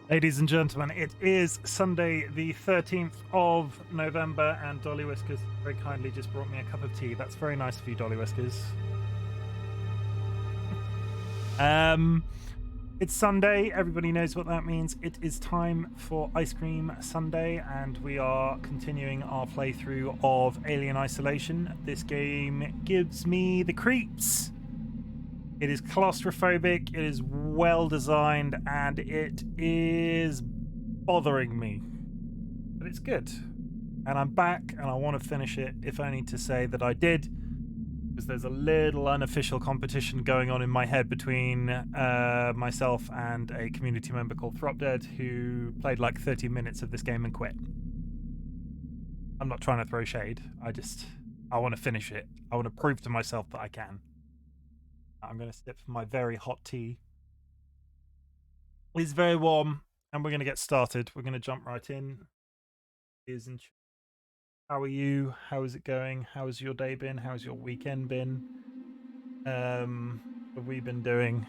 Ladies and gentlemen, it is Sunday the 13th of November, and DollyWhiskers very kindly just brought me a cup of tea. That's very nice of you, DollyWhiskers. It's Sunday. Everybody knows what that means. It is time for Ice Cream Sunday, and we are continuing our playthrough of Alien Isolation. This game gives me the creeps. It is claustrophobic, it is well designed, and it is bothering me. But it's good. And I'm back, and I want to finish it, if only to say that I did, because there's a little unofficial competition going on in my head between myself and a community member called Thropdead, who played like 30 minutes of this game and quit. I'm not trying to throw shade. I want to finish it. I want to prove to myself that I can. I'm going to sip my very hot tea. It's very warm, and we're going to get started. We're going to jump right in. How are you? How is it going? How has your day been? How has your weekend been? What have we been doing?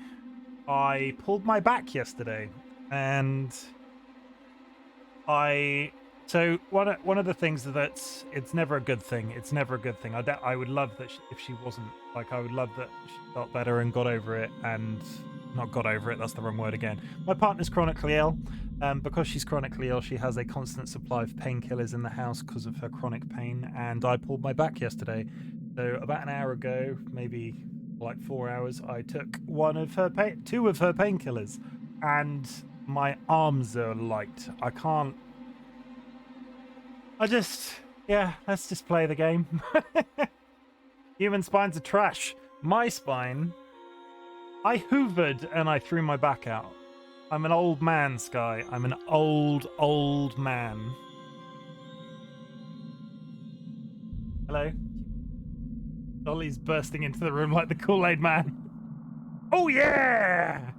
I pulled my back yesterday, and So one of the things that's it's never a good thing. It's never a good thing. I would love that if she wasn't like, I would love that she felt better and got over it, and not got over it. That's the wrong word again. My partner's chronically ill. Because she's chronically ill, she has a constant supply of painkillers in the house because of her chronic pain. And I pulled my back yesterday. So about an hour ago, maybe like 4 hours, I took two of her painkillers, and my arms are light. I can't. Let's just play the game. Human spines are trash. My spine, I hoovered and I threw my back out. I'm an old man, Sky. I'm an old man. Hello? Dolly's bursting into the room like the Kool-Aid man. Oh, yeah!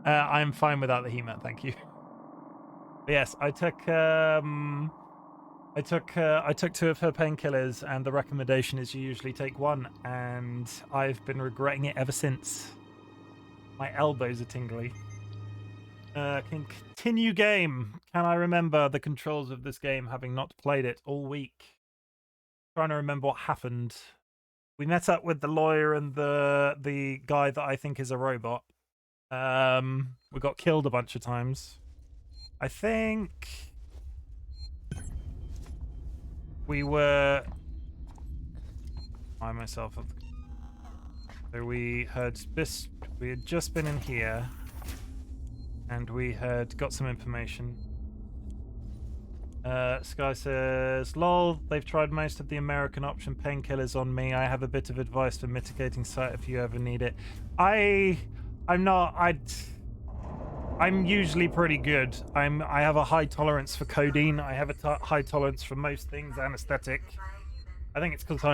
I'm fine without the He-Man, thank you. But yes, I took two of her painkillers, and the recommendation is you usually take one, and I've been regretting it ever since. My elbows are tingly. Continue game. Can I remember the controls of this game, having not played it all week? Trying to remember what happened. We met up with the lawyer and the guy that I think is a robot. We got killed a bunch of times. I think we were I myself. So we had just been in here, and we had got some information. Sky says, lol, they've tried most of the American option painkillers on me. I have a bit of advice for mitigating site if you ever need it. I'm usually pretty good. I have a high tolerance for codeine. I have a high tolerance for most things anesthetic. I think it's because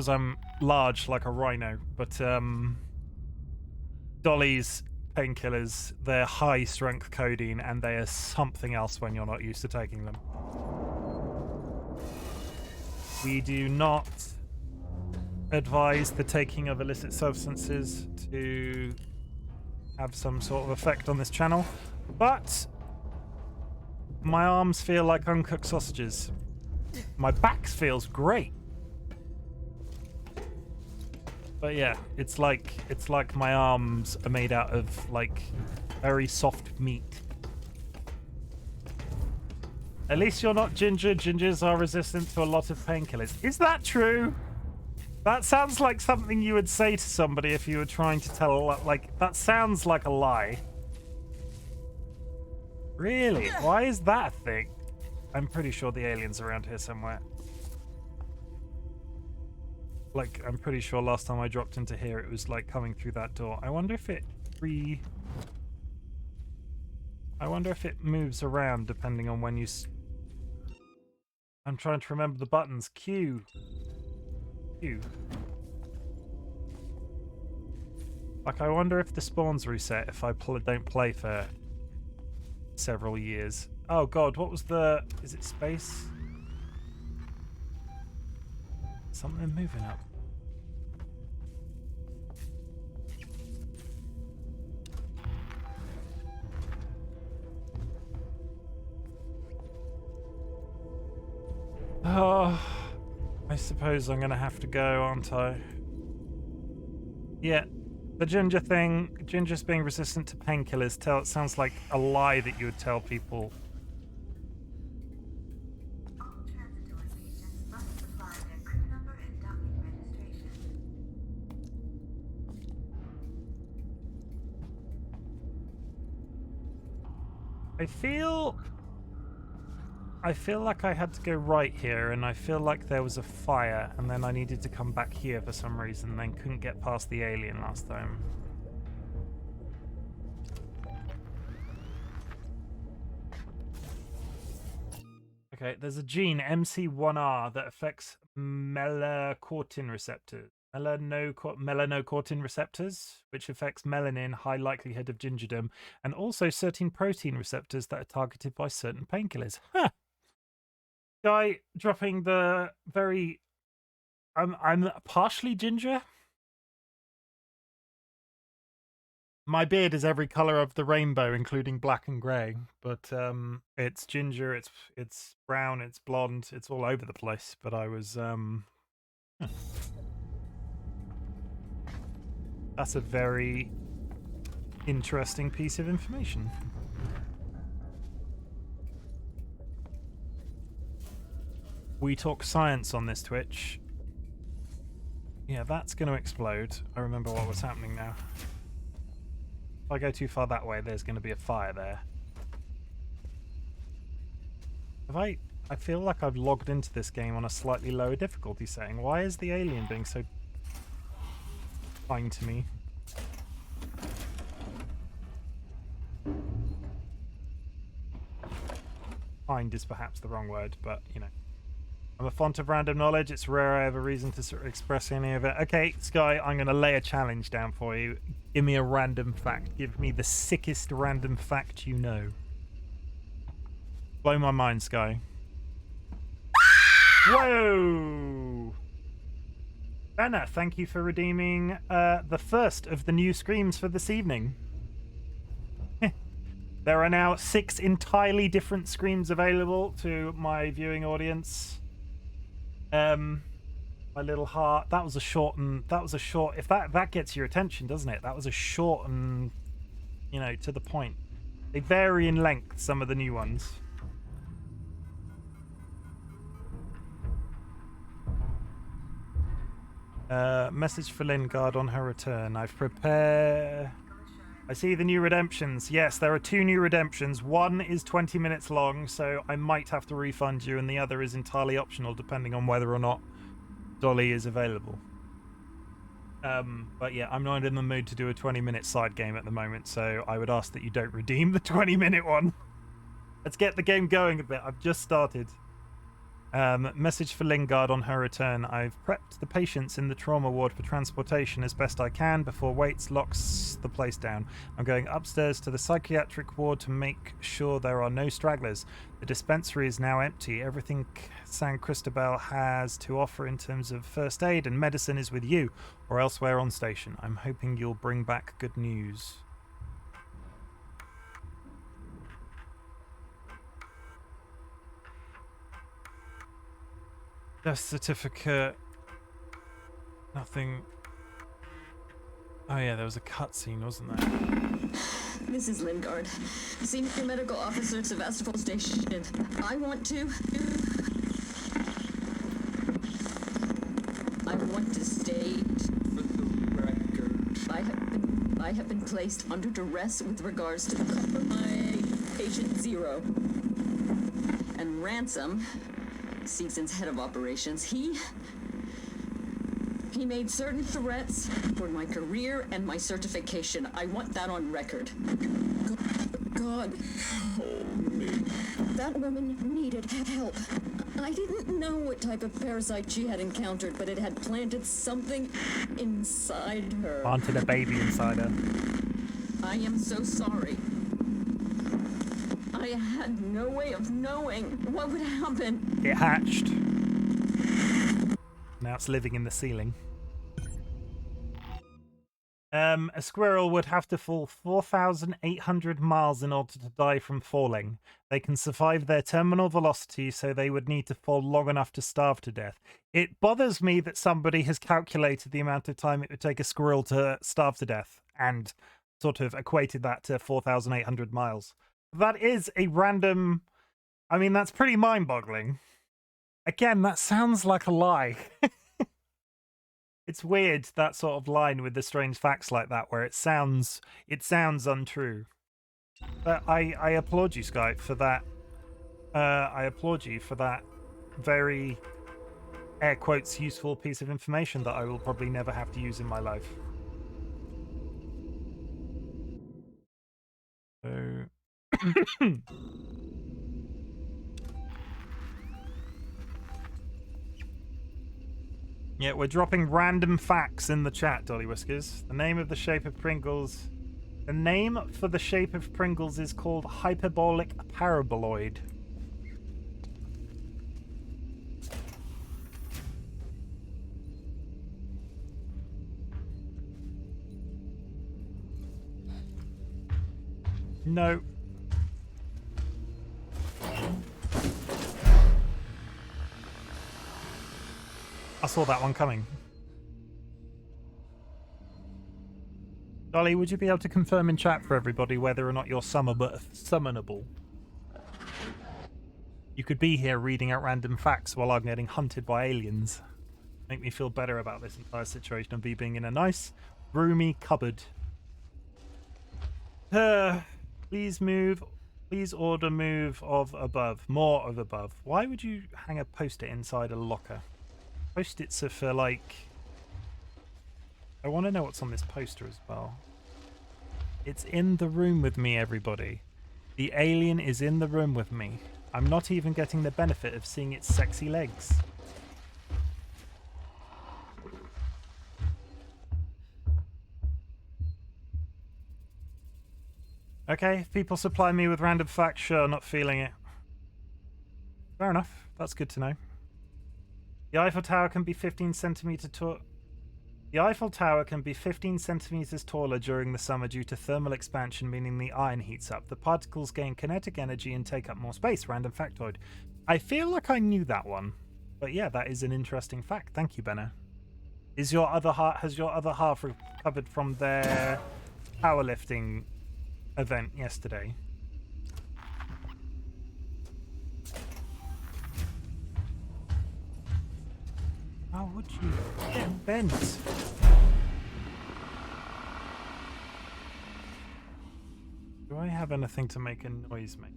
I'm large like a rhino, but Dolly's painkillers, they're high strength codeine, and they are something else when you're not used to taking them. We do not advise the taking of illicit substances to have some sort of effect on this channel, but my arms feel like uncooked sausages. My back feels great. But yeah, it's like my arms are made out of like very soft meat. At least you're not ginger. Gingers are resistant to a lot of painkillers. Is that true? That sounds like something you would say to somebody if you were trying to tell, like, that sounds like a lie. Really? Why is that a thing? I'm pretty sure the alien's around here somewhere. Like, I'm pretty sure last time I dropped into here, it was like coming through that door. I wonder if it moves around depending on when you... I'm trying to remember the buttons. Q. Like, I wonder if the spawns reset if I don't play for several years. Oh god, what was the... Is it space? Something moving up. Oh, I suppose I'm gonna have to go, aren't I? Yeah, the ginger thing, gingers being resistant to painkillers, it sounds like a lie that you would tell people. All transitory patients must supply their crew number and docking registration. I feel like I had to go right here, and I feel like there was a fire, and then I needed to come back here for some reason, and then couldn't get past the alien last time. Okay, there's a gene, MC1R, that affects melanocortin receptors. Melanocortin receptors, which affects melanin, high likelihood of gingerdom, and also certain protein receptors that are targeted by certain painkillers. Huh. Guy dropping the very... I'm partially ginger. My beard is every color of the rainbow, including black and gray, but it's ginger, it's brown, it's blonde, it's all over the place. But I was that's a very interesting piece of information. We talk science on this Twitch. Yeah, that's going to explode. I remember what was happening now. If I go too far that way, there's going to be a fire there. I feel like I've logged into this game on a slightly lower difficulty setting. Why is the alien being so kind to me? Kind is perhaps the wrong word, but, you know. I'm a font of random knowledge. It's rare I have a reason to sort of express any of it. Okay, Sky, I'm going to lay a challenge down for you. Give me a random fact. Give me the sickest random fact you know. Blow my mind, Sky. Whoa! Benna, thank you for redeeming the first of the new screams for this evening. There are now 6 entirely different screams available to my viewing audience. My little heart. That was a short. If that gets your attention, doesn't it? That was a short and, you know, to the point. They vary in length, some of the new ones. Message for Lingard on her return. I've prepared. I see the new redemptions. Yes, there are 2 new redemptions. One is 20 minutes long, so I might have to refund you, and the other is entirely optional, depending on whether or not Dolly is available. But yeah, I'm not in the mood to do a 20-minute side game at the moment, so I would ask that you don't redeem the 20-minute one. Let's get the game going a bit. I've just started. Message for Lingard on her return. I've prepped the patients in the trauma ward for transportation as best I can before Waits locks the place down. I'm going upstairs to the psychiatric ward to make sure there are no stragglers. The dispensary is now empty. Everything San Cristobal has to offer in terms of first aid and medicine is with you or elsewhere on station. I'm hoping you'll bring back good news. Death certificate. Nothing. Oh yeah, there was a cutscene, wasn't there? This is Lingard, Senior Medical Officer at Sevastopol Station. I want to state for the record. I have been placed under duress with regards to my patient 0. And Ransom, Season's head of operations, he made certain threats for my career and my certification. I want that on record. God, hold me. That woman needed help. I didn't know what type of parasite she had encountered, but it had planted something inside her. Planted a baby inside her. I am so sorry. I had no way of knowing what would happen. It hatched. Now it's living in the ceiling. A squirrel would have to fall 4,800 miles in order to die from falling. They can survive their terminal velocity, so they would need to fall long enough to starve to death. It bothers me that somebody has calculated the amount of time it would take a squirrel to starve to death and sort of equated that to 4,800 miles. That is a random... I mean, that's pretty mind-boggling. Again, that sounds like a lie. It's weird, that sort of line with the strange facts like that, where it sounds untrue. But I applaud you, Skype, for that. I applaud you for that very, air quotes, useful piece of information that I will probably never have to use in my life. So... Yeah, we're dropping random facts in the chat, DollyWhiskers. The name of the shape of Pringles... The name for the shape of Pringles is called hyperbolic paraboloid. No. I saw that one coming. Dolly, would you be able to confirm in chat for everybody whether or not you're summonable? You could be here reading out random facts while I'm getting hunted by aliens. Make me feel better about this entire situation of me being in a nice, roomy cupboard. Please move. Please order move of above. More of above. Why would you hang a post-it inside a locker? Post-its are for, like... I want to know what's on this poster as well. It's in the room with me, everybody. The alien is in the room with me. I'm not even getting the benefit of seeing its sexy legs. Okay, if people supply me with random facts, sure, not feeling it. Fair enough. That's good to know. The Eiffel Tower can be 15 centimeters tall. The Eiffel Tower can be 15 centimeters taller during the summer due to thermal expansion, meaning the iron heats up. The particles gain kinetic energy and take up more space. Random factoid. I feel like I knew that one, but yeah, that is an interesting fact. Thank you, Benna. Has your other half recovered from their powerlifting event yesterday? How would you get bent? Do I have anything to make a noise, mate?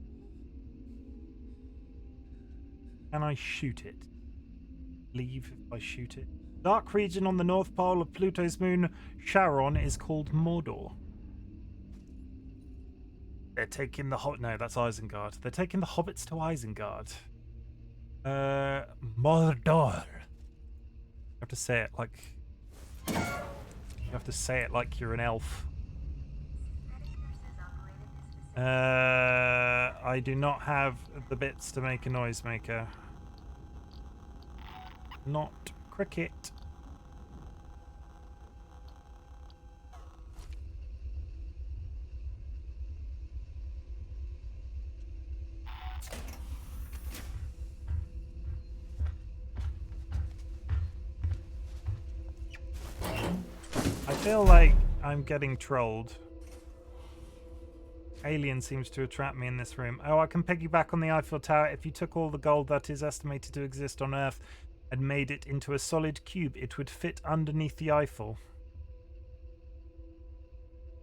Can I shoot it? Leave if I shoot it? Dark region on the north pole of Pluto's moon, Charon, is called Mordor. They're taking the No, that's Isengard. They're taking the hobbits to Isengard. Mordor. You have to say it like... You have to say it like you're an elf. I do not have the bits to make a noisemaker. Not cricket. I feel like I'm getting trolled. Alien seems to attract me in this room. Oh, I can piggyback on the Eiffel Tower. If you took all the gold that is estimated to exist on Earth and made it into a solid cube, it would fit underneath the Eiffel.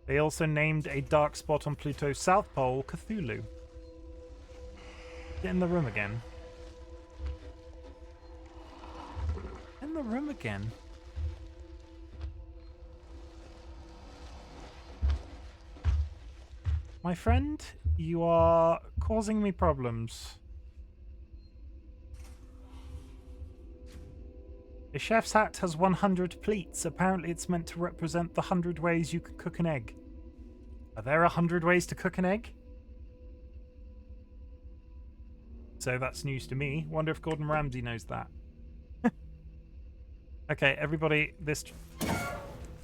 They also named a dark spot on Pluto's south pole Cthulhu. Get in the room again. In the room again. My friend, you are causing me problems. A chef's hat has 100 pleats. Apparently it's meant to represent the 100 ways you can cook an egg. Are there 100 ways to cook an egg? So that's news to me. Wonder if Gordon Ramsay knows that. Okay, everybody, this...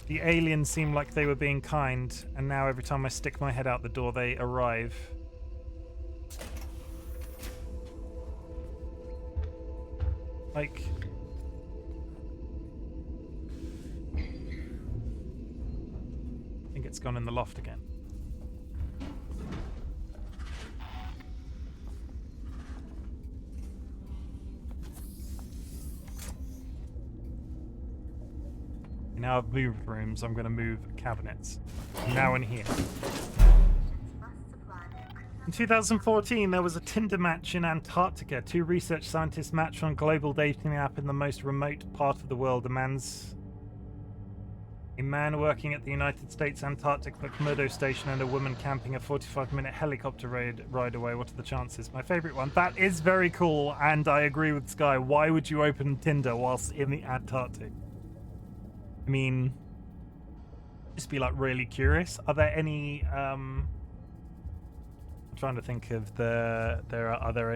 The aliens seemed like they were being kind, and now every time I stick my head out the door, they arrive. Like... I think it's gone in the loft again. Now I've moved rooms, I'm going to move cabinets. Now in here. In 2014, there was a Tinder match in Antarctica. Two research scientists matched on a global dating app in the most remote part of the world. A man working at the United States Antarctic McMurdo Station and a woman camping a 45-minute helicopter ride away. What are the chances? My favourite one. That is very cool, and I agree with Sky. Why would you open Tinder whilst in the Antarctic? I mean, just be like really curious. Are there any? I'm trying to think of are there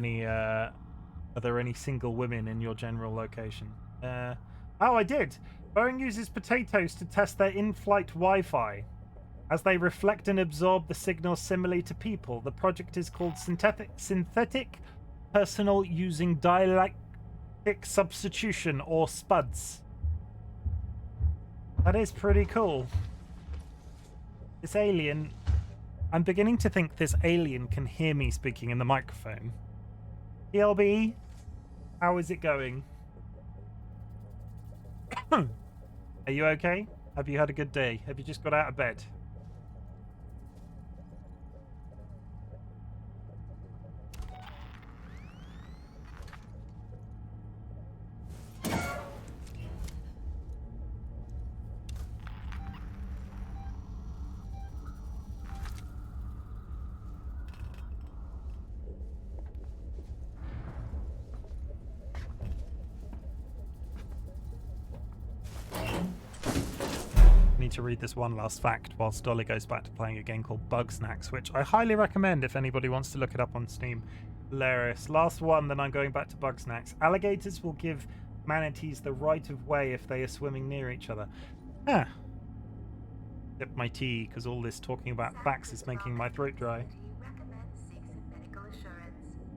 any single women in your general location? Oh, I did. Boeing uses potatoes to test their in-flight Wi-Fi. As they reflect and absorb the signal similarly to people, the project is called synthetic personal using dialectic substitution, or SPUDS. That is pretty cool. This alien... I'm beginning to think this alien can hear me speaking in the microphone. TLB, how is it going? Are you okay? Have you had a good day? Have you just got out of bed? To read this one last fact whilst Dolly goes back to playing a game called Bug Snacks, which I highly recommend if anybody wants to look it up on Steam. Hilarious. Last one, then I'm going back to Bug Snacks. Alligators will give manatees the right of way if they are swimming near each other. Huh. Sip my tea, because all this talking about facts is making my throat dry.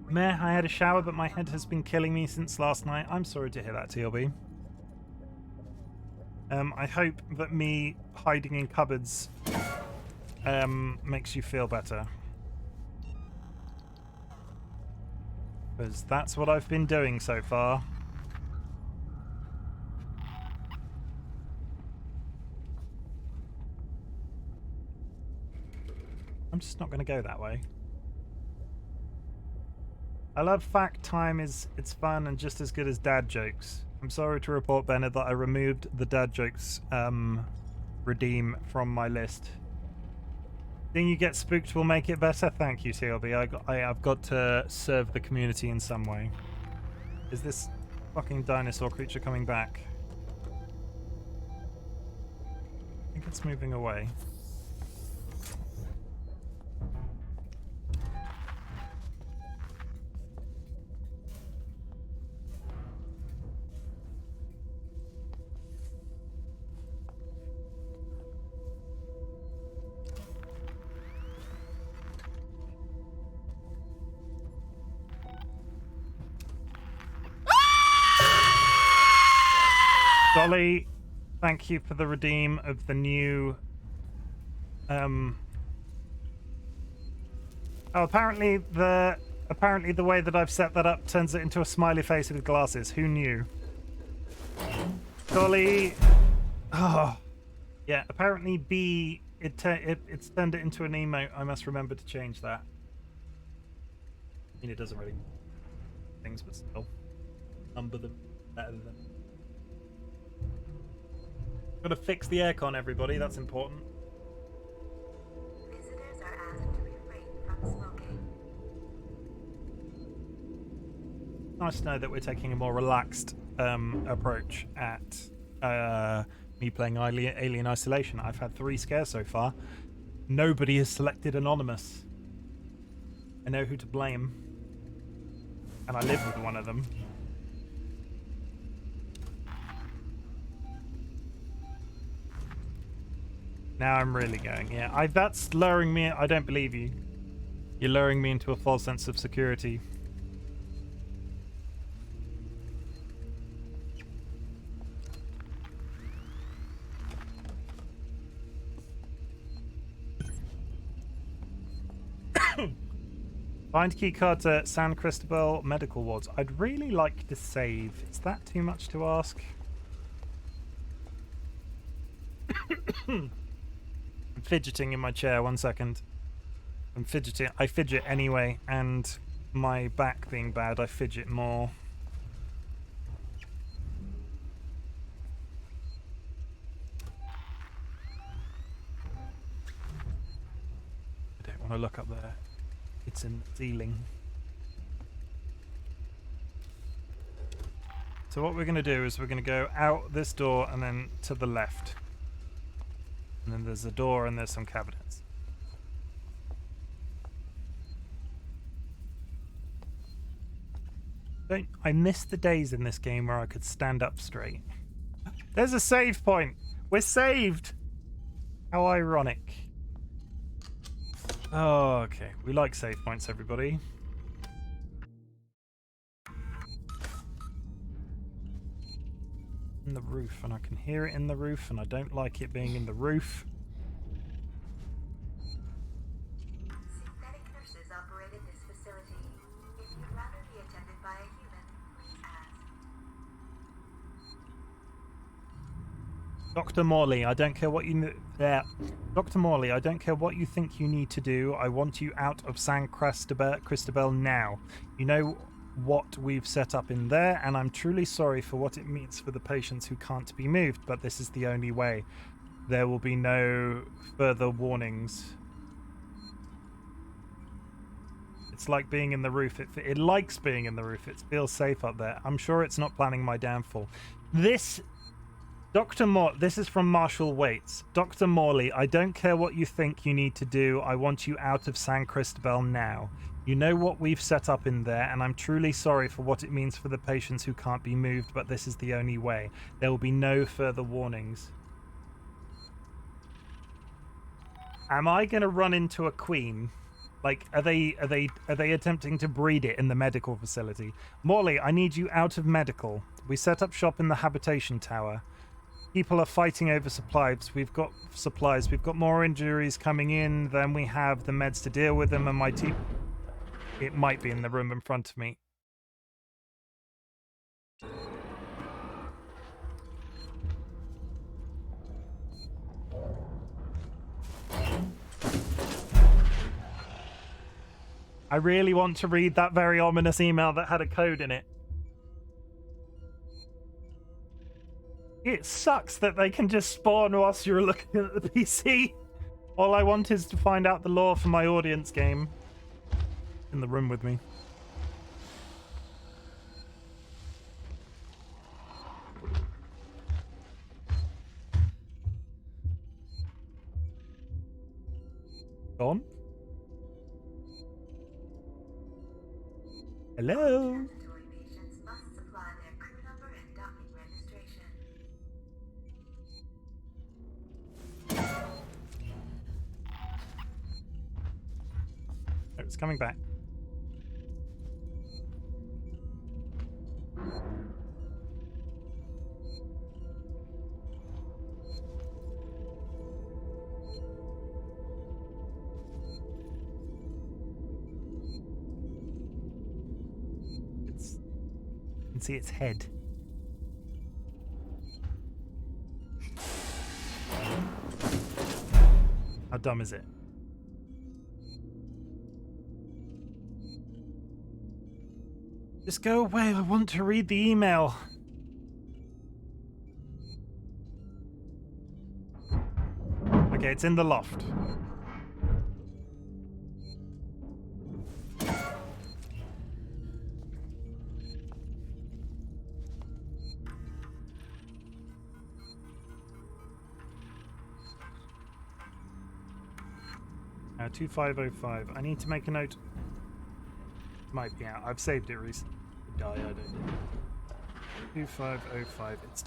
Meh, I had a shower, but my head has been killing me since last night. I'm sorry to hear that, TLB. I hope that me hiding in cupboards makes you feel better. Because that's what I've been doing so far. I'm just not going to go that way. I love fact time. It's fun and just as good as dad jokes. I'm sorry to report, Bennett, that I removed the dad jokes redeem from my list. Seeing you get spooked will make it better. Thank you, TLB. I've got to serve the community in some way. Is this fucking dinosaur creature coming back? I think it's moving away. Dolly, thank you for the redeem of the new... Oh, apparently the way that I've set that up turns it into a smiley face with glasses. Who knew? Dolly... Oh. Yeah, apparently B... It's turned it into an emote. I must remember to change that. I mean, it doesn't really... things, but still. Number them better than... Gotta fix the aircon, everybody. That's important. Visitors are asked to refrain from smoking. Nice to know that we're taking a more relaxed approach at me playing Alien Isolation. I've had 3 scares so far. Nobody has selected Anonymous. I know who to blame. And I live with one of them. Now I'm really going. Yeah, that's luring me. I don't believe you. You're luring me into a false sense of security. Find keycards at San Cristobal Medical Wards. I'd really like to save. Is that too much to ask? I'm fidgeting in my chair. 1 second. I'm fidgeting. I fidget anyway, and my back being bad, I fidget more. I don't want to look up there. It's in the ceiling. So what we're going to do is we're going to go out this door and then to the left. And then there's a door and there's some cabinets. I miss the days in this game where I could stand up straight. There's a save point! We're saved! How ironic. Oh, okay. We like save points, everybody. In the roof, and I can hear it in the roof, and I don't like it being in the roof. Synthetic nurses operated this facility. If you'd rather be attended by a human, please ask. Dr. Morley, I don't care what you Dr. Morley, I don't care what you think you need to do. I want you out of San Cristobal now. You know what we've set up in there, and I'm truly sorry for what it means for the patients who can't be moved, but this is the only way. There will be no further warnings. It's like being in the roof. It likes being in the roof. It feels safe up there. I'm sure it's not planning my downfall. This is from Marshall Waits. Dr. Morley, I don't care what you think you need to do. I want you out of San Cristobal now. You know what we've set up in there, and I'm truly sorry for what it means for the patients who can't be moved, but this is the only way. There will be no further warnings. Am I going to run into a queen? Like, are they attempting to breed it in the medical facility? Morley, I need you out of medical. We set up shop in the habitation tower. People are fighting over supplies. We've got supplies. We've got more injuries coming in than we have the meds to deal with them, and my team... It might be in the room in front of me. I really want to read that very ominous email that had a code in it. It sucks that they can just spawn whilst you're looking at the PC. All I want is to find out the lore for my audience game. In the room with me. Gone? Hello? Mandatory patients must supply their crew number and docking registration. Oh, it's coming back. You can see its head. How dumb is it? Just go away, I want to read the email. Okay, it's in the loft. Now 2505. I need to make a note. Might be out. I've saved it recently. Die, I don't know. 2505. It's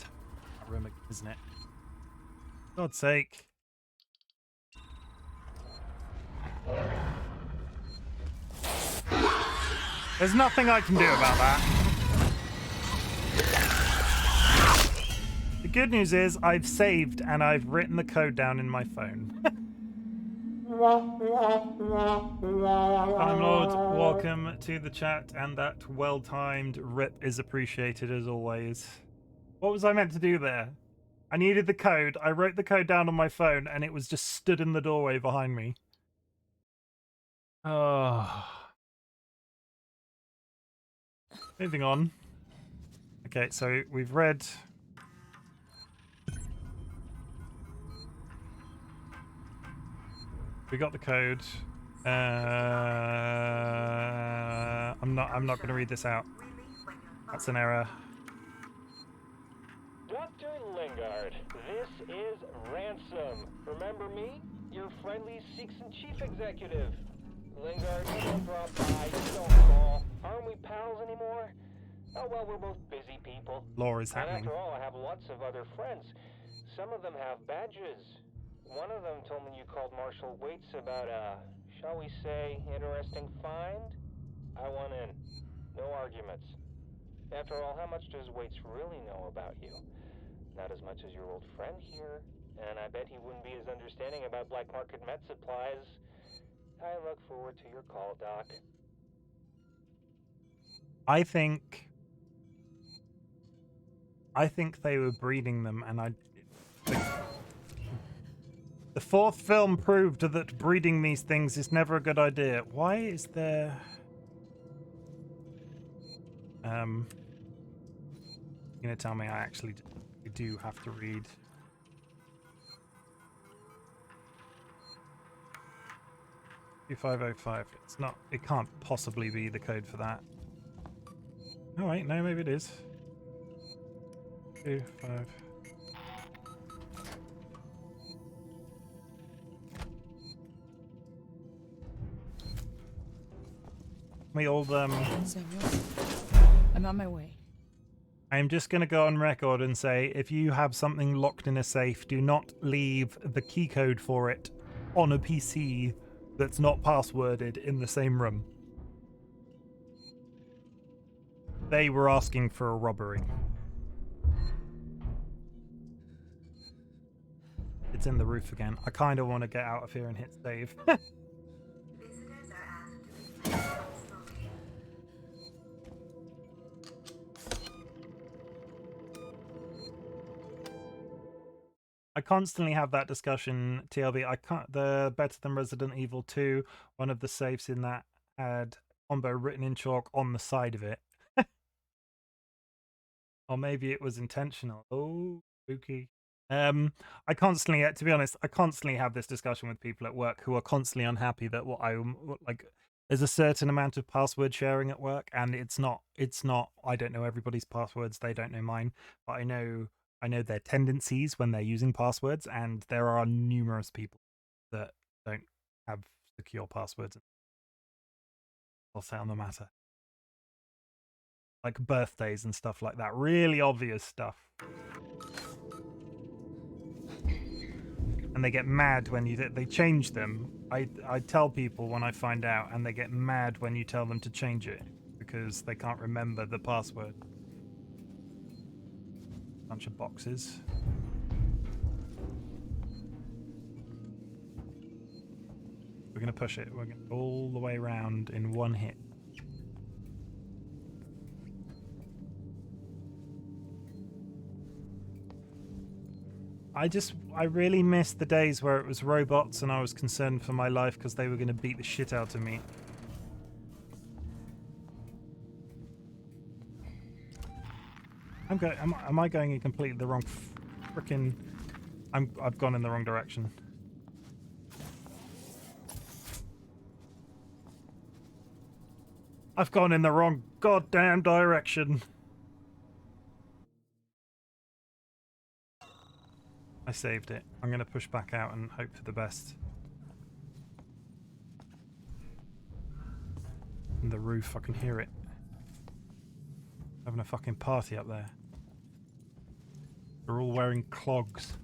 room, isn't it? God's sake. There's nothing I can do about that. The good news is I've saved and I've written the code down in my phone. Time Lord, welcome to the chat, and that well-timed rip is appreciated as always. What was I meant to do there? I needed the code. I wrote the code down on my phone and it was just stood in the doorway behind me. Oh. Moving on. Okay, so we've read... We got the code. I'm not going to read this out. That's an error. Dr. Lingard, this is Ransom. Remember me? Your friendly Seeks and Chief Executive. Lingard, you don't drop by, you don't call. Aren't we pals anymore? Oh well, we're both busy people. Law is happening. And after all, I have lots of other friends. Some of them have badges. One of them told me you called Marshal Waits about a, shall we say, interesting find? I want in. No arguments. After all, how much does Waits really know about you? Not as much as your old friend here, and I bet he wouldn't be as understanding about black market med supplies. I look forward to your call, Doc. I think they were breeding them, and the fourth film proved that breeding these things is never a good idea. Why is there... You're gonna tell me I actually do have to read. $2505. It's not. It can't possibly be the code for that. Oh wait, no, maybe it is. 25. We all I'm on my way. I'm just going to go on record and say, if you have something locked in a safe, do not leave the key code for it on a PC that's not passworded in the same room. They were asking for a robbery. It's in the roof again. I kind of want to get out of here and hit save. Visitors are asked to leave slowly. I constantly have that discussion, TLB. I can't. The Better Than Resident Evil 2, one of the safes in that had combo written in chalk on the side of it. Or maybe it was intentional. Oh, spooky. I constantly, to be honest, I constantly have this discussion with people at work who are constantly unhappy that there's a certain amount of password sharing at work, and it's not, I don't know everybody's passwords, they don't know mine, but I know their tendencies when they're using passwords, and there are numerous people that don't have secure passwords. I'll say on the matter. Like birthdays and stuff like that. Really obvious stuff. And they get mad when they change them. I tell people when I find out, and they get mad when you tell them to change it because they can't remember the password. Bunch of boxes. We're gonna push it. We're gonna go all the way around in one hit. I really miss the days where it was robots and I was concerned for my life because they were going to beat the shit out of me. Am I going in completely the wrong frickin'... I've gone in the wrong direction. I've gone in the wrong goddamn direction. I saved it. I'm going to push back out and hope for the best. And the roof, I can hear it. Having a fucking party up there. They're all wearing clogs.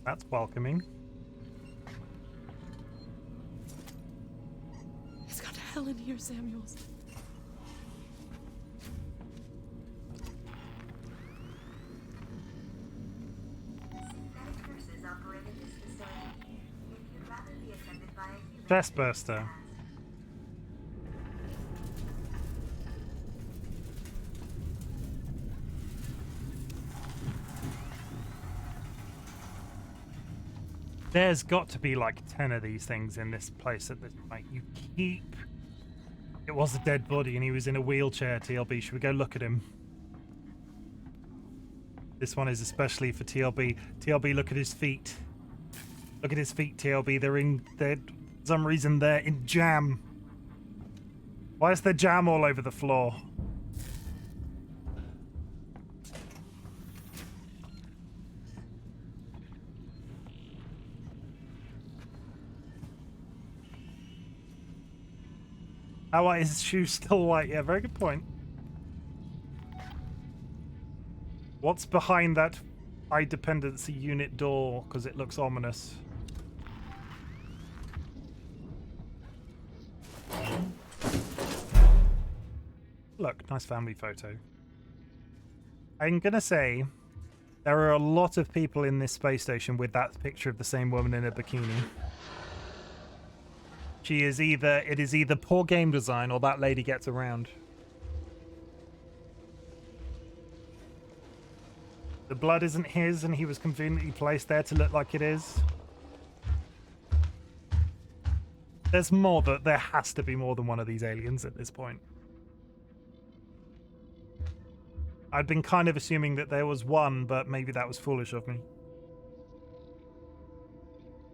That's welcoming. It's got hell in here, Samuels. Synthetic nurses operate in this facility. If you'd rather be attended by a human, Chest burster. There's got to be like 10 of these things in this place at this point. You keep... It was a dead body and he was in a wheelchair, TLB. Should we go look at him? This one is especially for TLB. TLB, look at his feet. Look at his feet, TLB. For some reason, they're in jam. Why is there jam all over the floor? How white is his shoe still white? Yeah, very good point. What's behind that high dependency unit door? Because it looks ominous. Look, nice family photo. I'm gonna say there are a lot of people in this space station with that picture of the same woman in a bikini. It is either poor game design or that lady gets around. The blood isn't his and he was conveniently placed there to look like it is. There has to be more than one of these aliens at this point. I'd been kind of assuming that there was one, but maybe that was foolish of me.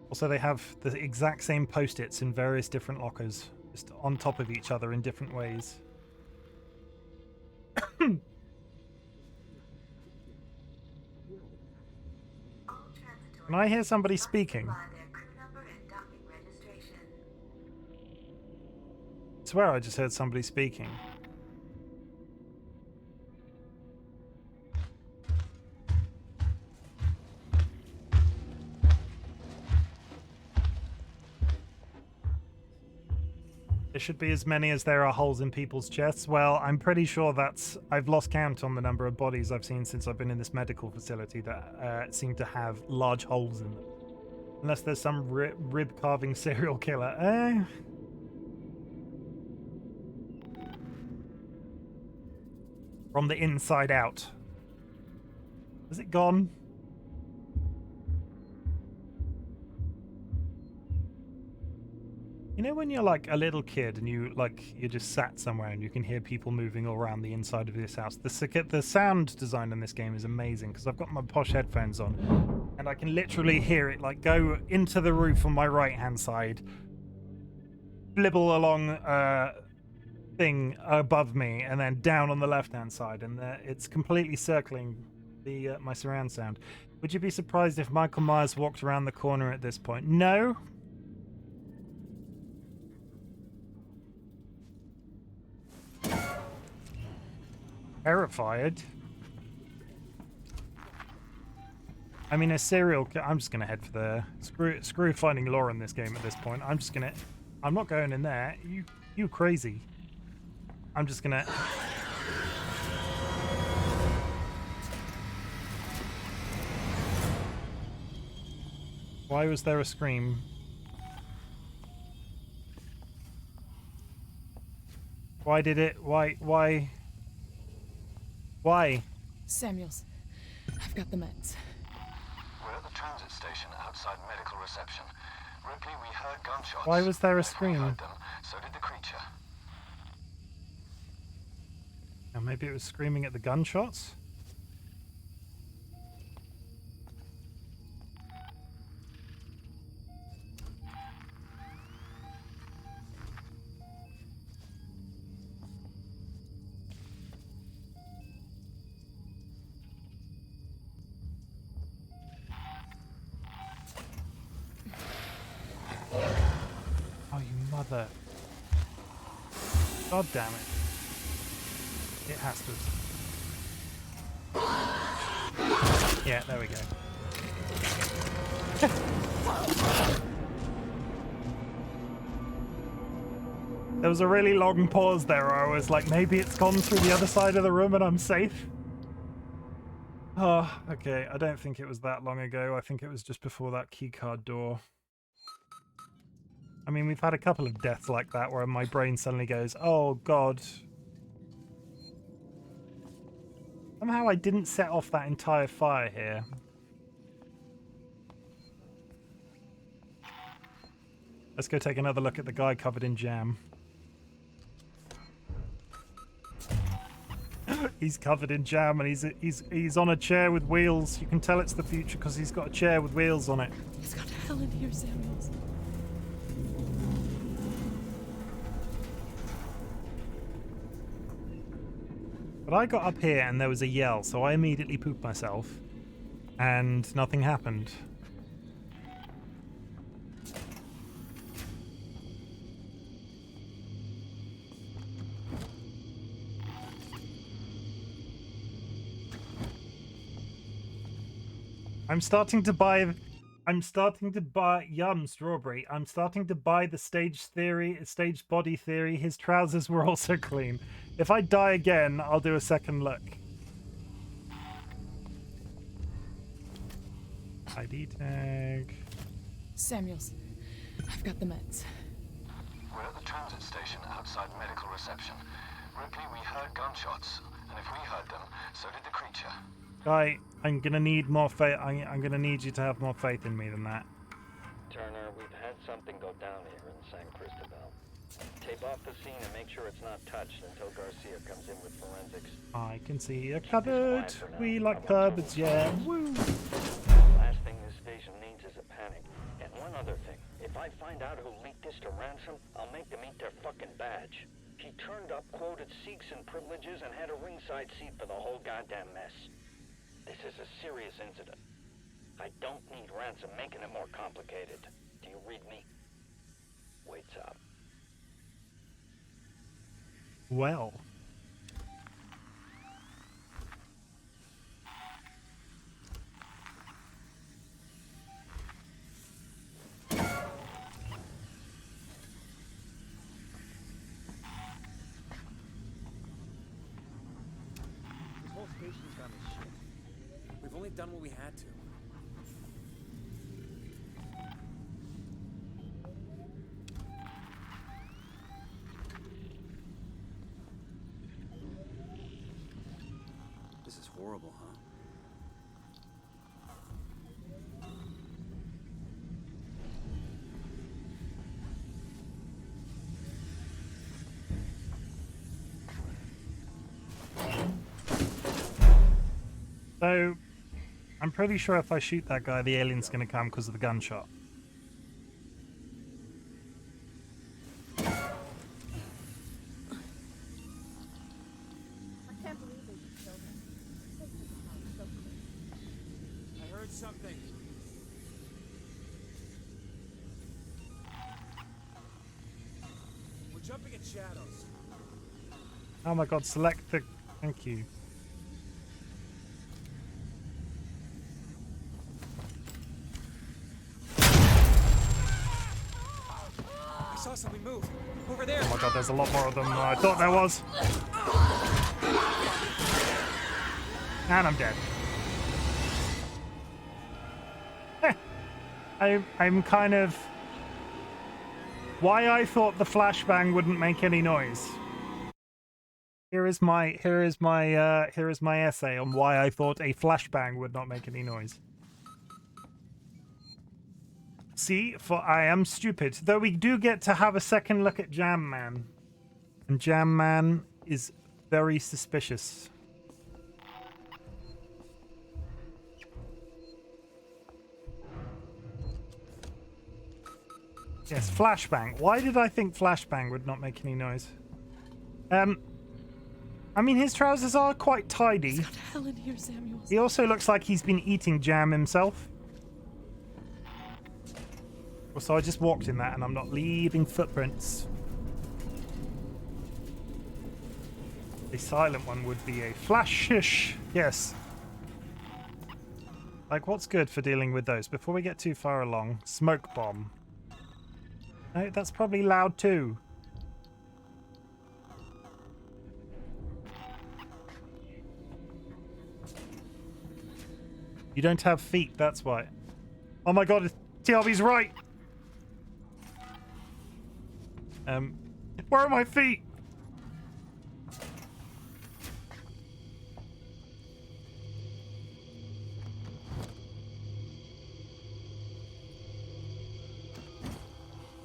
Also, they have the exact same post-its in various different lockers, just on top of each other in different ways. Can I hear somebody speaking? I swear I just heard somebody speaking. There should be as many as there are holes in people's chests. Well, I'm pretty sure I've lost count on the number of bodies I've seen since I've been in this medical facility that seem to have large holes in them. Unless there's some rib carving serial killer. From the inside out. Is it gone? You know when you're like a little kid and you just sat somewhere and you can hear people moving all around the inside of this house? The sound design in this game is amazing because I've got my posh headphones on and I can literally hear it like go into the roof on my right hand side, blibble along thing above me, and then down on the left hand side, and it's completely circling my surround sound. Would you be surprised if Michael Myers walked around the corner at this point? No. Terrified. I mean, a serial killer. I'm just gonna head for the screw finding lore in this game at this point. I'm not going in there. You crazy. I'm just gonna. Why was there a scream? Why did it? Why? Samuels, I've got the meds. We're at the transit station outside medical reception. Ripley, we heard gunshots. Why was there a We scream? heard them. So did the creature. Now maybe it was screaming at the gunshots? Mother. God damn it. It has to. Yeah, there we go. There was a really long pause there where I was like, maybe it's gone through the other side of the room and I'm safe. Oh, okay. I don't think it was that long ago. I think it was just before that keycard door. I mean, we've had a couple of deaths like that where my brain suddenly goes, oh god. Somehow I didn't set off that entire fire here. Let's go take another look at the guy covered in jam. He's covered in jam and he's on a chair with wheels. You can tell it's the future because he's got a chair with wheels on it. It's got hell in here, Samuels. But I got up here and there was a yell, so I immediately pooped myself and nothing happened. I'm starting to buy yum strawberry. I'm starting to buy the stage body theory. His trousers were also clean. If I die again, I'll do a second look. ID tag. Samuels, I've got the meds. We're at the transit station outside medical reception. Ripley, we heard gunshots, and if we heard them, so did the creature. Guy, I'm gonna need more faith. I'm gonna need you to have more faith in me than that. Turner, we've had something go down here in San Cristobal. Tape off the scene and make sure it's not touched until Garcia comes in with forensics. I can see a cupboard. We like cupboards, yeah. Woo. Last thing this station needs is a panic. And one other thing. If I find out who leaked this to Ransom, I'll make them eat their fucking badge. He turned up, quoted Sikhs and privileges, and had a ringside seat for the whole goddamn mess. This is a serious incident. I don't need Ransom making it more complicated. Do you read me? Waits up. Well. This whole station's gone to shit. We've only done what we had to. This is horrible, huh? So, I'm pretty sure if I shoot that guy, the alien's gonna come because of the gunshot. I heard something. We're jumping at shadows. Oh my god, select the... Thank you. I saw something move. Over there. Oh my god, there's a lot more of them than I thought there was. And I'm dead. I'm kind of... Why I thought the flashbang wouldn't make any noise. Here is my essay on why I thought a flashbang would not make any noise. See, for I am stupid. Though we do get to have a second look at Jam Man. And Jam Man is very suspicious. Yes, flashbang. Why did I think flashbang would not make any noise? I mean, his trousers are quite tidy. It's got hell in here, Samuels. He also looks like he's been eating jam himself. So I just walked in that and I'm not leaving footprints. A silent one would be a flashish. Yes. Like, what's good for dealing with those? Before we get too far along, smoke bomb. No, that's probably loud too. You don't have feet, that's why. Oh my god, TRB's right! Where are my feet?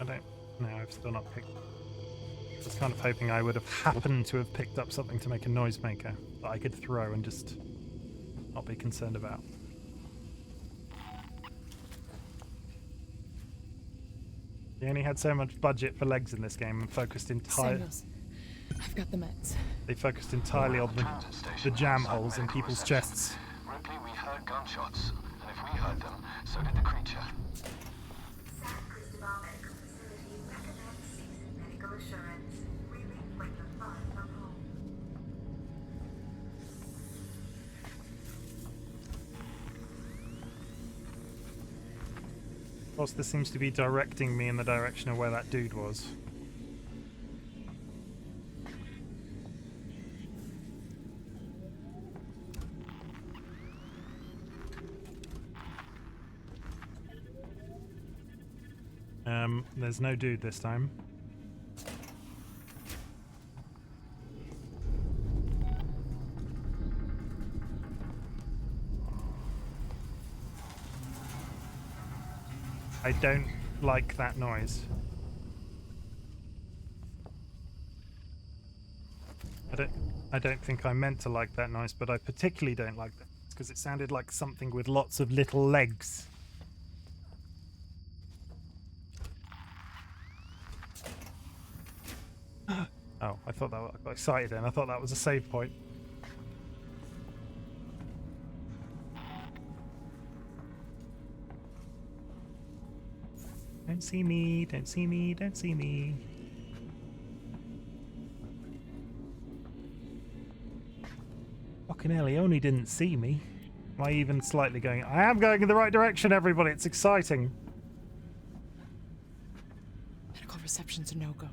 I don't... No, I've still not picked... I was kind of hoping I would have happened to have picked up something to make a noisemaker that I could throw and just not be concerned about. They only had so much budget for legs in this game and focused entirely... Samuels, I've got the meds. They focused entirely on the jam holes in people's chests. Ripley, we heard gunshots, and if we heard them, so did the creature. San Cristobal Medical Facility recommends season medical assurance. Really when you're far from home. Of course, this seems to be directing me in the direction of where that dude was. There's no dude this time. I don't like that noise. I don't think I meant to like that noise, but I particularly don't like that because it sounded like something with lots of little legs. Oh, I thought that I got excited then. I thought that was a save point. Don't see me, don't see me, don't see me. Fucking hell, he only didn't see me. Am I even slightly going? I am going in the right direction, everybody. It's exciting. Medical reception's a no-go.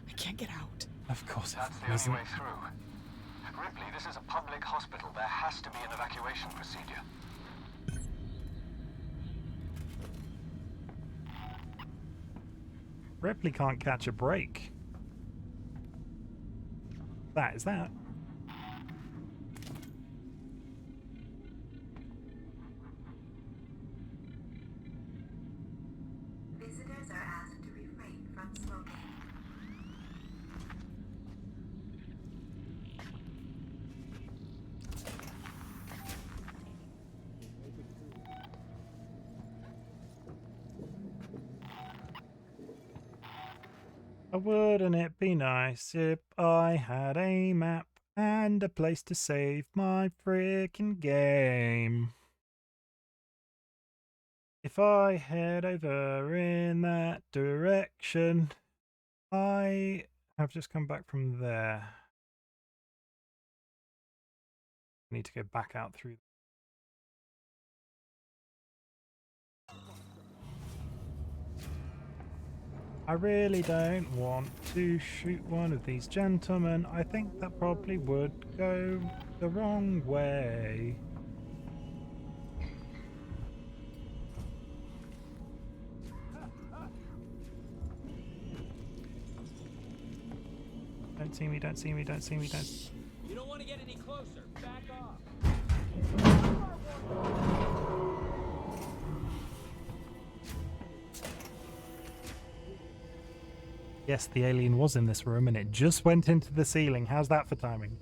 I can't get out. Of course That's it the isn't. only way through. Ripley, this is a public hospital. There has to be an evacuation procedure. Ripley can't catch a break. That is that. Visitors are asked to refrain from smoking. Wouldn't it be nice if I had a map and a place to save my frickin' game? If I head over in that direction, I have just come back from there. I need to go back out through. I really don't want to shoot one of these gentlemen. I think that probably would go the wrong way. Don't see me, don't see me, don't see me, don't... You don't want to get any closer. Back off. Yes, the alien was in this room and it just went into the ceiling. How's that for timing?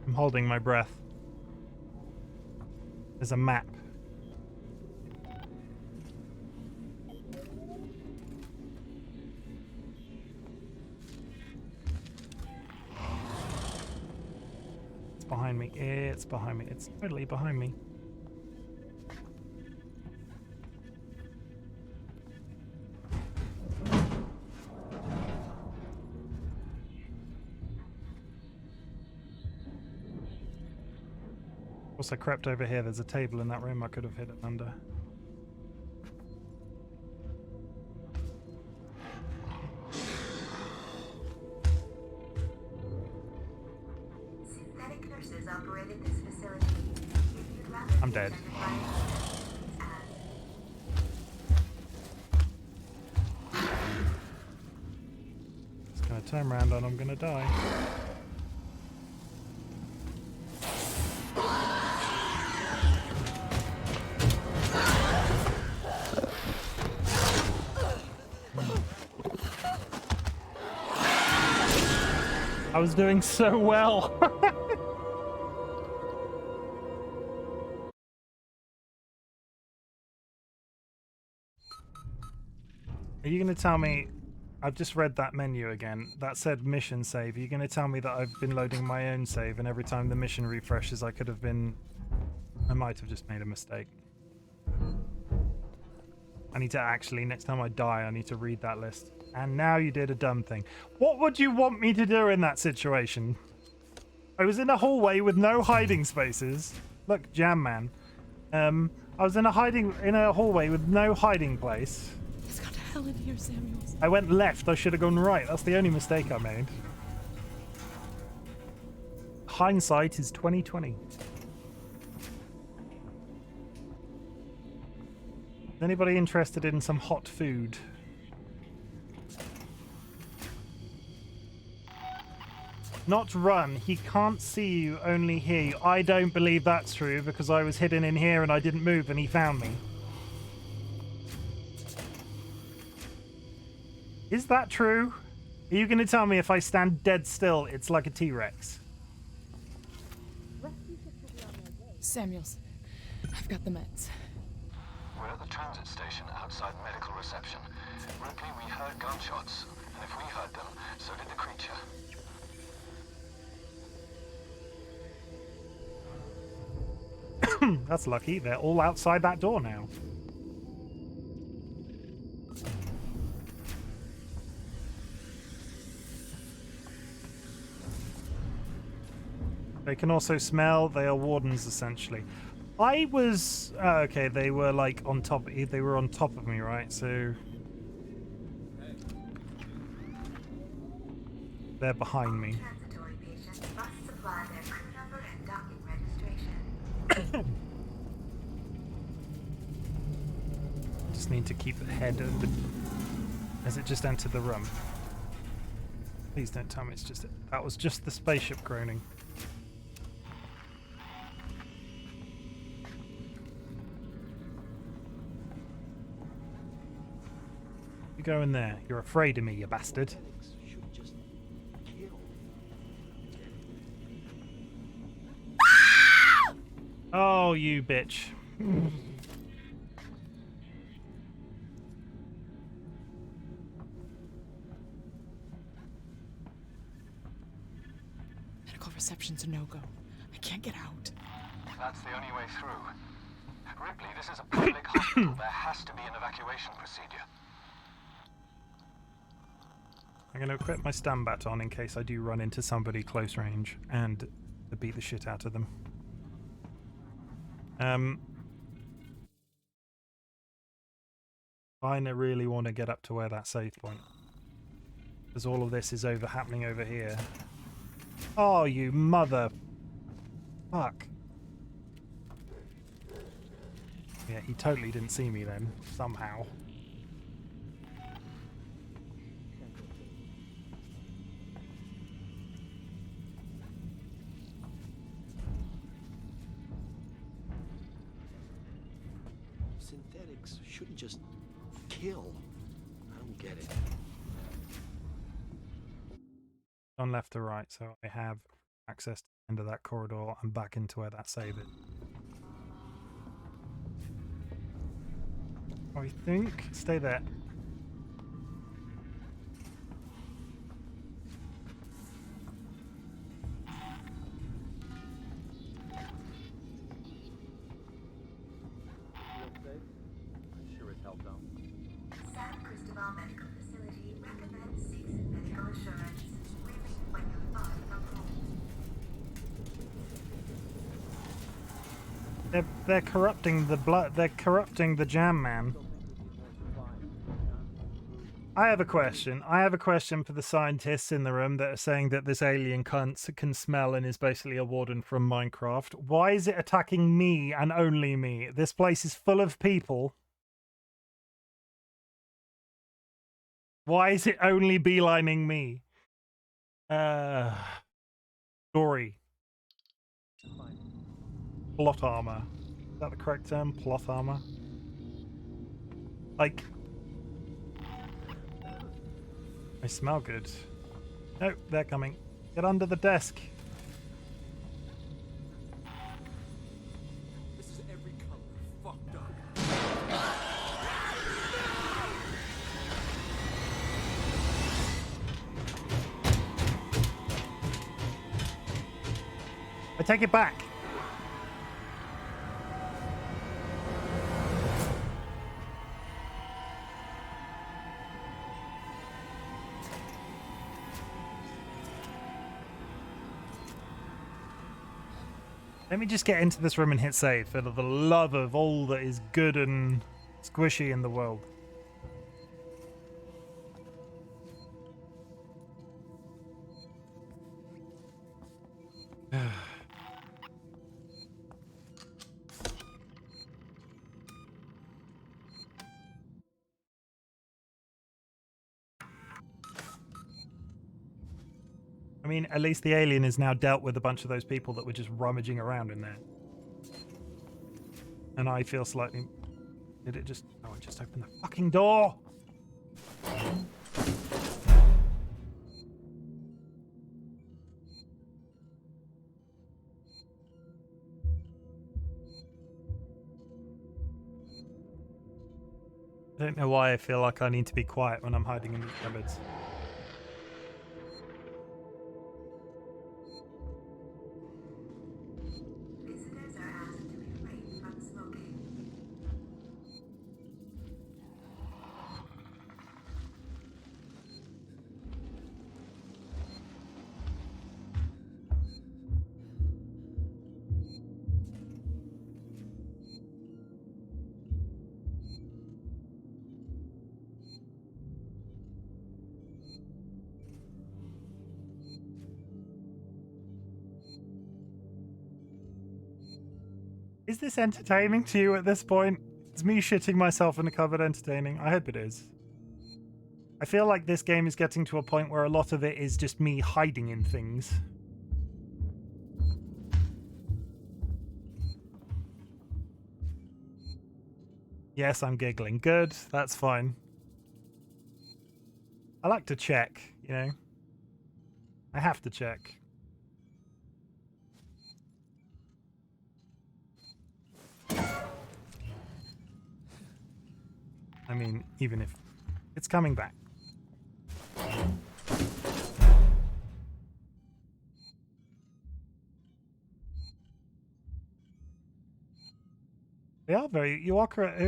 I'm holding my breath. There's a map. behind me. It's behind me. It's totally behind me. Also crept over here. There's a table in that room I could have hidden under. Synthetic nurses operated this facility. If you'd rather I'm be dead. identified It's gonna turn around and I'm gonna die. I was doing so well. Are you going to tell me... I've just read that menu again. That said mission save. Are you going to tell me that I've been loading my own save and every time the mission refreshes I could have been... I might have just made a mistake. I need to actually, next time I die, I need to read that list. And now you did a dumb thing. What would you want me to do in that situation? I was in a hallway with no hiding spaces. Look, Jam Man. I was in a hallway with no hiding place. It's got to hell in here, Samuels. I went left. I should have gone right. That's the only mistake I made. Hindsight is 20/20. Is anybody interested in some hot food? Not run. He can't see you, only hear you. I don't believe that's true because I was hidden in here and I didn't move and he found me. Is that true? Are you going to tell me if I stand dead still, it's like a T-Rex? Samuels, I've got the meds. We're at the transit station outside medical reception. Ripley, we heard gunshots, and if we heard them, so did the creature. That's lucky. They're all outside that door now. They can also smell. They are wardens, essentially. I was... okay, they were like on top... They were on top of me, right? So... They're behind me. transitory patients must supply their crew number and docking registration. Just need to keep the head of the... Has it just entered the room? Please don't tell me it's just... That was just the spaceship groaning. You go in there. You're afraid of me, you bastard. Should just kill. Oh, you bitch. Medical reception's a no-go. I can't get out. That's the only way through. Ripley, this is a public hospital. There has to be an evacuation procedure. I'm going to equip my stun baton in case I do run into somebody close range and to beat the shit out of them. I really want to get up to where that save point. Because all of this is happening over here. Oh, you mother... Fuck. Yeah, he totally didn't see me then, somehow. Synthetics shouldn't just kill. I don't get it. On left to right, so I have access to the end of that corridor and back into where that save is. I think... Stay there. cell phone. San Cristobal Medical Facility recommends season medical assurance. Really, when you're far from home. They're corrupting the blood. They're corrupting the jam man. I have a question. I have a question for the scientists in the room that are saying that this alien cunt can smell and is basically a warden from Minecraft. Why is it attacking me and only me? This place is full of people. Why is it only beelining me? Story. Plot armor. Is that the correct term? Plot armor? Like... I smell good. No, they're coming. Get under the desk. This is every color fucked up. I take it back. Let me just get into this room and hit save for the love of all that is good and squishy in the world. I mean, at least the alien has now dealt with a bunch of those people that were just rummaging around in there. And I feel slightly... Did it just... Oh, it just opened the fucking door! I don't know why I feel like I need to be quiet when I'm hiding in these cupboards. Visitors are asked to refrain from smoking. Is this entertaining to you at this point? Is me shitting myself in a cupboard entertaining? I hope it is. I feel like this game is getting to a point where a lot of it is just me hiding in things. Yes, I'm giggling. Good, that's fine. I like to check, you know? I have to check. I mean, even if it's coming back. They are very, you are correct,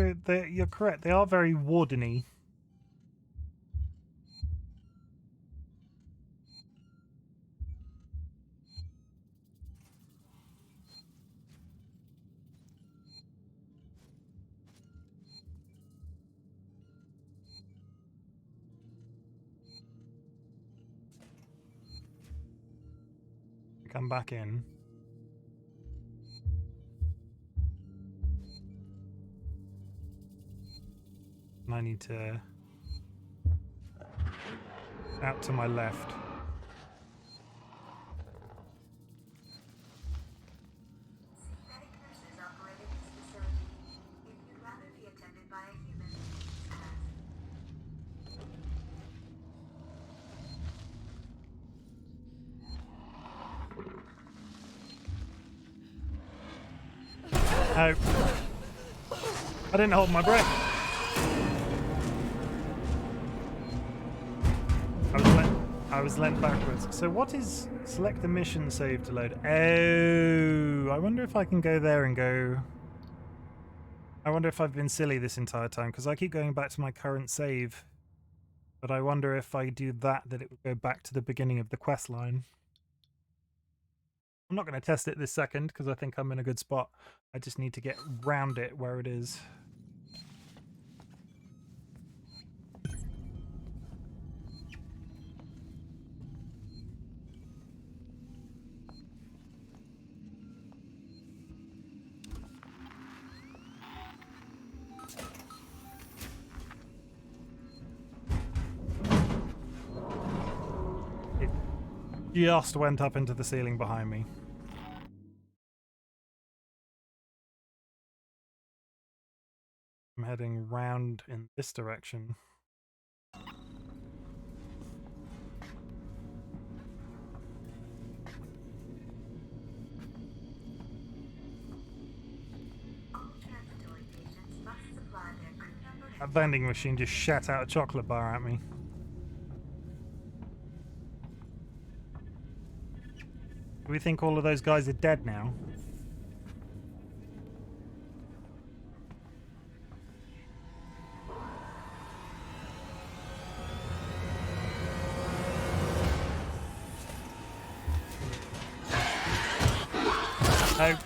you're correct, they are very wardeny. Come back in. And I need to... out to my left. Synthetic nurses operate at this facility. If you'd rather be attended by a human, Oh. I didn't hold my breath. I was lent backwards. So what is select the mission save to load? Oh, I wonder if I can go there and go. I wonder if I've been silly this entire time, because I keep going back to my current save. But I wonder if I do that it would go back to the beginning of the quest line. I'm not going to test it this second, because I think I'm in a good spot. I just need to get round it where it is. Just went up into the ceiling behind me. I'm heading round in this direction. All transitory patients must supply their crew member. That vending machine just shat out a chocolate bar at me. Do we think all of those guys are dead now? No.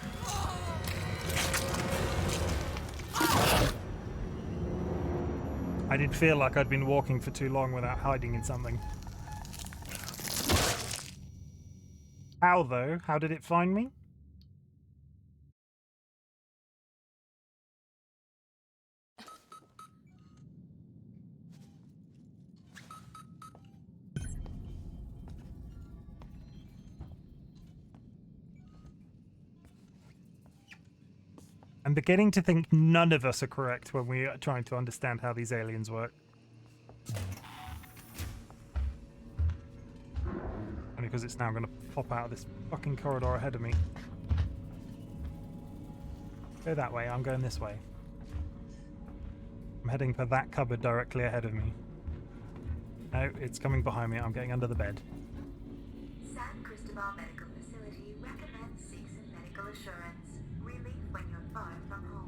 I did feel like I'd been walking for too long without hiding in something. How though? How did it find me? I'm beginning to think none of us are correct when we are trying to understand how these aliens work. Only because it's now going to pop out of this fucking corridor ahead of me. Go that way, I'm going this way. I'm heading for that cupboard directly ahead of me. No, it's coming behind me, I'm getting under the bed. San Cristobal Medical Facility recommends season medical assurance. Relief when you're far from home.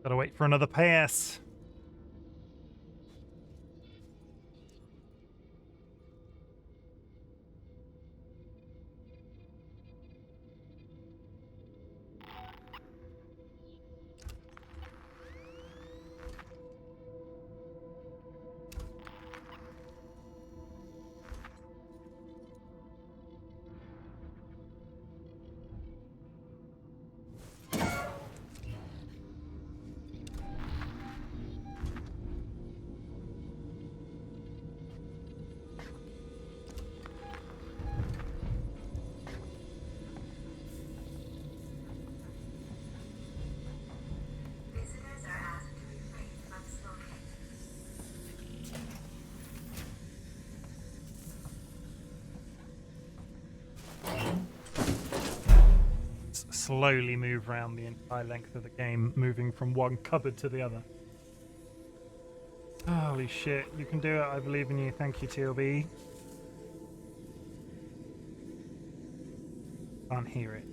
Gotta wait for another pass. Visitors are asked to refrain from smoking. Slowly move around the entire length of the game, moving from one cupboard to the other. Holy shit, you can do it, I believe in you. Thank you, TLB. Can't hear it.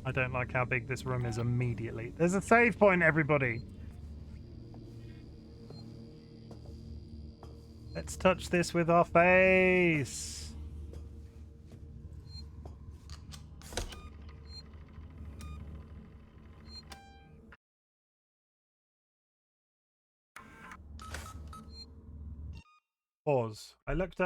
I don't like how big this room is immediately. There's a save point, everybody. Let's touch this with our face. Pause. I looked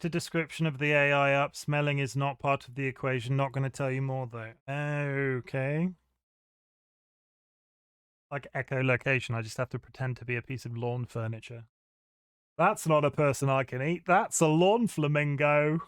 a description of the AI up. Smelling is not part of the equation. Not going to tell you more though. Okay. Like echolocation. I just have to pretend to be a piece of lawn furniture. That's not a person I can eat. That's a lawn flamingo.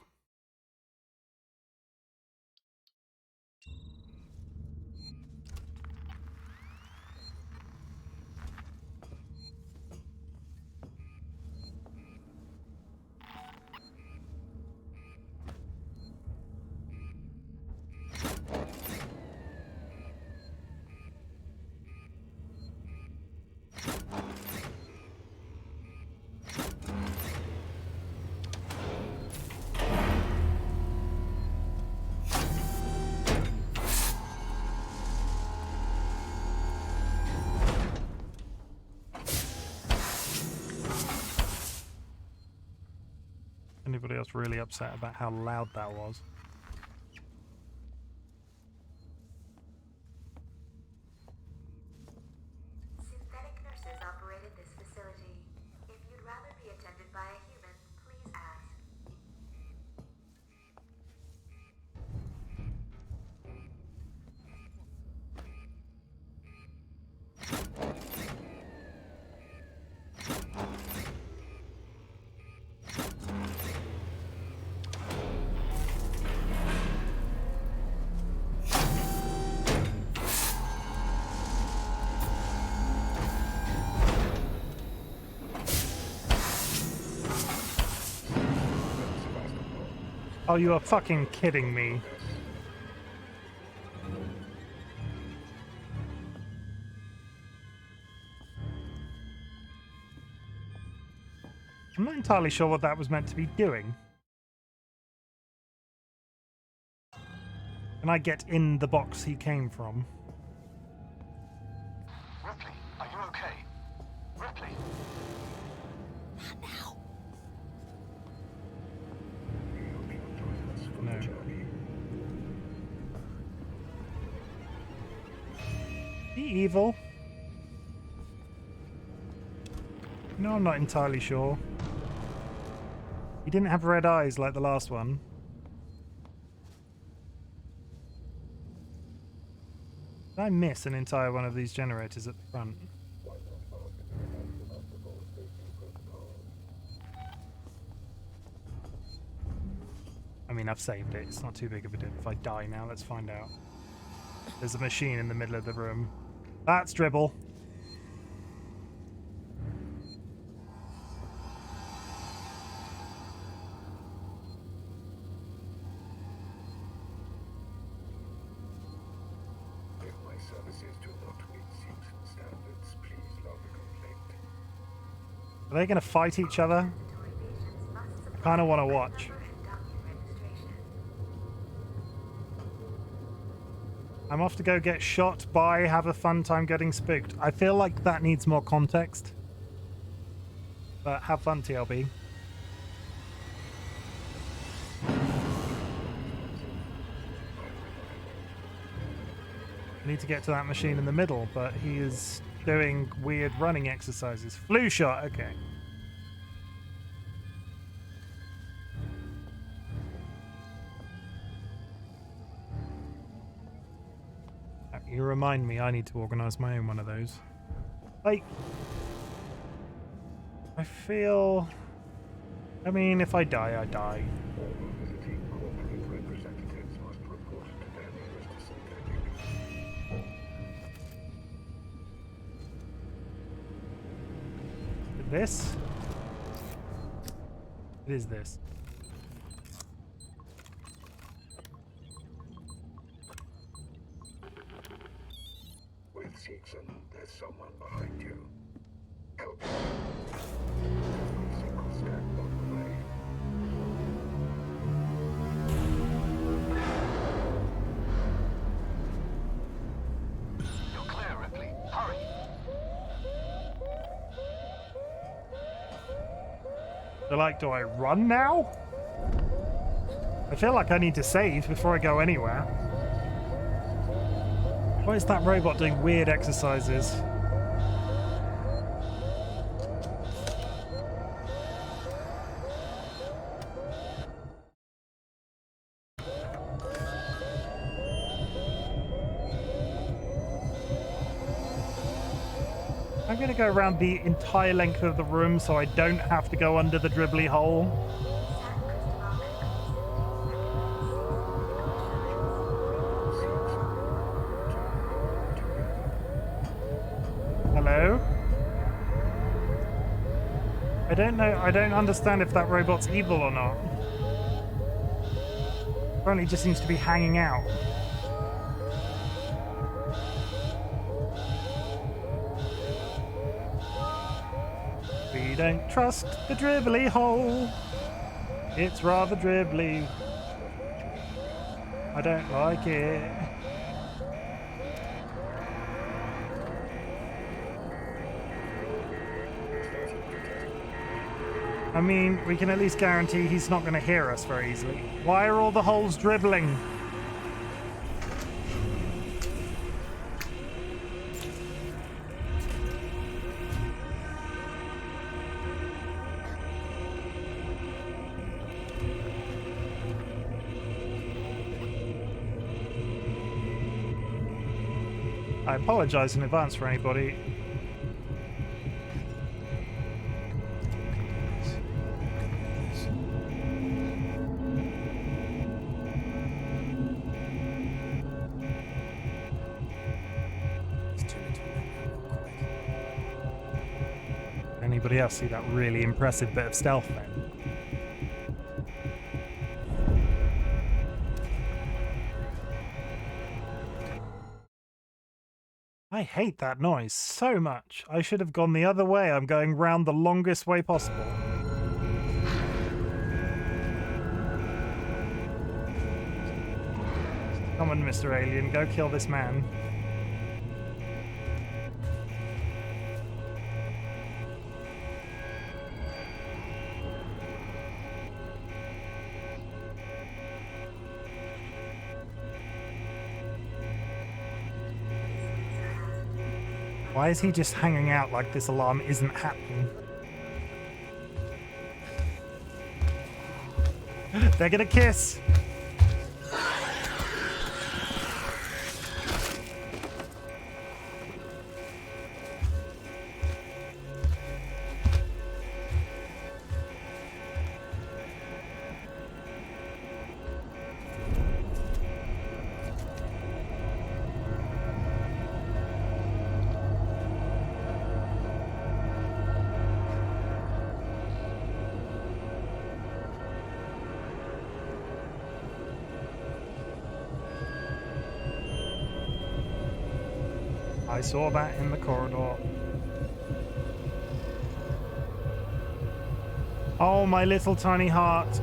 Anybody else really upset about how loud that was? Synthetic nurses operated this facility. If you'd rather be attended by a human, please ask. Oh, you are fucking kidding me. I'm not entirely sure what that was meant to be doing. Can I get in the box he came from? Ripley, are you okay? Ripley? Not now. No. Be evil? No, I'm not entirely sure. He didn't have red eyes like the last one. Did I miss an entire one of these generators at the front? I mean, I've saved it. It's not too big of a deal. If I die now, let's find out. There's a machine in the middle of the room. That's dribble. If my services do not meet Simpson standards, please log a complaint. Are they going to fight each other? I kind of want to watch. I'm off to go get shot by, have a fun time getting spooked. I feel like that needs more context. But have fun, TLB. I need to get to that machine in the middle, but he is doing weird running exercises. Flu shot, okay. You remind me I need to organise my own one of those. Like, I feel... I mean, if I die, I die. All visiting corporate representatives must report to their nearest synthetic. This? It is this. With Simpson, there's someone behind you. Help. Every single step of the way. So, like, do I run now? I feel like I need to save before I go anywhere. Why is that robot doing weird exercises? I'm going to go around the entire length of the room so I don't have to go under the dribbly hole. Hello? I don't know. I don't understand if that robot's evil or not. Apparently it just seems to be hanging out. We don't trust the dribbly hole. It's rather dribbly. I don't like it. I mean, we can at least guarantee he's not going to hear us very easily. Why are all the holes dribbling? I apologize in advance for anybody. Anybody else see that really impressive bit of stealth then? I hate that noise so much. I should have gone the other way. I'm going round the longest way possible. Come on, Mr. Alien, go kill this man. Why is he just hanging out like this alarm isn't happening? They're gonna kiss! I saw that in the corridor. Oh, my little tiny heart.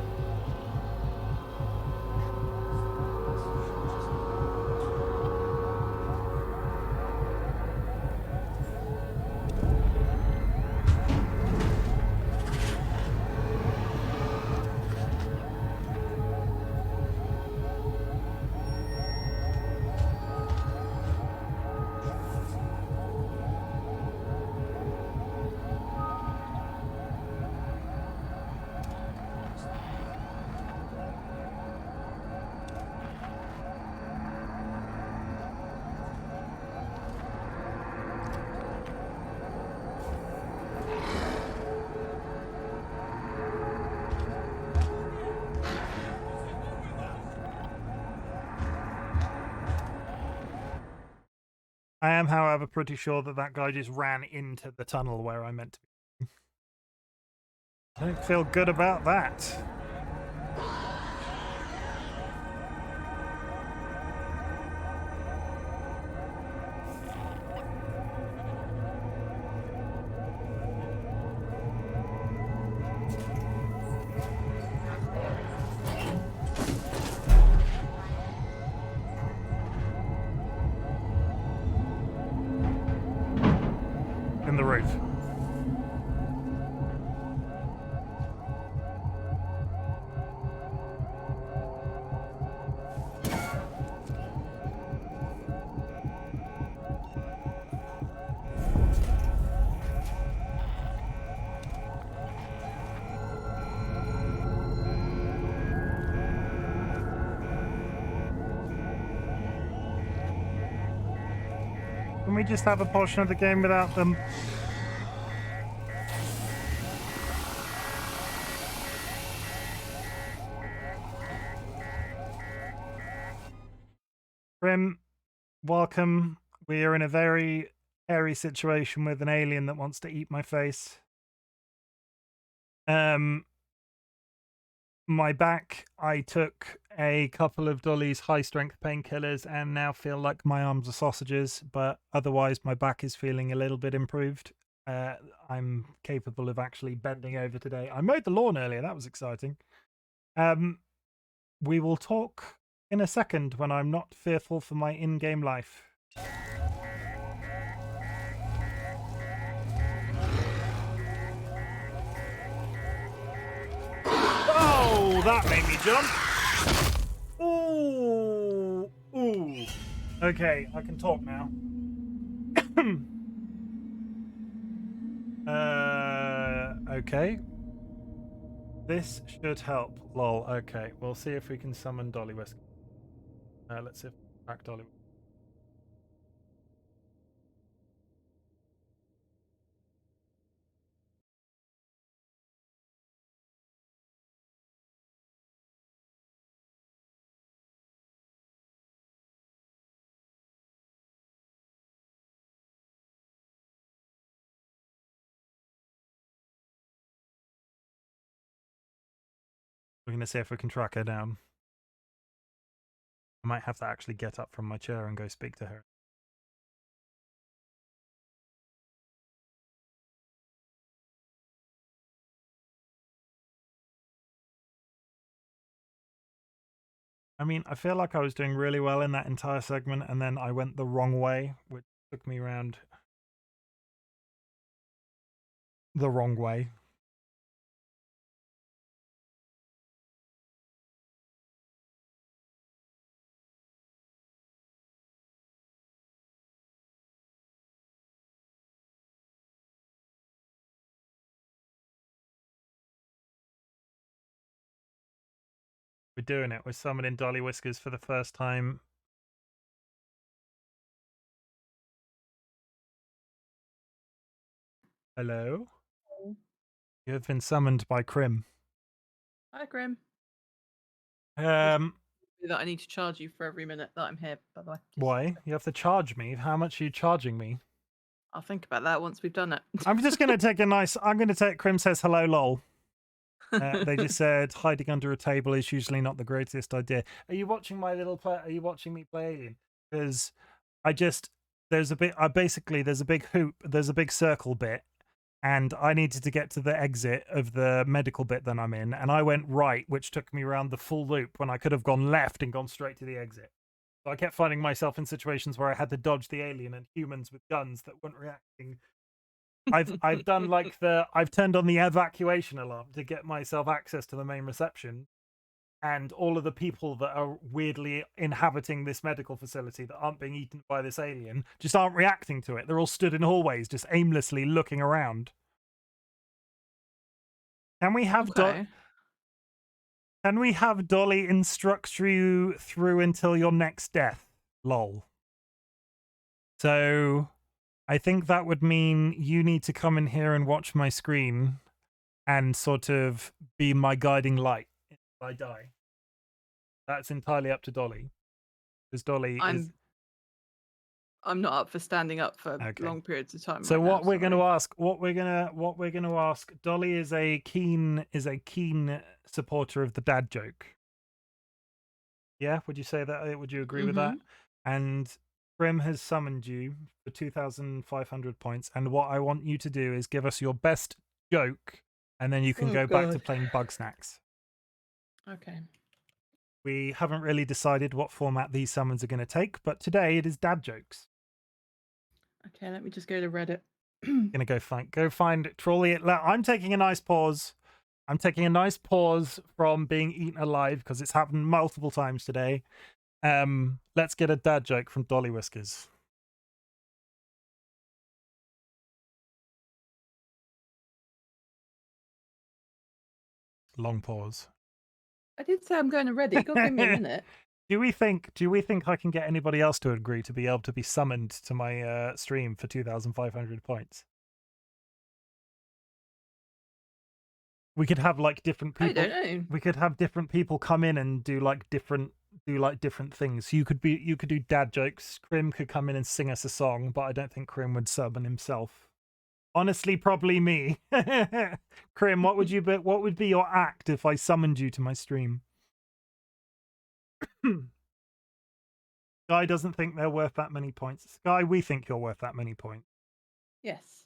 I am, however, pretty sure that that guy just ran into the tunnel where I meant to be. I don't feel good about that. In the roof. Can we just have a portion of the game without them? Grim, welcome. We are in a very hairy situation with an alien that wants to eat my face. My back, I took a couple of Dolly's high-strength painkillers and now feel like my arms are sausages, but otherwise my back is feeling a little bit improved. I'm capable of actually bending over today. I mowed the lawn earlier. That was exciting. We will talk in a second when I'm not fearful for my in-game life. Oh, that made me jump. Ooh, ooh. Okay, I can talk now. Okay. This should help. Lol. Okay, we'll see if we can summon DollyWhiskers. Let's see if we can track Dolly. We're going to see if we can track her down. I might have to actually get up from my chair and go speak to her. I mean, I feel like I was doing really well in that entire segment, and then I went the wrong way, which took me around the wrong way. We're doing it. We're summoning DollyWhiskers for the first time. Hello? You have been summoned by Chim. Hi, Grim. That I need to charge you for every minute that I'm here, by the way. Why? You have to charge me? How much are you charging me? I'll think about that once we've done it. I'm just going to take a nice... I'm going to take... Chim says hello, lol. They just said hiding under a table is usually not the greatest idea. Are you watching my little play? Are you watching me play Alien? Because there's a bit. Basically there's a big hoop. There's a big circle bit, and I needed to get to the exit of the medical bit that I'm in, and I went right, which took me around the full loop when I could have gone left and gone straight to the exit. So I kept finding myself in situations where I had to dodge the alien and humans with guns that weren't reacting. I've done like I've turned on the evacuation alarm to get myself access to the main reception, and all of the people that are weirdly inhabiting this medical facility that aren't being eaten by this alien just aren't reacting to it. They're all stood in hallways just aimlessly looking around. Can we have Can we have Dolly instruct you through until your next death? Lol. So I think that would mean you need to come in here and watch my screen and sort of be my guiding light if I die. That's entirely up to Dolly. Because Dolly is... I'm not up for standing up for long periods of time. So right what now, we're going to ask, Dolly is a keen supporter of the dad joke. Yeah, would you say that? Would you agree with that? And Grim has summoned you for 2,500 points, and what I want you to do is give us your best joke, and then you can go back to playing Bug Snacks. Okay. We haven't really decided what format these summons are going to take, but today it is dad jokes. Okay, let me just go to Reddit. Gonna go find Trolley. I'm taking a nice pause. I'm taking a nice pause from being eaten alive because it's happened multiple times today. Let's get a dad joke from DollyWhiskers. Long pause. I did say I'm going to Reddit. You got to give me a minute. Do we think I can get anybody else to agree to be able to be summoned to my stream for 2,500 points? We could have like different people. I don't know. We could have different people come in and do like different things. You could do dad jokes. Chim could come in and sing us a song, but I don't think Chim would summon himself. Honestly, probably me. Chim, what would be your act if I summoned you to my stream? Sky doesn't think they're worth that many points. Sky, we think you're worth that many points. Yes.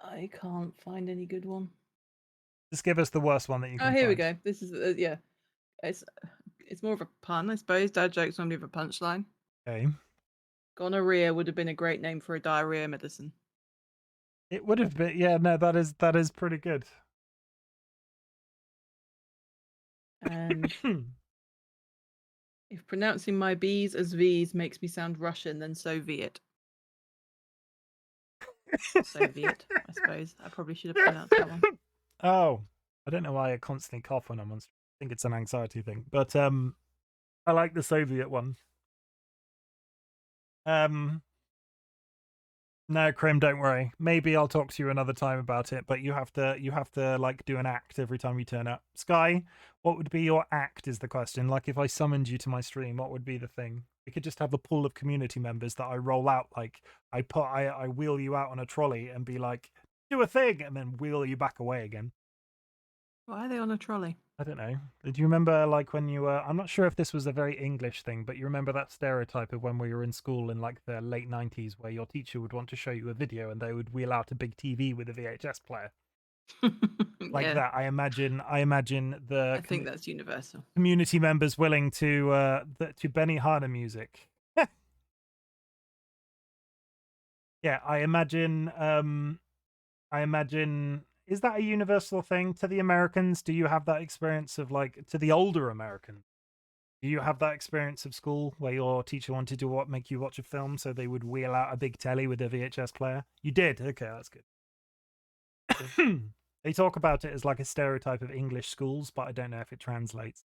I can't find any good one. Just give us the worst one that you can Oh, here we find. go. This is yeah. It's more of a pun, I suppose. Dad jokes normally have a punchline. Okay. Gonorrhea would have been a great name for a diarrhea medicine. It would have been, yeah. No, that is pretty good. And if pronouncing my B's as V's makes me sound Russian, then Soviet. Soviet, I suppose. I probably should have pronounced that one. Oh, I don't know why I constantly cough when I'm on stream. I think it's an anxiety thing, but I like the Soviet one. No, Chim, don't worry. Maybe I'll talk to you another time about it, but you have to like do an act every time you turn up. Sky, what would be your act is the question. Like if I summoned you to my stream, what would be the thing? We could just have a pool of community members that I roll out, like I wheel you out on a trolley and be like, do a thing, and then wheel you back away again. Why are they on a trolley? I don't know. Do you remember like when you were, I'm not sure if this was a very English thing, but you remember that stereotype of when we were in school in like the late 90s where your teacher would want to show you a video and they would wheel out a big TV with a VHS player? Like that. I imagine the I think that's universal. community members willing to Benny Hanna music. Yeah, I imagine is that a universal thing to the Americans? Do you have that experience of like to the older Americans? Do you have that experience of school where your teacher wanted to make you watch a film, so they would wheel out a big telly with a VHS player? You did? Okay, that's good. They talk about it as like a stereotype of English schools, but I don't know if it translates.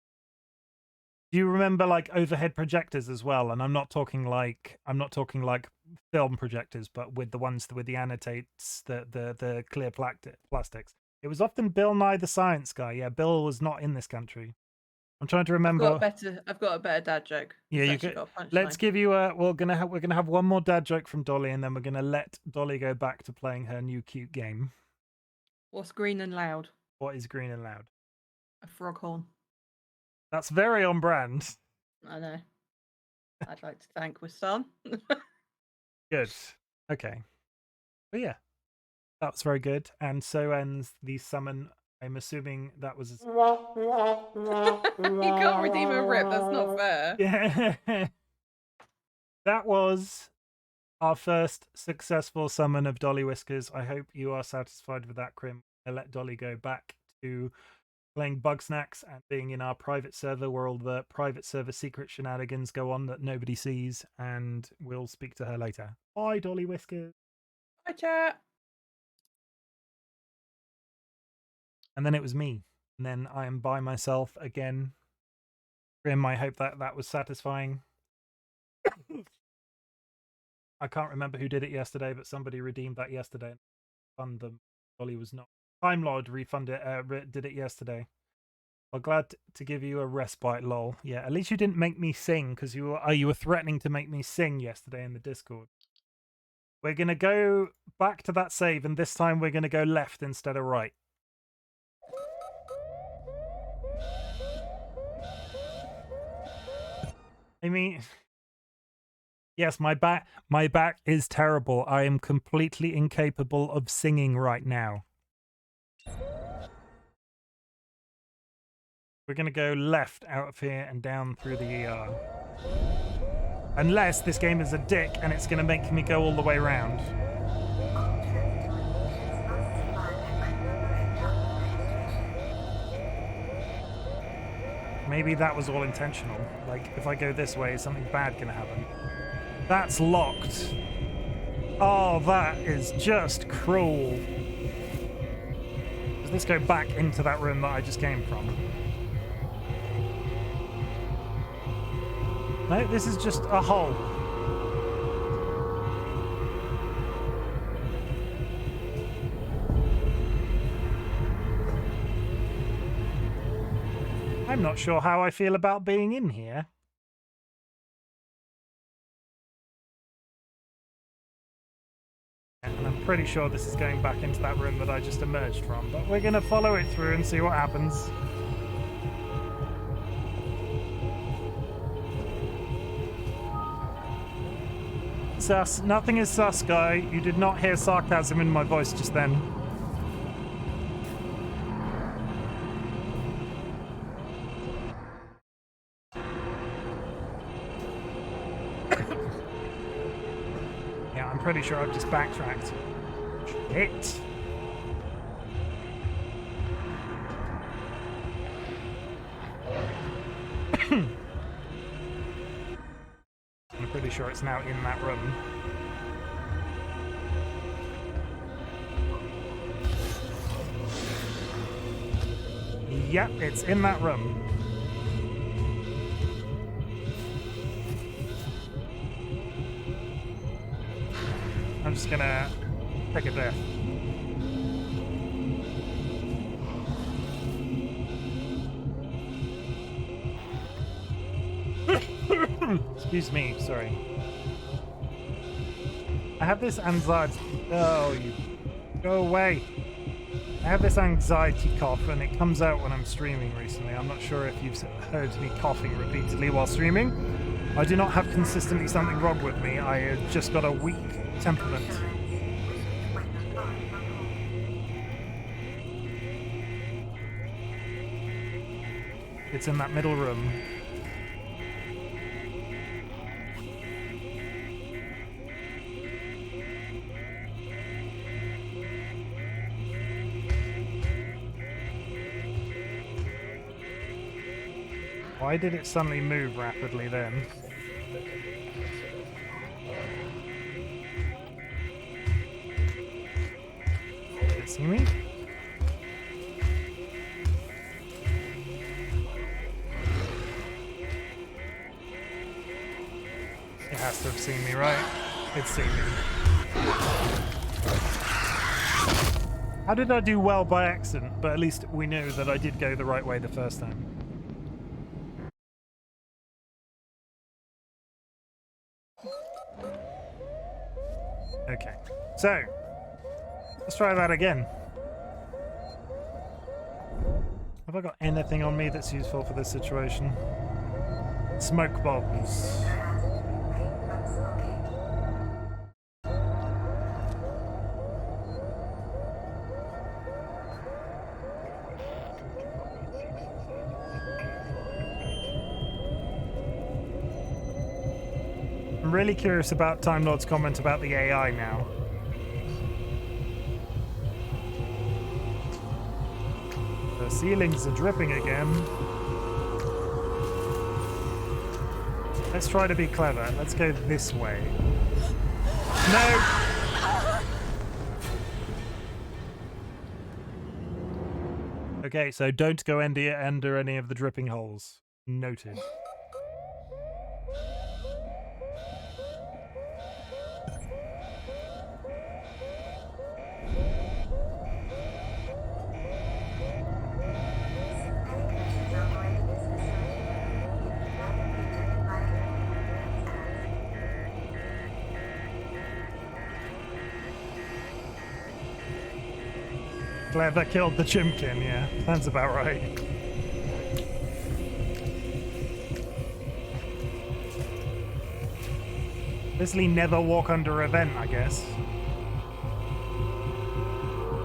Do you remember like overhead projectors as well? And I'm not talking like film projectors, but with the ones with the annotates, the clear plastics. It was often Bill Nye the Science Guy. Yeah, Bill was not in this country. I'm trying to remember. I've got a better dad joke. Yeah, you could. Let's give you a. We're gonna have one more dad joke from Dolly, and then we're gonna let Dolly go back to playing her new cute game. What's green and loud? What is green and loud? A frog horn. That's very on brand. I know. I'd like to thank my son. Good. Okay. But yeah, that was very good. And so ends the summon. I'm assuming that was. You can't redeem a rip. That's not fair. Yeah. That was our first successful summon of DollyWhiskers. I hope you are satisfied with that, Chim. I'll let Dolly go back to playing Bugsnax and being in our private server where all the private server secret shenanigans go on that nobody sees, and we'll speak to her later. Bye, DollyWhiskers. Bye, chat. And then it was me. And then I am by myself again. Chim, I hope that was satisfying. I can't remember who did it yesterday, but somebody redeemed that yesterday. Fund them. Dolly was not. Time Lord did it yesterday. Well, glad to give you a respite, lol. Yeah, at least you didn't make me sing, because you were threatening to make me sing yesterday in the Discord. We're going to go back to that save, and this time we're going to go left instead of right. I mean, yes, my back is terrible. I am completely incapable of singing right now. We're going to go left out of here and down through the ER. Unless this game is a dick and it's going to make me go all the way around. Maybe that was all intentional. Like, if I go this way, is something bad going to happen? That's locked. Oh, that is just cruel. Does this go back into that room that I just came from? No, this is just a hole. I'm not sure how I feel about being in here. And I'm pretty sure this is going back into that room that I just emerged from, but we're going to follow it through and see what happens. Sus. Nothing is sus, guy. You did not hear sarcasm in my voice just then. Yeah, I'm pretty sure I've just backtracked. Shit. I'm pretty sure it's now in that room. Yep, it's in that room. I'm just gonna take it there. Excuse me, sorry. I have this anxiety. Oh, you go away. I have this anxiety cough and it comes out when I'm streaming recently. I'm not sure if you've heard me coughing repeatedly while streaming. I do not have consistently something wrong with me. I just got a weak temperament. It's in that middle room. Why did it suddenly move rapidly then? Did it see me? It has to have seen me, right? It's seen me. How did I do well by accident? But at least we knew that I did go the right way the first time. Okay, so let's try that again. Have I got anything on me that's useful for this situation? Smoke bombs. I'm really curious about Time Lord's comment about the AI now. The ceilings are dripping again. Let's try to be clever. Let's go this way. No! Okay, so don't go under any of the dripping holes. Noted. Clever killed the Chimken, yeah. Sounds about right. Basically never walk under a vent, I guess.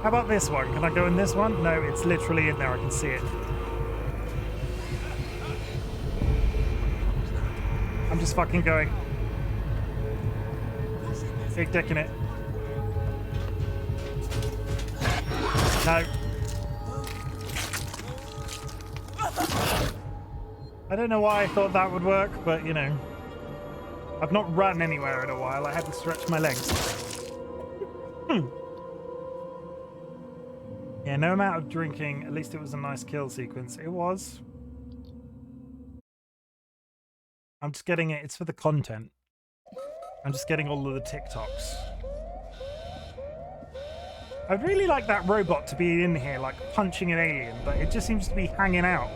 How about this one? Can I go in this one? No, it's literally in there. I can see it. I'm just fucking going. Big dick in it. No. I don't know why I thought that would work, but you know. I've not run anywhere in a while. I had to stretch my legs. Yeah, no amount of drinking. At least it was a nice kill sequence. It was. I'm just getting it. It's for the content. I'm just getting all of the TikToks. I'd really like that robot to be in here, like punching an alien, but it just seems to be hanging out.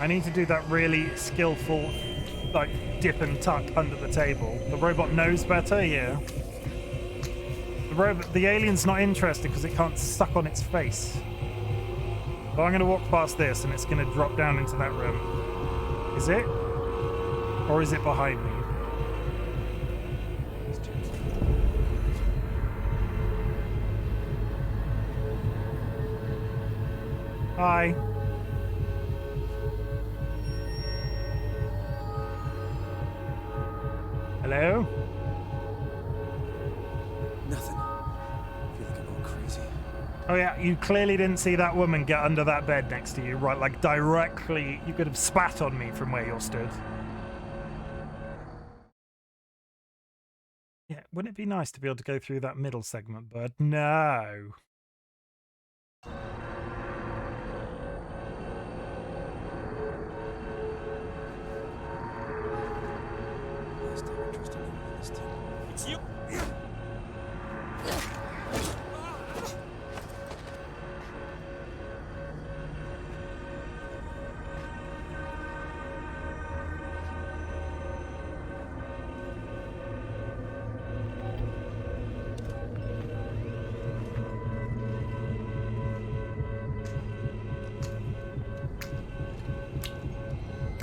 I need to do that really skillful, like, dip and tuck under the table. The robot knows better, yeah. The alien's not interested because it can't suck on its face. But I'm going to walk past this and it's going to drop down into that room. Is it? Or is it behind me? Hi. Hello? Nothing. I feel like I'm going crazy. Oh yeah, you clearly didn't see that woman get under that bed next to you, right? Like directly, you could have spat on me from where you're stood. Yeah, wouldn't it be nice to be able to go through that middle segment, but no. It's you.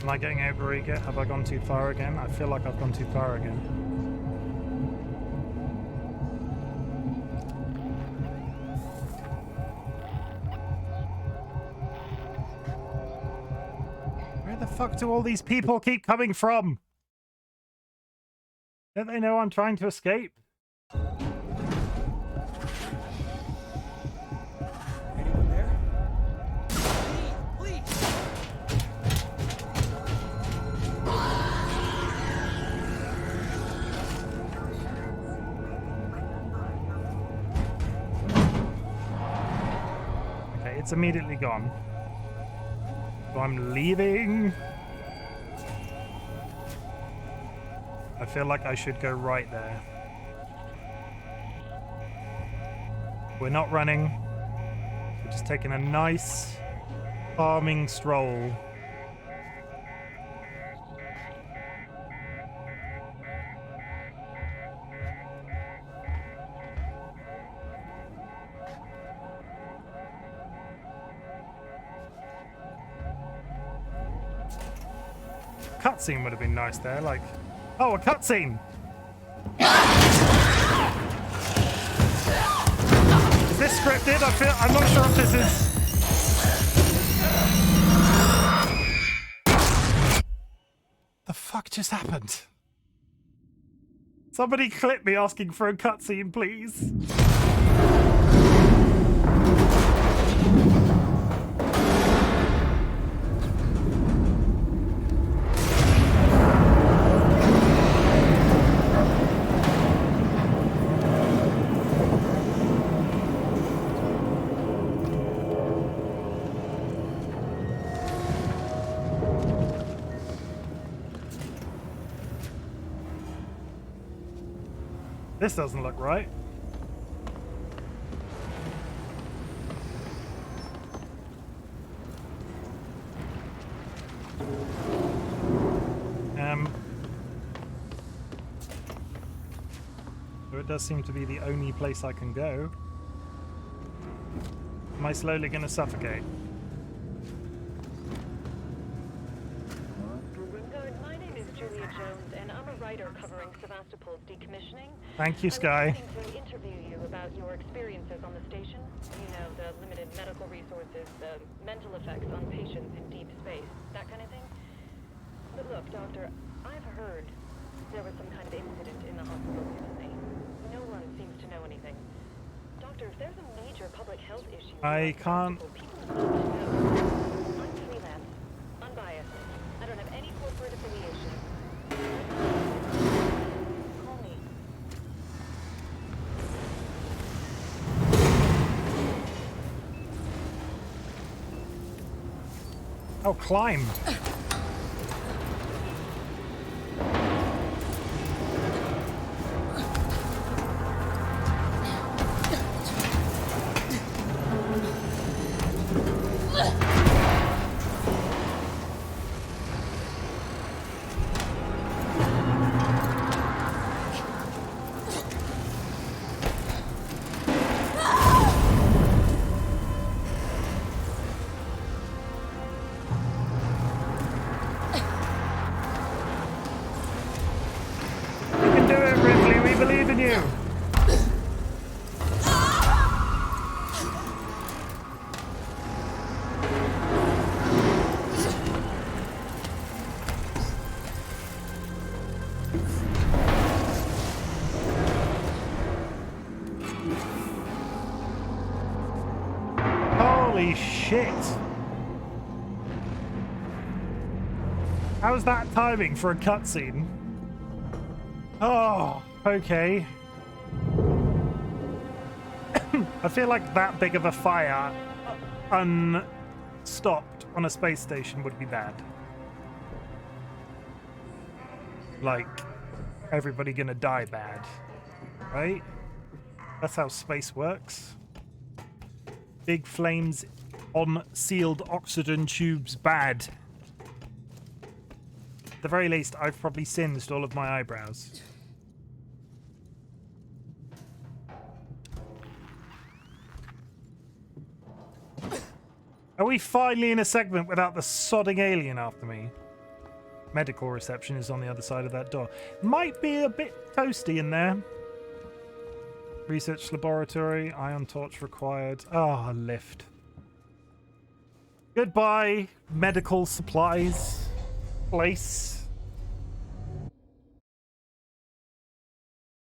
Am I getting over eager? Have I gone too far again? I feel like I've gone too far again. Where the fuck do all these people keep coming from? Don't they know I'm trying to escape? Anyone there? Please. Okay, it's immediately gone. So I'm leaving. I feel like I should go right there. We're not running. We're just taking a nice, calming stroll. Cutscene would have been nice there, like, oh, a cutscene! Is this scripted? I'm not sure if this is. The fuck just happened? Somebody clip me asking for a cutscene, please. This doesn't look right. So it does seem to be the only place I can go. Am I slowly going to suffocate? My name is Julia Jones, and I'm a writer covering Sevastopol's decommissioning. Thank you, Sky. I was looking to interview you about your experiences on the station. You know, the limited medical resources, the mental effects on patients in deep space, that kind of thing. But look, Doctor, I've heard there was some kind of incident in the hospital recently. No one seems to know anything. Doctor, if there's a major public health issue... I can't... People need to know. I'm freelance, unbiased. I don't have any corporate affiliation. Oh, climb. Holy shit! How's that timing for a cutscene? Oh, okay. I feel like that big of a fire unstopped on a space station would be bad. Like, everybody gonna die bad, right? That's how space works. Big flames on sealed oxygen tubes bad. At the very least, I've probably singed all of my eyebrows. Are we finally in a segment without the sodding alien after me? Medical reception is on the other side of that door. Might be a bit toasty in there. Research laboratory, ion torch required. Ah, lift. Goodbye, medical supplies place.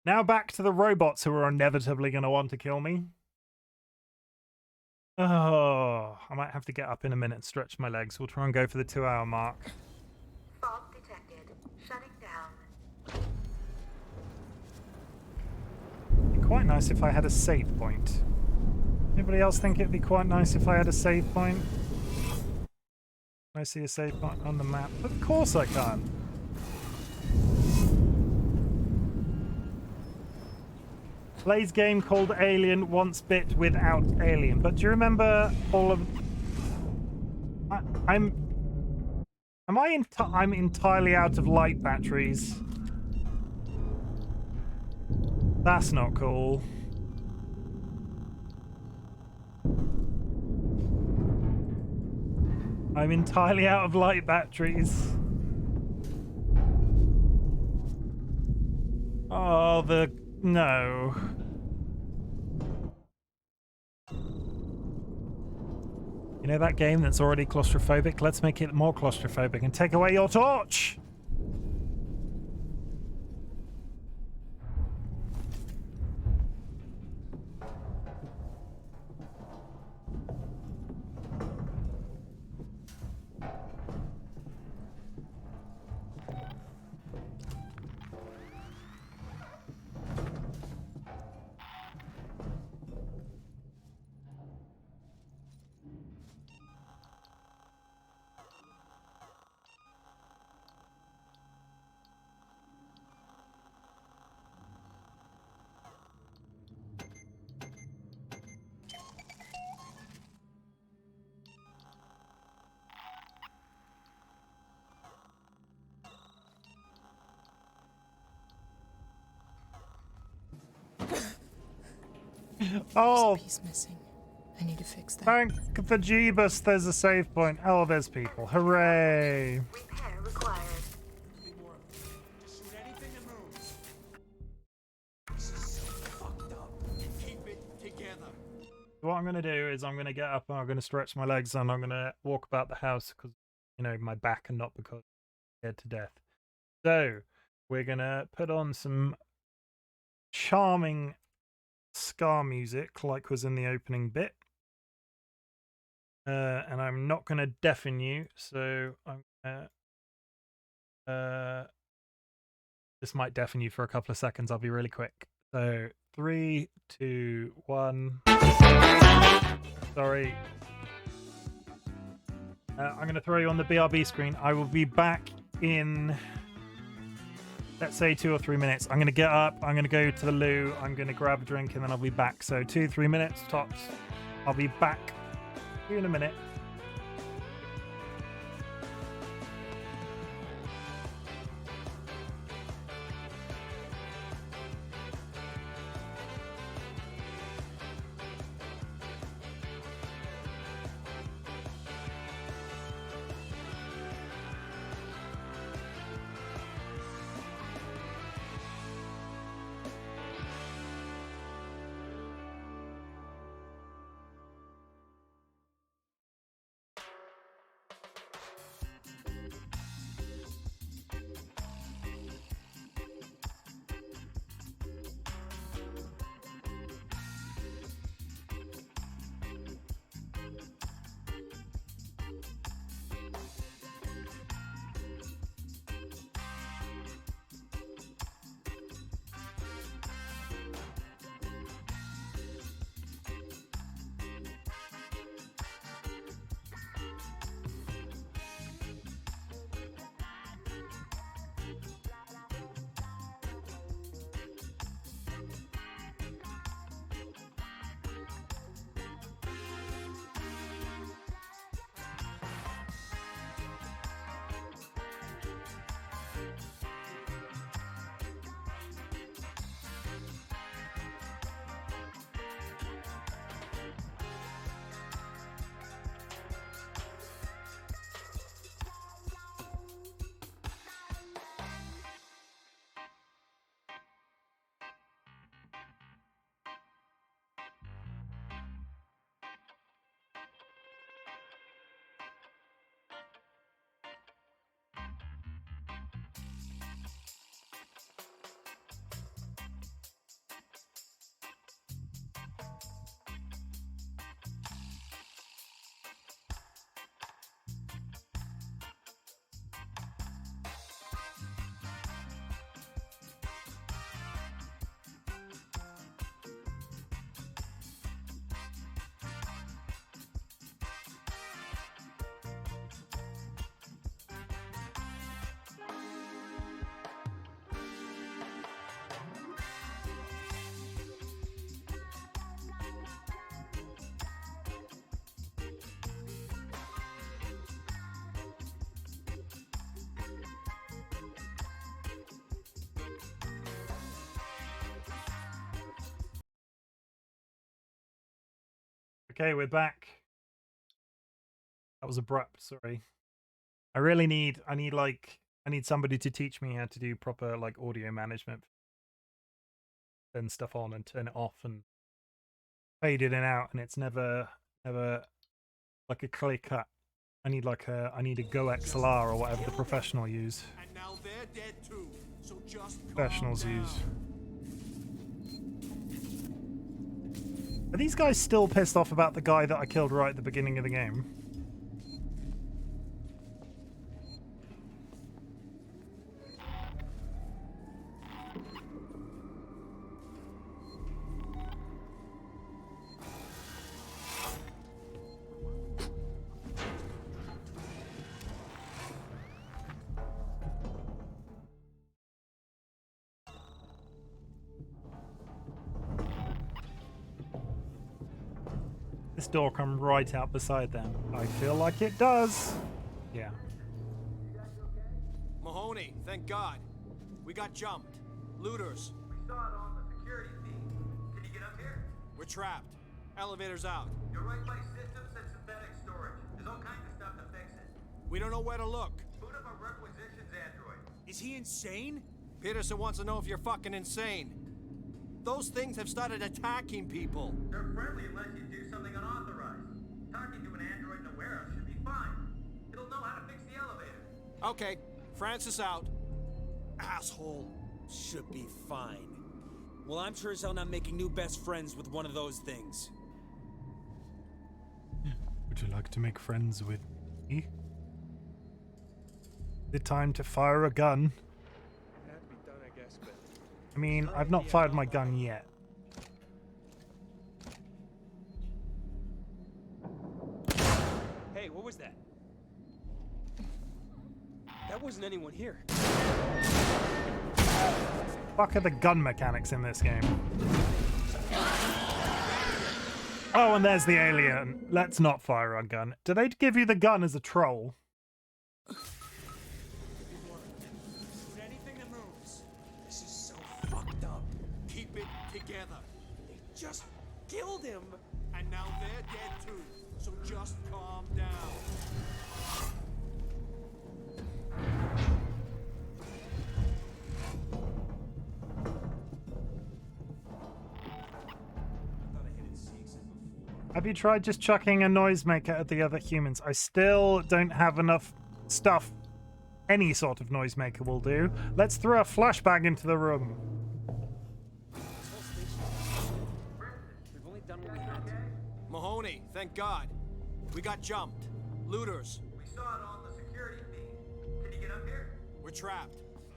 Now back to the robots who are inevitably going to want to kill me. Oh, I might have to get up in a minute and stretch my legs. We'll try and go for the 2-hour mark. Fault detected. Shutting down. It'd be quite nice if I had a save point. Anybody else think it'd be quite nice if I had a save point? Can I see a save point on the map? Of course I can. Plays game called Alien once bit without Alien. But do you remember all of... I'm entirely out of light batteries. That's not cool. I'm entirely out of light batteries. Oh, no. You know that game that's already claustrophobic? Let's make it more claustrophobic and take away your torch! Oh, piece missing. I need to fix that. Thank the Jeebus, there's a save point. Oh, there's people. Hooray. Repair required. Shoot anything that moves. This is so fucked up. Keep it together. What I'm going to do is I'm going to get up and I'm going to stretch my legs and I'm going to walk about the house because, you know, my back and not because I'm scared to death. So, we're going to put on some charming ska music like was in the opening bit. And I'm not going to deafen you, so I'm this might deafen you for a couple of seconds. I'll be really quick. So 3, 2, 1. Sorry. I'm going to throw you on the BRB screen. I will be back in, let's say, 2 or 3 minutes. I'm going to get up. I'm going to go to the loo. I'm going to grab a drink, and then I'll be back. So 2-3 minutes tops. I'll be back in a minute. Okay, we're back. That was abrupt, sorry. I need somebody to teach me how to do proper like audio management. Turn stuff on and turn it off and fade it in and out, and it's never like a clear cut. I need a Go XLR or whatever the professional use. And now they're dead too. So just Professionals use. Are these guys still pissed off about the guy that I killed right at the beginning of the game? This door come right out beside them. I feel like it does. Yeah. Mahoney, thank God. We got jumped. Looters. We saw it on the security feed. Can you get up here? We're trapped. Elevator's out. Your right by systems and synthetic storage. There's all kinds of stuff to fix it. We don't know where to look. Boot up a requisitions android. Is he insane? Peterson wants to know if you're fucking insane. Those things have started attacking people. They're friendly unless you do something unauthorized. Talking to an android in a warehouse should be fine. It'll know how to fix the elevator. Okay, Francis out. Asshole. Should be fine. Well, I'm sure as hell not making new best friends with one of those things. Would you like to make friends with me? The time to fire a gun. That'd be done, I guess, but I mean, I've not fired my gun yet. Hey, what was that? That wasn't anyone here. Fuck are the gun mechanics in this game? Oh, and there's the alien. Let's not fire our gun. Do they give you the gun as a troll? Shoot anything that moves. This is so fucked up. Keep it together. They just killed him, and now they're dead too. So just calm down. Have you tried just chucking a noisemaker at the other humans? I still don't have enough stuff. Any sort of noisemaker will do. Let's throw a flashbang into the room. We've only done what we had to. Mahoney, thank God. We got jumped. Looters. We saw it on the security feed. Can you get up here? We're trapped.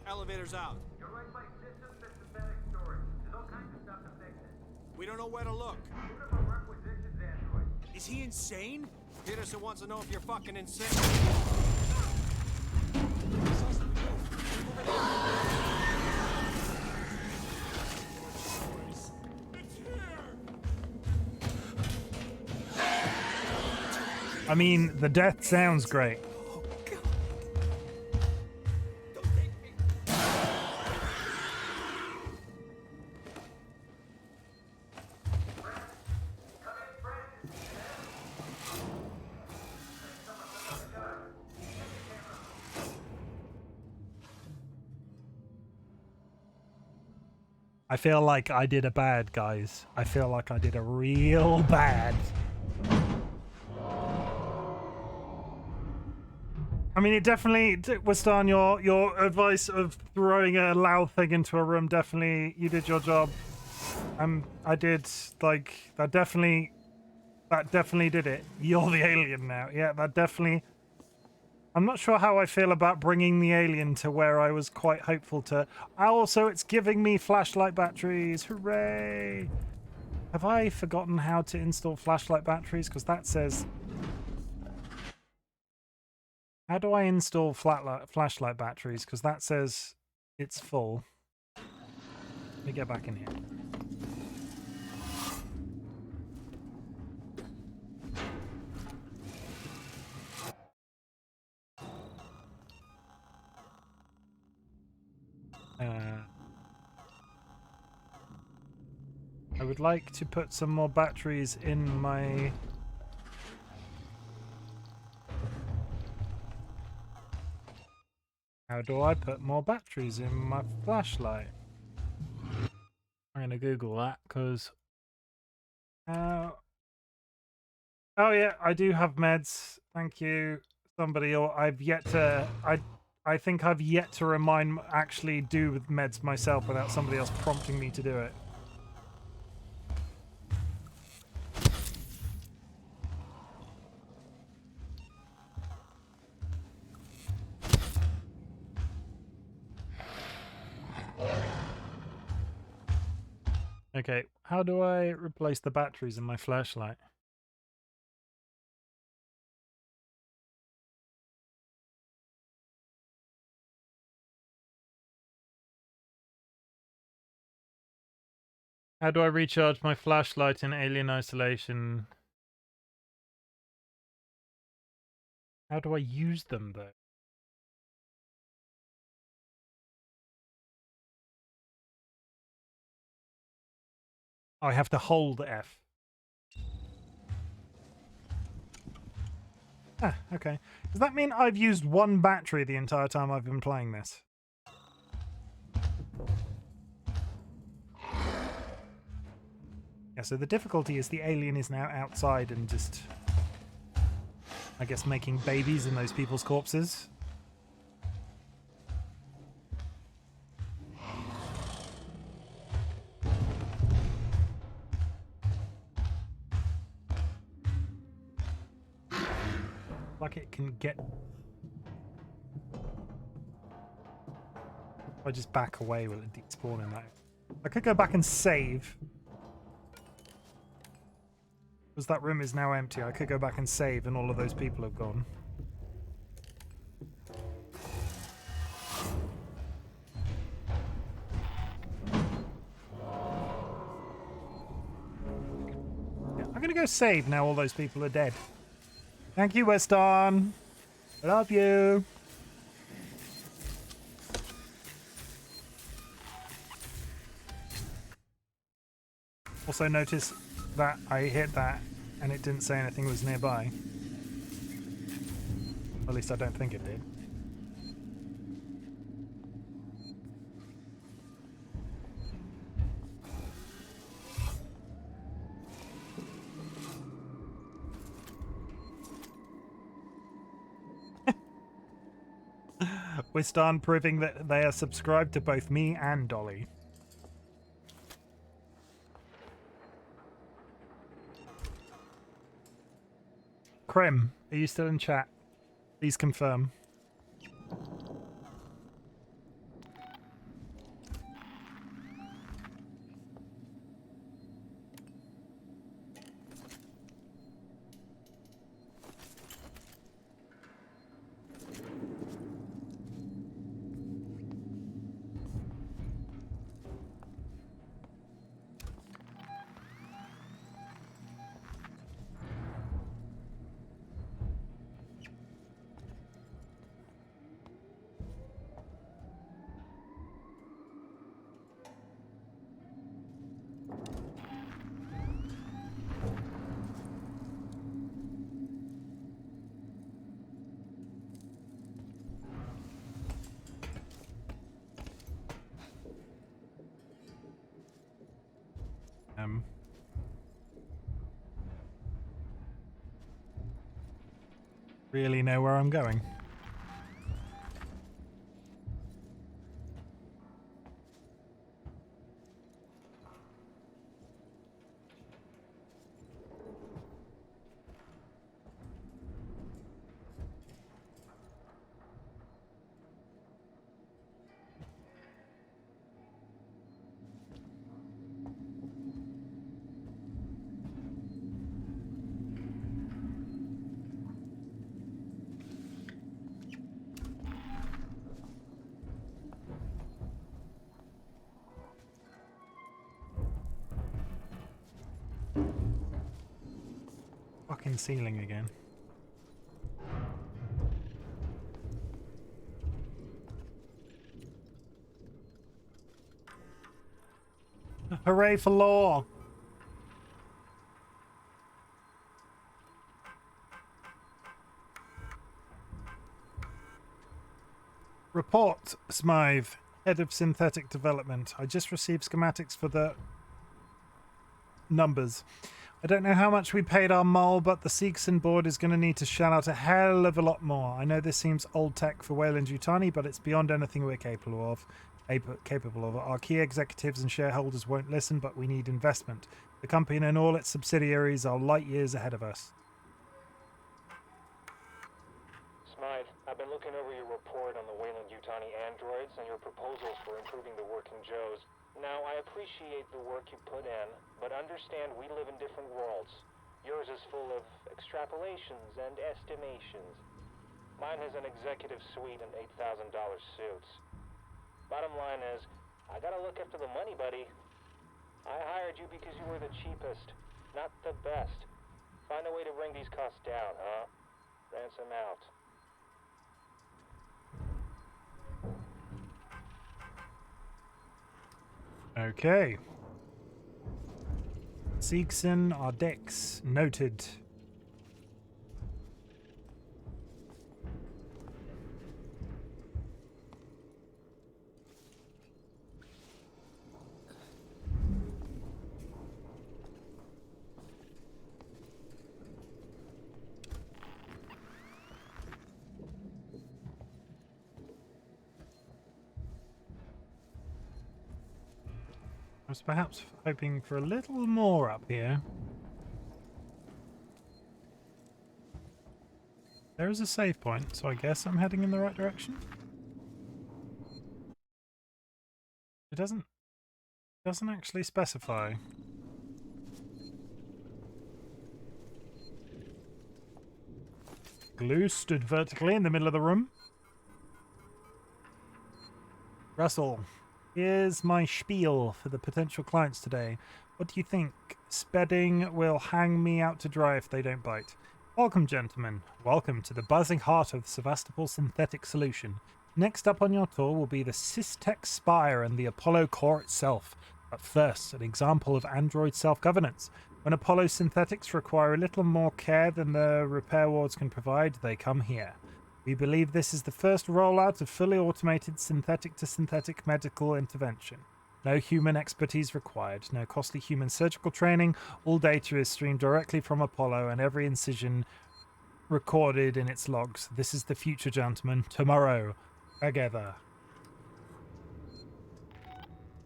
Elevator's out. You're right by systems and synthetic storage. There's all kinds of stuff to fix it. We don't know where to look. What about requisitions android? Is he insane? Peterson wants to know if you're fucking insane. I mean, the death sounds great. I feel like I did a bad, guys. I feel like I did a real bad. I mean, it definitely was on your advice of throwing a loud thing into a room. Definitely, you did your job. I did like that. Definitely did it. You're the alien now. Yeah, that definitely. I'm not sure how I feel about bringing the alien to where I was quite hopeful to. Also, it's giving me flashlight batteries. Hooray! Have I forgotten how to install flashlight batteries? Because that says... How do I install flashlight batteries? Because that says it's full. Let me get back in here. I would like to put some more batteries in my... How do I put more batteries in my flashlight? I'm gonna Google that because... Oh yeah, I do have meds. Thank you, somebody. Or I've yet to... I think I've yet to actually do with meds myself without somebody else prompting me to do it. Okay, how do I replace the batteries in my flashlight? How do I recharge my flashlight in Alien Isolation? How do I use them, though? Oh, I have to hold F. Ah, okay. Does that mean I've used one battery the entire time I've been playing this? Yeah, so the difficulty is the alien is now outside and just, I guess, making babies in those people's corpses. Like it can get... If I just back away, will it despawn in that? I could go back and save. Because that room is now empty, I could go back and save and all of those people have gone. going to go save now all those people are dead. Thank you, Weston. Love you. Also notice that I hit that and it didn't say anything was nearby. At least I don't think it did. We're starting proving that they are subscribed to both me and Dolly. Chim, are you still in chat? Please confirm. Really know where I'm going. Fucking ceiling again. Hooray for law! Report, Smythe, head of synthetic development. I just received schematics for the numbers. I don't know how much we paid our mole, but the Seegson board is going to need to shell out a hell of a lot more. I know this seems old tech for Weyland-Yutani, but it's beyond anything we're capable of. Our key executives and shareholders won't listen, but we need investment. The company and all its subsidiaries are light years ahead of us. Smythe, I've been looking over your report on the Weyland-Yutani androids and your proposals for improving the working Joes. Now, I appreciate the work you put in, but understand we live in different worlds. Yours is full of extrapolations and estimations. Mine has an executive suite and $8,000 suits. Bottom line is, I gotta look after the money, buddy. I hired you because you were the cheapest, not the best. Find a way to bring these costs down, huh? Ransom out. Okay. Seegson, our decks noted. I was perhaps hoping for a little more up here. There is a save point, so I guess I'm heading in the right direction. It doesn't actually specify. Glue stood vertically in the middle of the room. Russell. Here's my spiel for the potential clients today. What do you think? Spedding will hang me out to dry if they don't bite. Welcome, gentlemen. Welcome to the buzzing heart of Sevastopol synthetic solution. Next up on your tour will be the Systech Spire and the Apollo core itself. But first, an example of android self-governance. When Apollo synthetics require a little more care than the repair wards can provide, they come here. We believe this is the first rollout of fully automated synthetic-to-synthetic medical intervention. No human expertise required, no costly human surgical training. All data is streamed directly from Apollo and every incision recorded in its logs. This is the future, gentlemen. Tomorrow, together.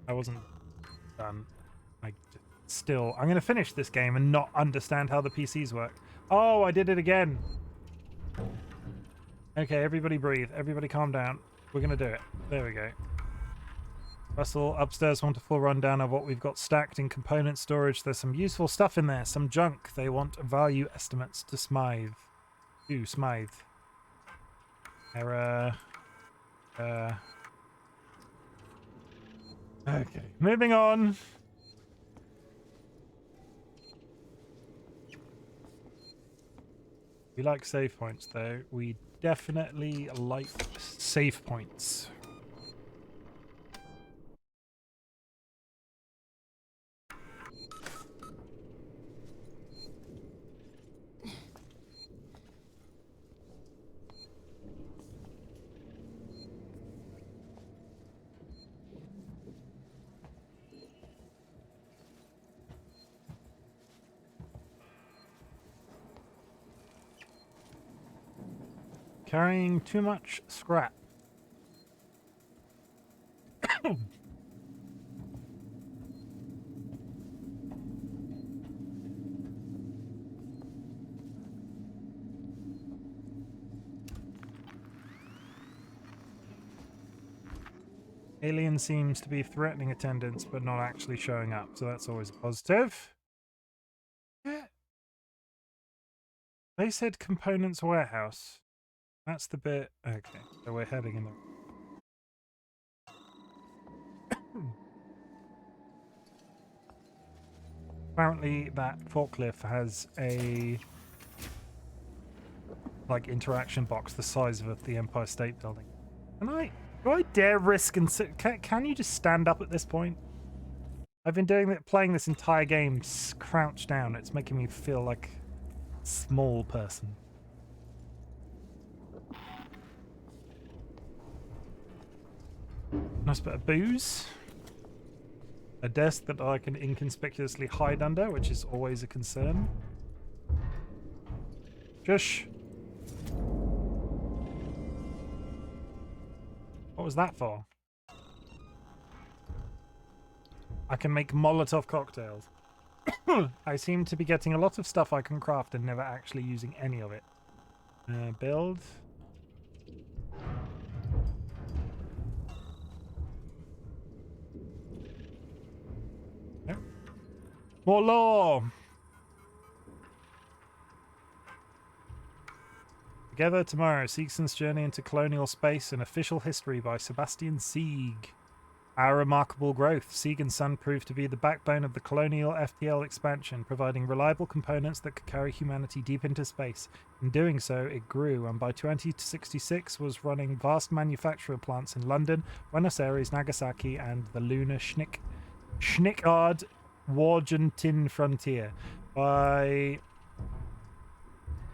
I wasn't done. I'm going to finish this game and not understand how the PCs work. Oh, I did it again. Okay, everybody breathe. Everybody calm down. We're going to do it. There we go. Russell, upstairs want a full rundown of what we've got stacked in component storage. There's some useful stuff in there, some junk. They want value estimates to Smythe. To Smythe. Error. Okay, moving on. We like save points, though. We definitely like save points. Carrying too much scrap. Alien seems to be threatening attendance, but not actually showing up, so that's always a positive. They said components warehouse. That's the bit... Okay, so we're heading in the... Apparently that forklift has a... like, interaction box the size of the Empire State Building. Do I dare risk and sit... Can you just stand up at this point? I've been playing this entire game crouched down. It's making me feel like a small person. Nice bit of booze. A desk that I can inconspicuously hide under, which is always a concern. Shush. What was that for? I can make Molotov cocktails. I seem to be getting a lot of stuff I can craft and never actually using any of it. Build. More law! Together tomorrow, Siegson's journey into colonial space and official history by Sebastian Sieg. Our remarkable growth. Sieg and Son proved to be the backbone of the colonial FTL expansion, providing reliable components that could carry humanity deep into space. In doing so, it grew, and by 2066 was running vast manufacturer plants in London, Buenos Aires, Nagasaki, and the lunar Schnickard Wargentin frontier. By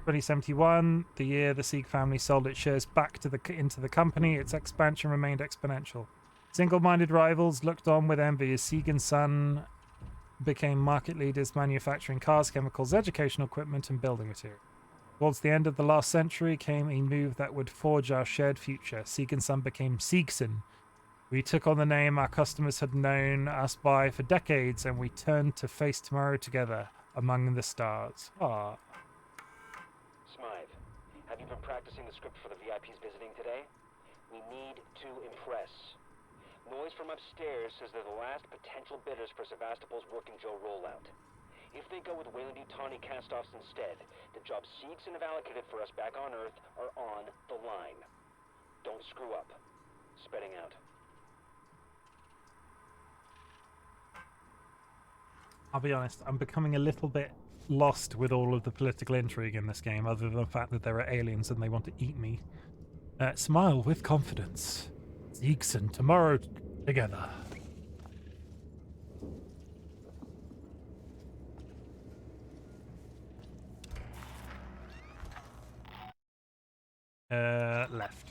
2071, the year the Sieg family sold its shares back into the company, its expansion remained exponential. Single-minded rivals looked on with envy as Sieg and Son became market leaders manufacturing cars, chemicals, educational equipment, and building materials. Towards the end of the last century came a move that would forge our shared future. Sieg and Son became Siegson. We took on the name our customers had known us by for decades, and we turned to face tomorrow together among the stars. Ah. Smythe, have you been practicing the script for the VIPs visiting today? We need to impress. Noise from upstairs says they're the last potential bidders for Sevastopol's Working Joe rollout. If they go with Weyland-Yutani cast-offs instead, the jobs Siegson have allocated for us back on Earth are on the line. Don't screw up. Spedding out. I'll be honest, I'm becoming a little bit lost with all of the political intrigue in this game, other than the fact that there are aliens and they want to eat me. Smile with confidence. Siegson, tomorrow together. Left.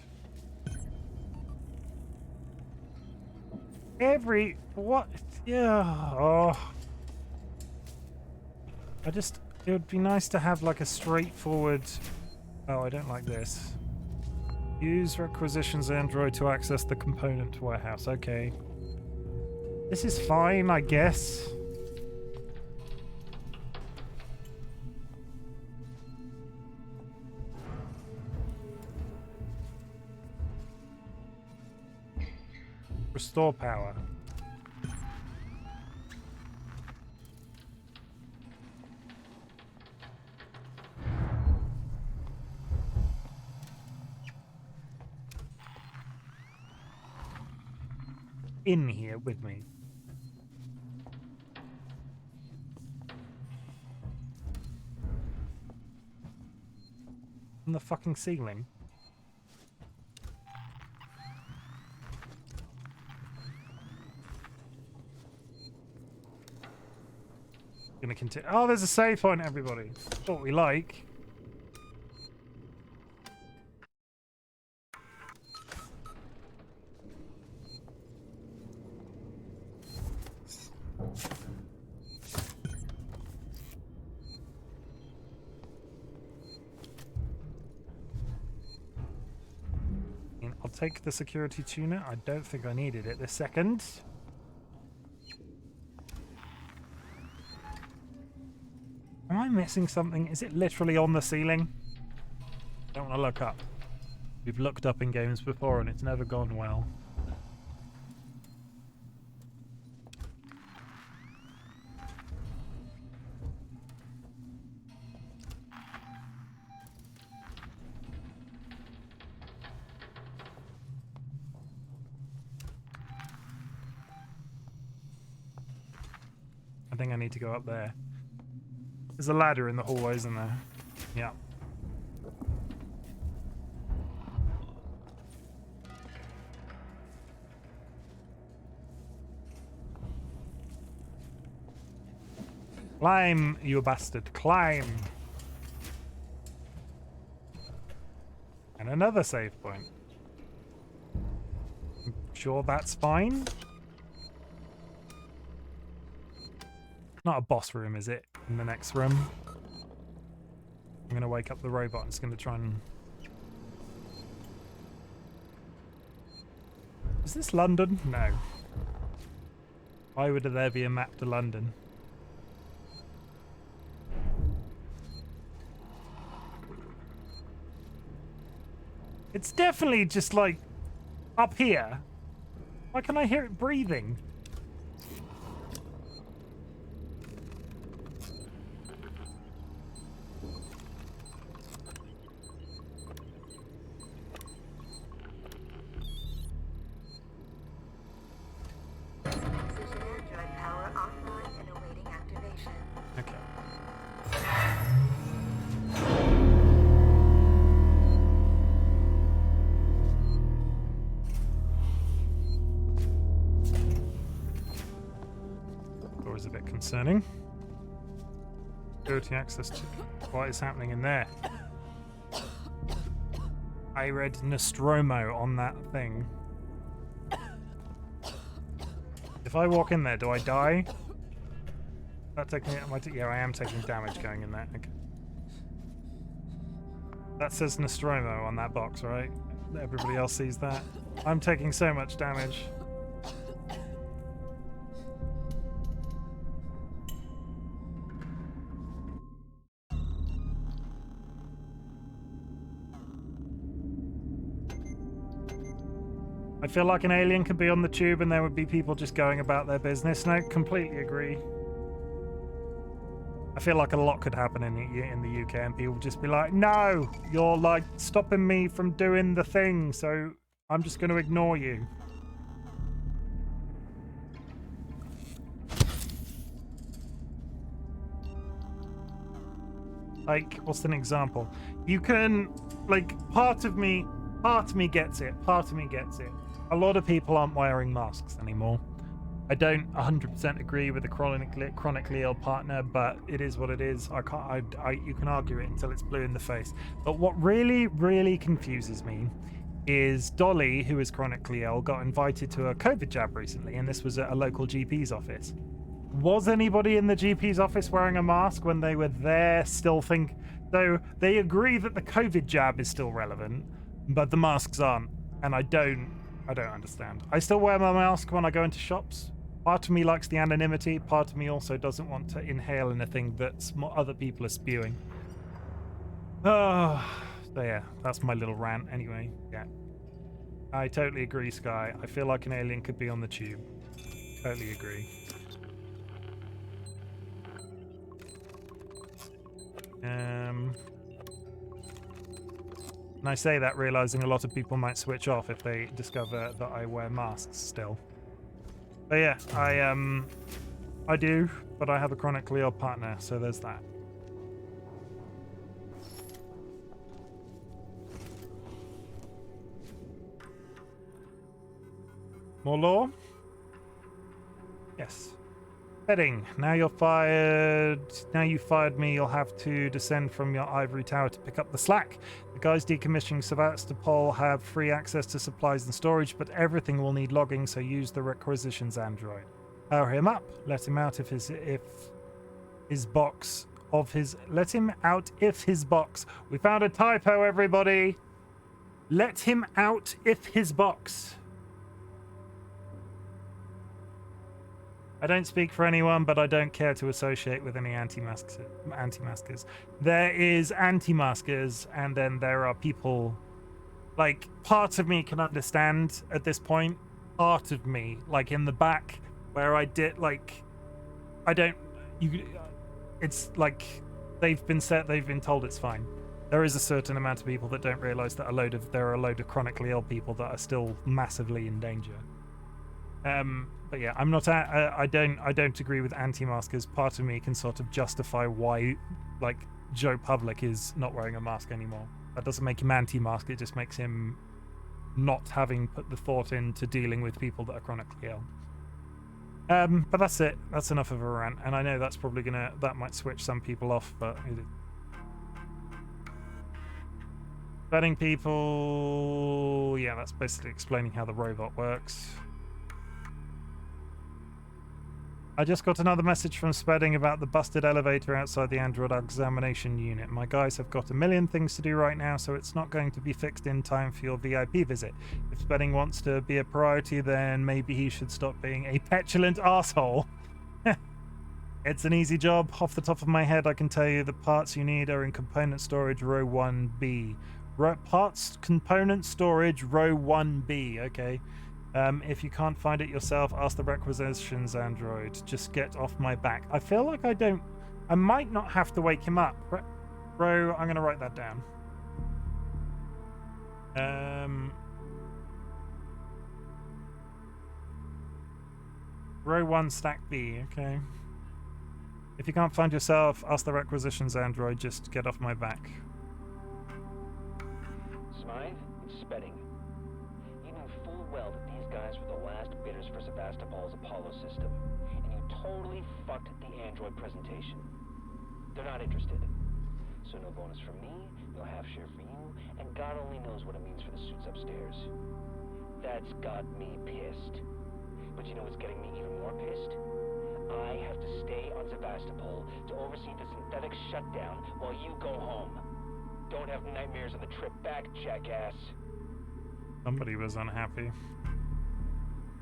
What? Yeah. Oh. It would be nice to have like a straightforward. Oh, I don't like this. Use requisitions Android to access the component warehouse. Okay. This is fine, I guess. Restore power. In here with me. On the fucking ceiling. Gonna continue. Oh, there's a save point, everybody. What we like. I'll take the security tuner. I don't think I needed it this second. Am I missing something? Is it literally on the ceiling? I don't want to look up. We've looked up in games before and it's never gone well. I think I need to go up there. There's a ladder in the hallway, isn't there? Yeah. Climb, you bastard. Climb. And another save point. I'm sure that's fine. Not a boss room, is it? In the next room. I'm going to wake up the robot. It's going to try and... Is this London? No. Why would there be a map to London? It's definitely just like up here. Why can I hear it breathing? Concerning. Security access to what is happening in there. I read Nostromo on that thing. If I walk in there, do I die? That taking yeah, I am taking damage going in there. Okay. That says Nostromo on that box, right? Everybody else sees that. I'm taking so much damage. I feel like an alien could be on the tube and there would be people just going about their business. No, completely agree. I feel like a lot could happen in the UK and people would just be like, no, you're like stopping me from doing the thing, so I'm just going to ignore you. Like, what's an example? You can, like, part of me gets it. Part of me gets it. A lot of people aren't wearing masks anymore. I don't 100% agree with the chronically ill partner, but it is what it is. You can argue it until it's blue in the face. But what really, really confuses me is Dolly, who is chronically ill, got invited to a COVID jab recently, and this was at a local GP's office. Was anybody in the GP's office wearing a mask when they were there? So they agree that the COVID jab is still relevant, but the masks aren't, and I don't understand. I still wear my mask when I go into shops. Part of me likes the anonymity. Part of me also doesn't want to inhale anything that other people are spewing. Oh, so yeah, that's my little rant. Anyway, yeah, I totally agree, Sky. I feel like an alien could be on the tube. Totally agree. And I say that realizing a lot of people might switch off if they discover that I wear masks still. But yeah, I do, but I have a chronically ill partner, so there's that. More law? Yes. Heading. Now you're fired. Now you fired me, you'll have to descend from your ivory tower to pick up the slack. The guys decommissioning Sevastopol have free access to supplies and storage, but everything will need logging, so use the requisitions android. Power him up. Let him out if his box. We found a typo, everybody. Let him out if his box. I don't speak for anyone, but I don't care to associate with any anti-maskers. There is anti-maskers, and then there are people, like, part of me can understand at this point. Part of me, like in the back, where I did, like, it's like they've been told it's fine. There is a certain amount of people that don't realize that there are a load of chronically ill people that are still massively in danger. But yeah, I'm not. I don't agree with anti-maskers. Part of me can sort of justify why, like, Joe Public is not wearing a mask anymore. That doesn't make him anti-mask. It just makes him not having put the thought into dealing with people that are chronically ill. But that's it. That's enough of a rant. And I know that's probably that might switch some people off, but betting people. Yeah, that's basically explaining how the robot works. I just got another message from Spedding about the busted elevator outside the Android examination unit. My guys have got a million things to do right now, so it's not going to be fixed in time for your VIP visit. If Spedding wants to be a priority, then maybe he should stop being a petulant asshole. It's an easy job. Off the top of my head, I can tell you the parts you need are in component storage row 1B. Parts component storage row 1B, okay. If you can't find it yourself, ask the requisitions android. Just get off my back. I feel like I might not have to wake him up. Bro, I'm going to write that down. Row 1, stack B, okay. If you can't find yourself, ask the requisitions android. Just get off my back. Smythe, it's Spedding. You knew full well that these guys were the last bidders for Sevastopol's Apollo system, and you totally fucked the android presentation. They're not interested. So no bonus from me, no half share for you, and God only knows what it means for the suits upstairs. That's got me pissed. But you know what's getting me even more pissed? I have to stay on Sevastopol to oversee the synthetic shutdown while you go home. Don't have nightmares on the trip back, jackass. Somebody was unhappy.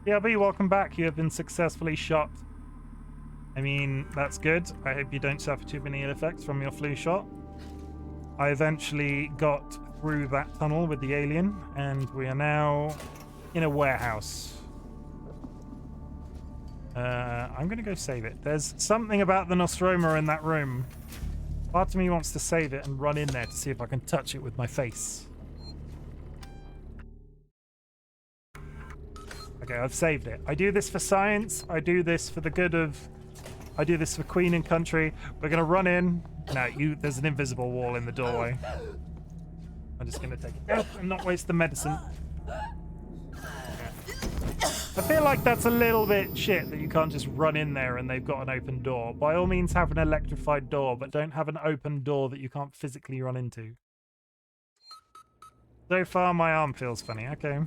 DLB, welcome back. You have been successfully shot. I mean, that's good. I hope you don't suffer too many ill effects from your flu shot. I eventually got through that tunnel with the alien, and we are now in a warehouse. I'm going to go save it. There's something about the Nostromo in that room. Part of me wants to save it and run in there to see if I can touch it with my face. Okay, I've saved it. I do this for science. I do this for the good of... I do this for Queen and Country. We're going to run in, No, there's an invisible wall in the doorway. I'm just gonna take it out and not waste the medicine. I feel like that's a little bit shit that you can't just run in there and they've got an open door. By all means, have an electrified door, but don't have an open door that you can't physically run into. So far, my arm feels funny. Okay.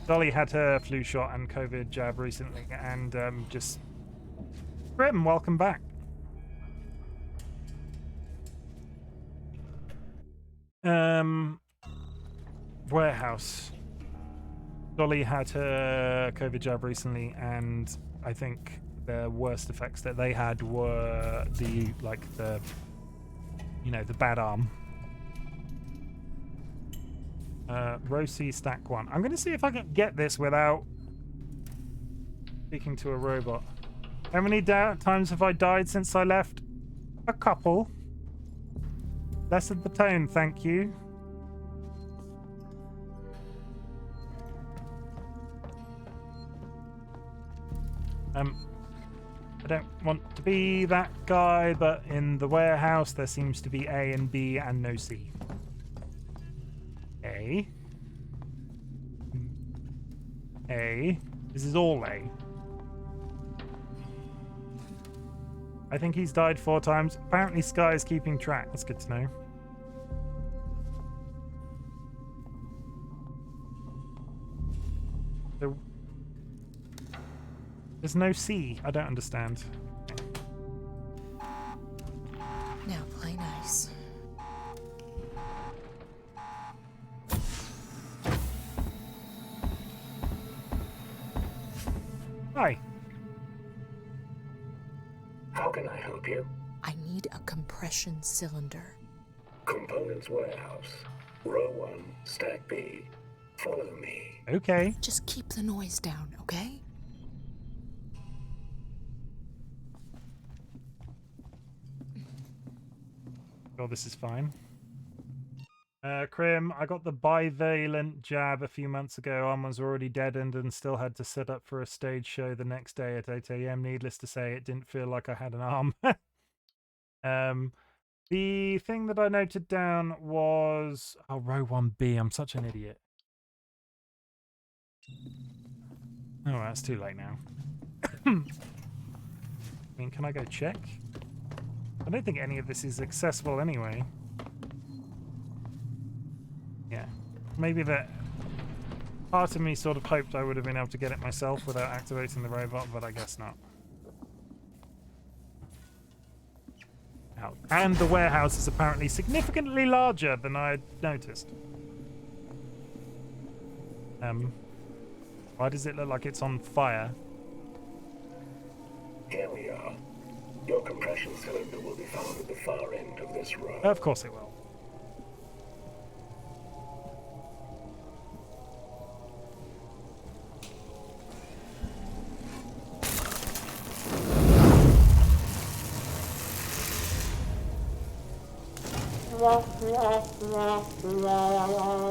Dolly had her flu shot and COVID jab recently, and just... Grim, welcome back. Warehouse. Dolly had her COVID jab recently, and I think the worst effects that they had were the bad arm. Row C, stack 1. I'm going to see if I can get this without speaking to a robot. How many times have I died since I left? A couple. Lessen the tone, thank you. I don't want to be that guy, but in the warehouse there seems to be A and B and no C. A. A. This is all A. I think he's died 4 times. Apparently Sky is keeping track. That's good to know. So, there's no C. I don't understand. Now play nice. Hi. How can I help you? I need a compression cylinder. Components warehouse. Row 1, stack B. Follow me. Okay. Just keep the noise down, okay? Oh, this is fine. Krim, I got the bivalent jab a few months ago. Arm was already deadened and still had to set up for a stage show the next day at 8 a.m. Needless to say, it didn't feel like I had an arm. The thing that I noted down was... Oh, row 1B. I'm such an idiot. Oh, that's too late now. I mean, can I go check? I don't think any of this is accessible anyway. Yeah. Maybe that... Part of me sort of hoped I would have been able to get it myself without activating the robot, but I guess not. And the warehouse is apparently significantly larger than I had noticed. Why does it look like it's on fire? Here we are. Your compression cylinder will be found at the far end of this row. Of course it will.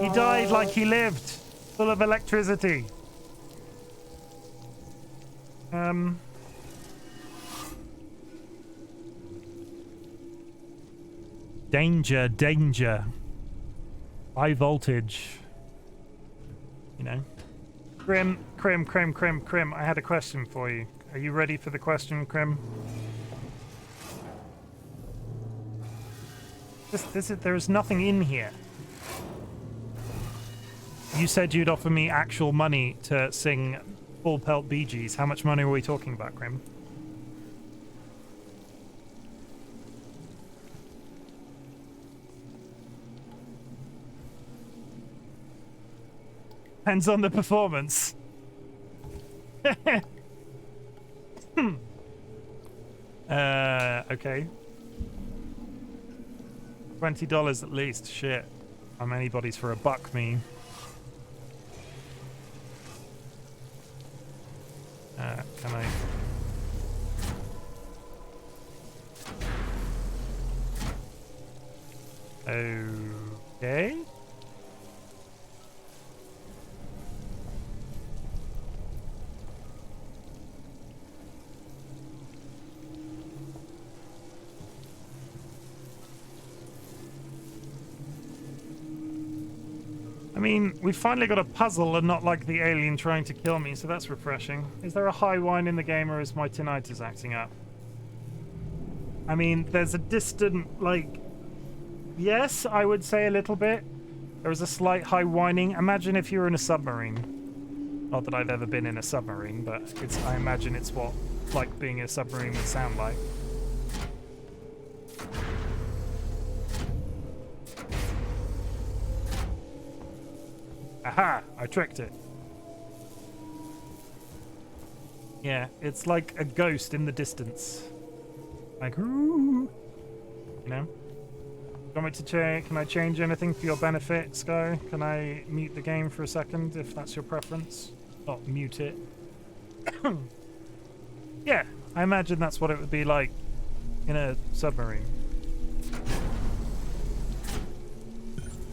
He died like he lived, full of electricity. Danger, danger. High voltage. You know. Krim, I had a question for you. Are you ready for the question, Krim? There's nothing in here. You said you'd offer me actual money to sing Full Pelt Bee Gees. How much money are we talking about, Krim? Depends on the performance. Okay. $20 at least. Shit. How many bodies for $1 mean? Can I... Okay. I mean, we finally got a puzzle and not like the alien trying to kill me, so that's refreshing. Is there a high whine in the game, or is my tinnitus acting up? I mean, there's a distant, like... Yes, I would say a little bit. There is a slight high whining. Imagine if you were in a submarine. Not that I've ever been in a submarine, but I imagine it's what, like, being in a submarine would sound like. Aha! I tricked it. Yeah, it's like a ghost in the distance. Like, ooh. You know? Do you want me to change? Can I change anything for your benefit, Sky? Can I mute the game for a second, if that's your preference? Not mute it. Yeah, I imagine that's what it would be like in a submarine.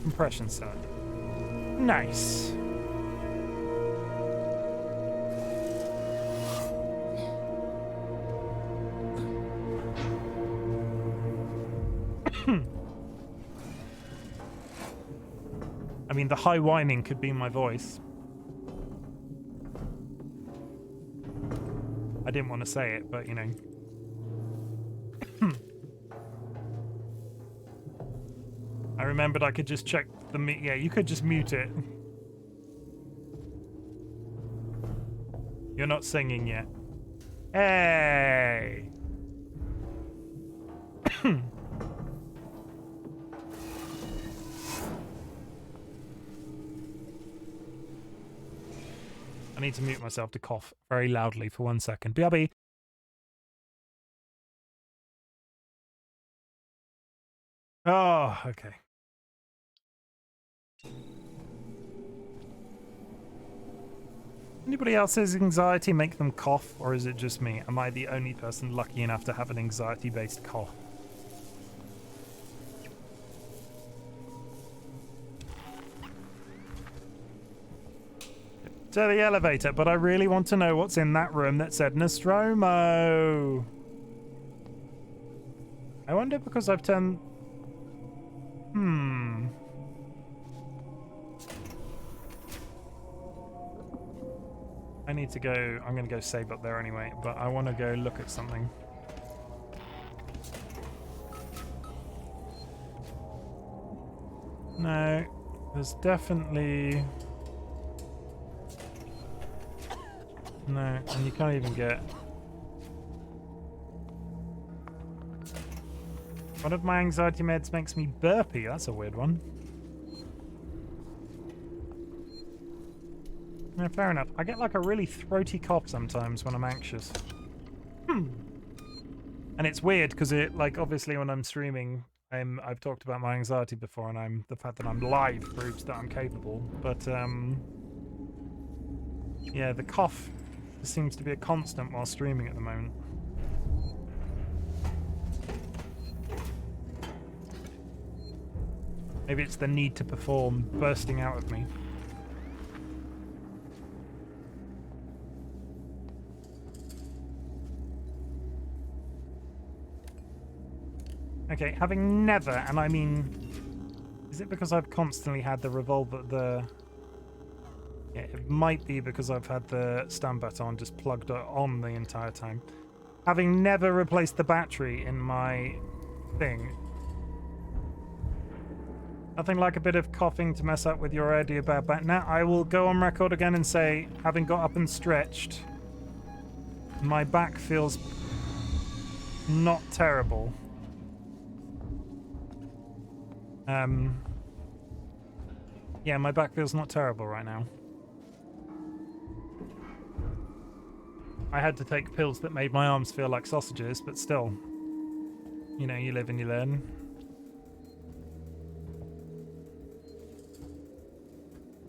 Compression cylinder. Nice. I mean, the high whining could be my voice. I didn't want to say it, but you know. I remembered I could just check the yeah, you could just mute it. You're not singing yet. Hey! I need to mute myself to cough very loudly for 1 second. BRB. Oh, okay. Anybody else's anxiety make them cough, or is it just me? Am I the only person lucky enough to have an anxiety-based cough? To the elevator, but I really want to know what's in that room that said Nostromo. I wonder because I've turned... I need to go... I'm going to go save up there anyway, but I want to go look at something. No, there's definitely... No, and you can't even get... One of my anxiety meds makes me burpy. That's a weird one. No, fair enough. I get like a really throaty cough sometimes when I'm anxious. And it's weird because it, like, obviously when I'm streaming, I've talked about my anxiety before, and the fact that I'm live proves that I'm capable. But yeah, the cough seems to be a constant while streaming at the moment. Maybe it's the need to perform bursting out of me. Okay, having never, and I mean, is it because I've constantly had the revolver, yeah, it might be because I've had the stun baton just plugged on the entire time. Having never replaced the battery in my thing, nothing like a bit of coughing to mess up with your idea about that. Now, I will go on record again and say, having got up and stretched, my back feels not terrible. Yeah, my back feels not terrible right now. I had to take pills that made my arms feel like sausages, but still, you know, you live and you learn.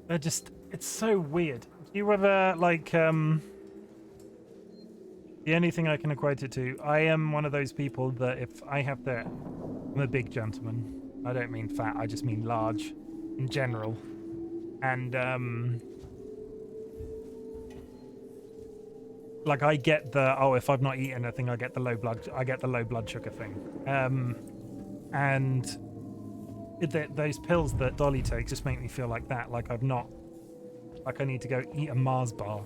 They're just, it's so weird. Do you ever, like, the only thing I can equate it to, I am one of those people that if I have the, I'm a big gentleman. I don't mean fat, I just mean large in general. And, like I get the, oh, if I've not eaten anything, I get the low blood sugar thing. And those pills that Dolly takes just make me feel like that. Like I'm not. Like I need to go eat a Mars bar.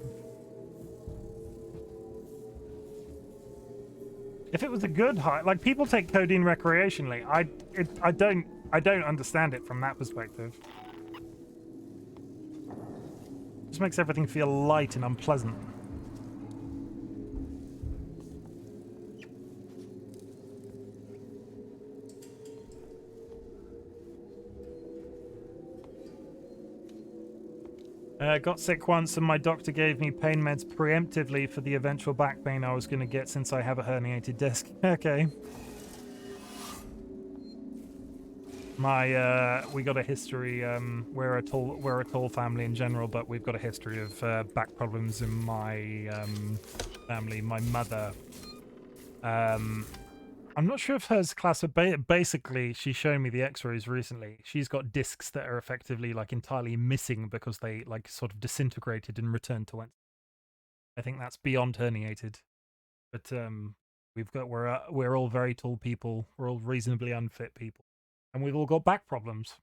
If it was a good high, like people take codeine recreationally, I don't understand it from that perspective. It just makes everything feel light and unpleasant. Got sick once and my doctor gave me pain meds preemptively for the eventual back pain I was going to get since I have a herniated disc. Okay. We got a history, we're a tall family in general, but we've got a history of back problems in my family. My mother, I'm not sure if hers class, but basically she showed me the x-rays recently. She's got discs that are effectively like entirely missing because they like sort of disintegrated and returned to whence. I think that's beyond herniated. But we're all very tall people. We're all reasonably unfit people. And we've all got back problems.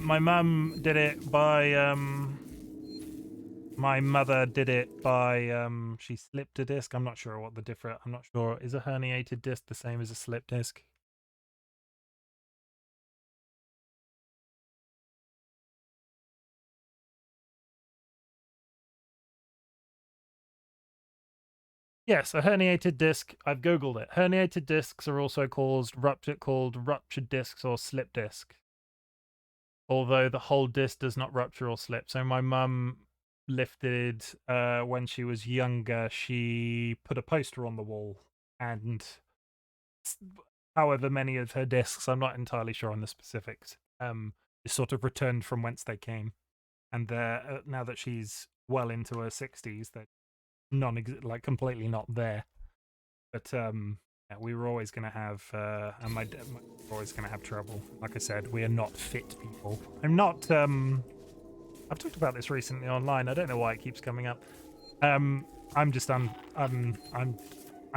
My mum did it by, my mother did it by, she slipped a disc. I'm not sure what the difference, I'm not sure. Is a herniated disc the same as a slip disc? Yes, a herniated disc. I've Googled it. Herniated discs are also called ruptured discs or slip disc. Although the whole disc does not rupture or slip. So my mum lifted, when she was younger, she put a poster on the wall, and however many of her discs, I'm not entirely sure on the specifics, just sort of returned from whence they came. And they're, now that she's well into her 60s, they're like completely not there. But yeah, we were always going to have, and my dad were always going to have trouble. Like I said, we are not fit people. I'm not, I've talked about this recently online. I don't know why it keeps coming up. I'm just, I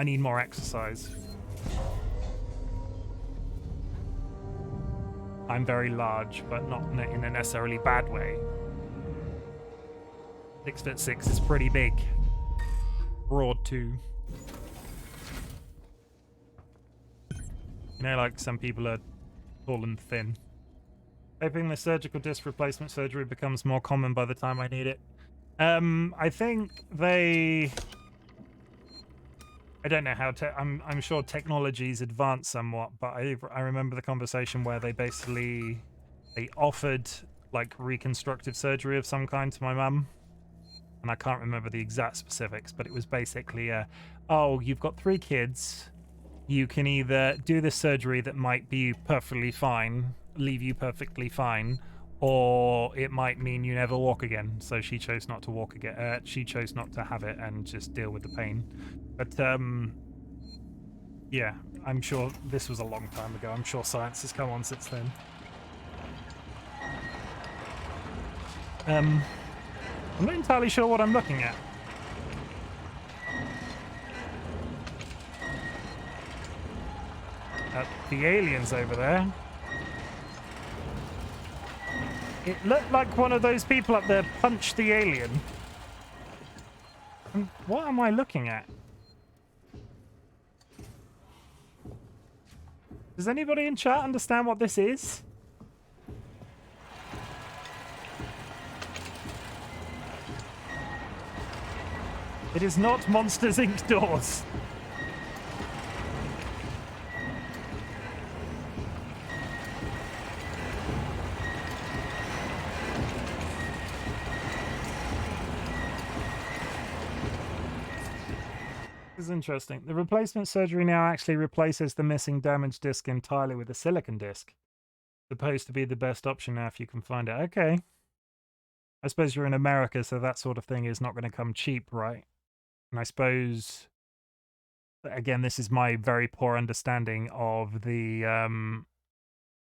need more exercise. I'm very large, but not in a necessarily bad way. 6'6" is pretty big. Broad too. You know, like some people are tall and thin. Hoping the surgical disc replacement surgery becomes more common by the time I need it. I think they... I don't know how to... I'm sure technology's advanced somewhat, but I remember the conversation where they basically... They offered, like, reconstructive surgery of some kind to my mum. And I can't remember the exact specifics, but it was basically, oh, you've got 3 kids. You can either do this surgery that might be perfectly fine, leave you perfectly fine, or it might mean you never walk again. So she chose not to walk again. She chose not to have it and just deal with the pain. But, yeah, I'm sure this was a long time ago. I'm sure science has come on since then. I'm not entirely sure what I'm looking at. The aliens over there. It looked like one of those people up there punched the alien. And what am I looking at? Does anybody in chat understand what this is? It is not Monsters Inc. doors. This is interesting. The replacement surgery now actually replaces the missing damaged disc entirely with a silicone disc. Supposed to be the best option now if you can find it. Okay. I suppose you're in America, so that sort of thing is not going to come cheap, right? And I suppose, again, this is my very poor understanding of the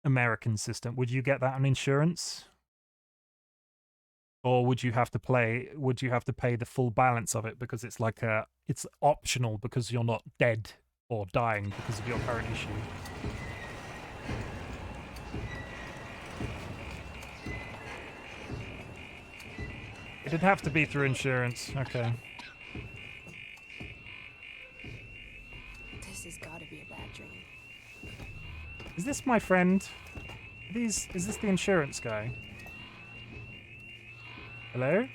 American system. Would you get that on insurance? Or would you have to pay the full balance of it because it's like it's optional because you're not dead or dying because of your current issue? It'd have to be through insurance. Okay. This has got to be a bad dream. Is this my friend? Is this the insurance guy? Hello?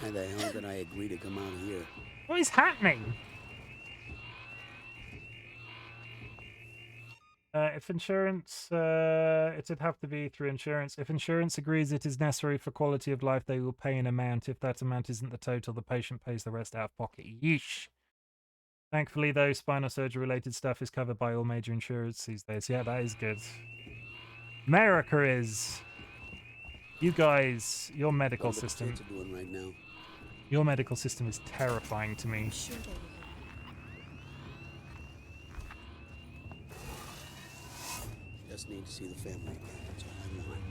Why the hell did I agree to come out here? What is happening? If insurance, it'd have to be through insurance. If insurance agrees it is necessary for quality of life, they will pay an amount. If that amount isn't the total, the patient pays the rest out of pocket. Yeesh. Thankfully, though, spinal surgery-related stuff is covered by all major insurers these days. Yeah, that is good. America is. You guys, your medical system. What the kids are doing right now? Your medical system is terrifying to me. Sure they will. Just need to see the family again. That's all I want.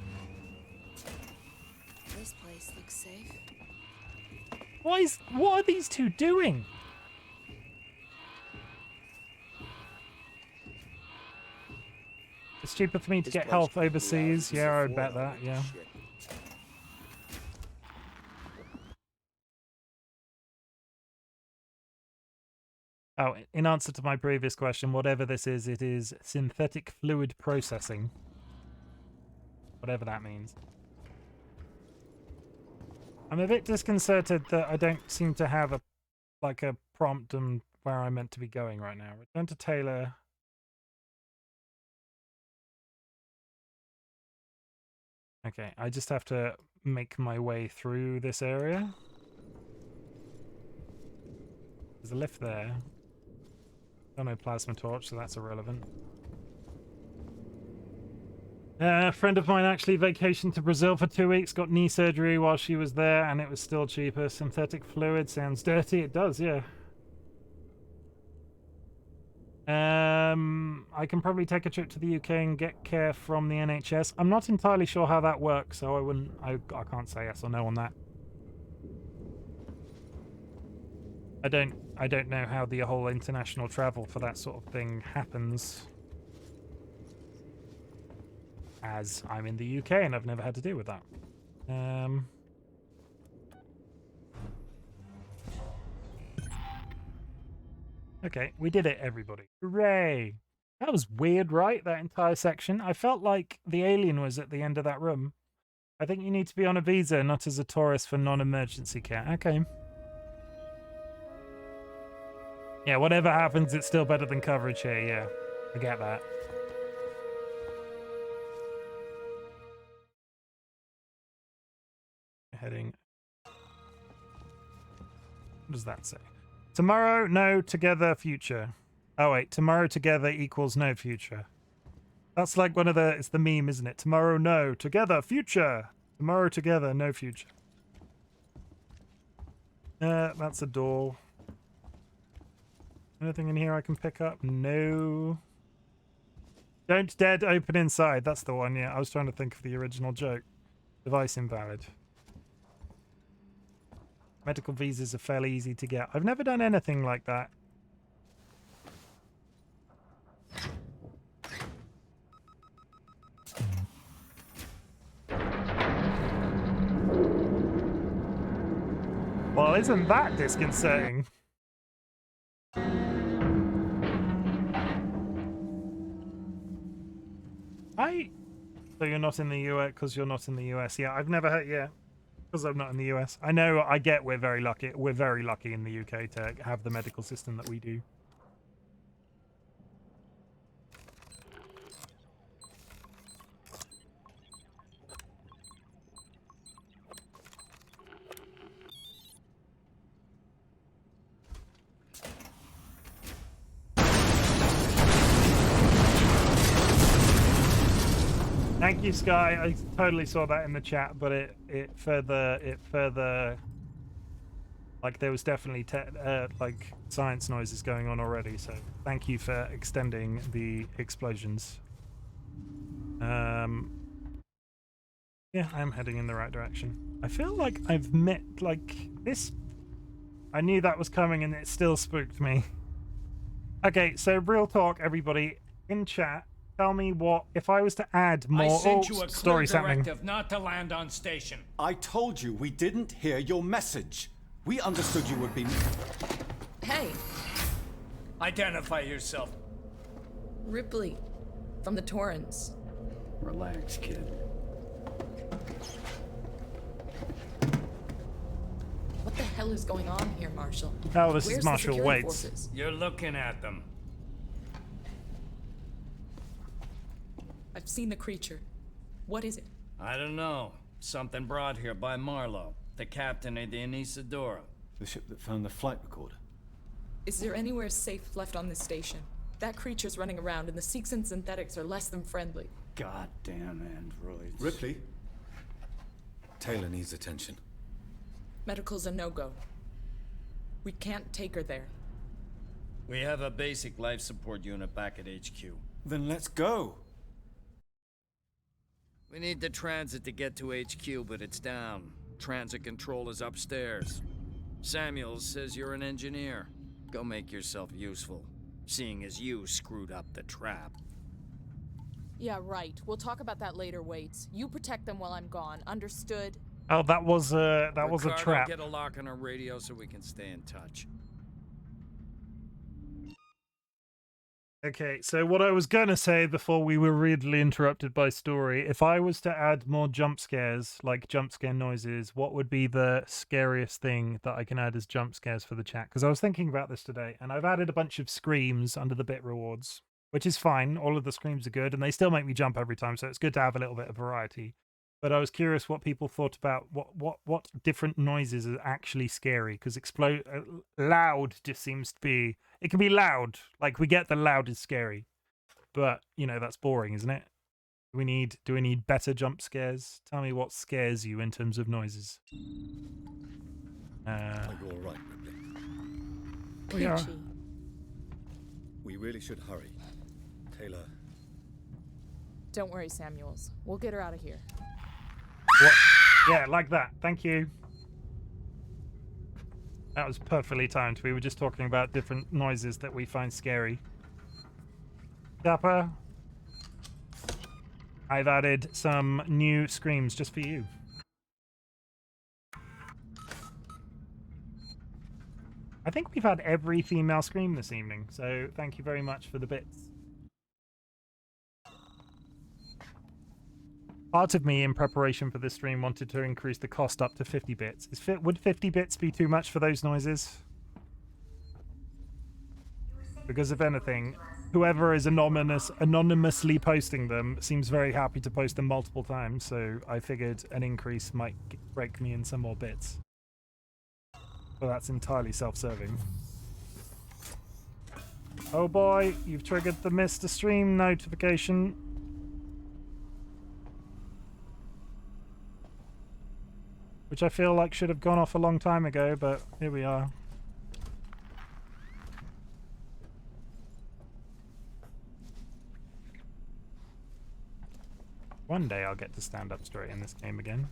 This place looks safe. What are these two doing? It's cheaper for me to get health overseas. Yeah, I'd bet that, yeah. Oh, in answer to my previous question, whatever this is, it is synthetic fluid processing. Whatever that means. I'm a bit disconcerted that I don't seem to have a prompt on where I'm meant to be going right now. Return to Taylor. Okay, I just have to make my way through this area. There's a lift there. Got no plasma torch, so that's irrelevant. A friend of mine actually vacationed to Brazil for 2 weeks, got knee surgery while she was there, and it was still cheaper. Synthetic fluid sounds dirty. It does, yeah. I can probably take a trip to the UK and get care from the NHS. I'm not entirely sure how that works, so I can't say yes or no on that. I don't know how the whole international travel for that sort of thing happens, as I'm in the UK and I've never had to deal with that. Okay, we did it, everybody. Hooray! That was weird, right? That entire section. I felt like the alien was at the end of that room. I think you need to be on a visa, not as a tourist for non-emergency care. Okay. Yeah, whatever happens, it's still better than coverage here, yeah. I get that. Heading. What does that say? Tomorrow, no, together, future. Oh wait, tomorrow together equals no future. That's like one of the, it's the meme, isn't it? Tomorrow, no, together, future. Tomorrow together, no future. That's a door. Anything in here I can pick up? No. Don't dead open inside. That's the one, yeah. I was trying to think of the original joke. Device invalid. Medical visas are fairly easy to get. I've never done anything like that. Well, isn't that disconcerting? So you're not in the US because you're not in the US. Yeah, I've never heard. Yeah, because I'm not in the US. I know. I get. We're very lucky. We're very lucky in the UK to have the medical system that we do. Thank you, Sky. I totally saw that in the chat, but it further like there was definitely like science noises going on already. So thank you for extending the explosions. Yeah, I'm heading in the right direction. I feel like I've met, like, this... I knew that was coming and it still spooked me. Okay, so real talk, everybody. In chat, tell me what... If I was to add more... I sent you a clear story directive not to land on station. I told you we didn't hear your message. We understood you would be... Hey, Identify yourself. Ripley, from the Torrens. Relax, kid. What the hell is going on here, Marshal? Oh, this Where's is the Marshal security Waits. forces? You're looking at them. I've seen the creature. What is it? I don't know. Something brought here by Marlowe, the captain of the Anisadora. The ship that found the flight recorder. Is there anywhere safe left on this station? That creature's running around, and the Seeks and synthetics are less than friendly. Goddamn androids. Ripley? Taylor needs attention. Medical's a no-go. We can't take her there. We have a basic life support unit back at HQ. Then let's go. We need the transit to get to HQ, but it's down. Transit control is upstairs. Samuels says you're an engineer. Go make yourself useful, seeing as you screwed up the trap. Yeah, right. We'll talk about that later, Waits. You protect them while I'm gone. Understood? Oh, that was a Ricardo, trap. Get a lock on our radio so we can stay in touch. Okay, so what I was gonna say before we were rudely interrupted by story, if I was to add more jump scares, like jump scare noises, what would be the scariest thing that I can add as jump scares for the chat? Because I was thinking about this today, and I've added a bunch of screams under the bit rewards, which is fine. All of the screams are good, and they still make me jump every time, so it's good to have a little bit of variety. But I was curious what people thought about what different noises are actually scary, because loud just seems to be... It can be loud, like we get the loud is scary, but you know that's boring, isn't it? Do we need better jump scares? Tell me what scares you in terms of noises. Are you all right, Ripley? We are. We really should hurry. Taylor. Don't worry, Samuels. We'll get her out of here. What? Yeah, like that. Thank you. That was perfectly timed. We were just talking about different noises that we find scary. Dapper, I've added some new screams just for you. I think we've had every female scream this evening, so thank you very much for the bits. Part of me, in preparation for this stream, wanted to increase the cost up to 50 bits. Would 50 bits be too much for those noises? Because if anything, whoever is anonymously posting them seems very happy to post them multiple times, so I figured an increase might break me in some more bits. But that's entirely self-serving. Oh boy, you've triggered the Mr. Stream notification. Which I feel like should have gone off a long time ago, but here we are. One day I'll get to stand up straight in this game again.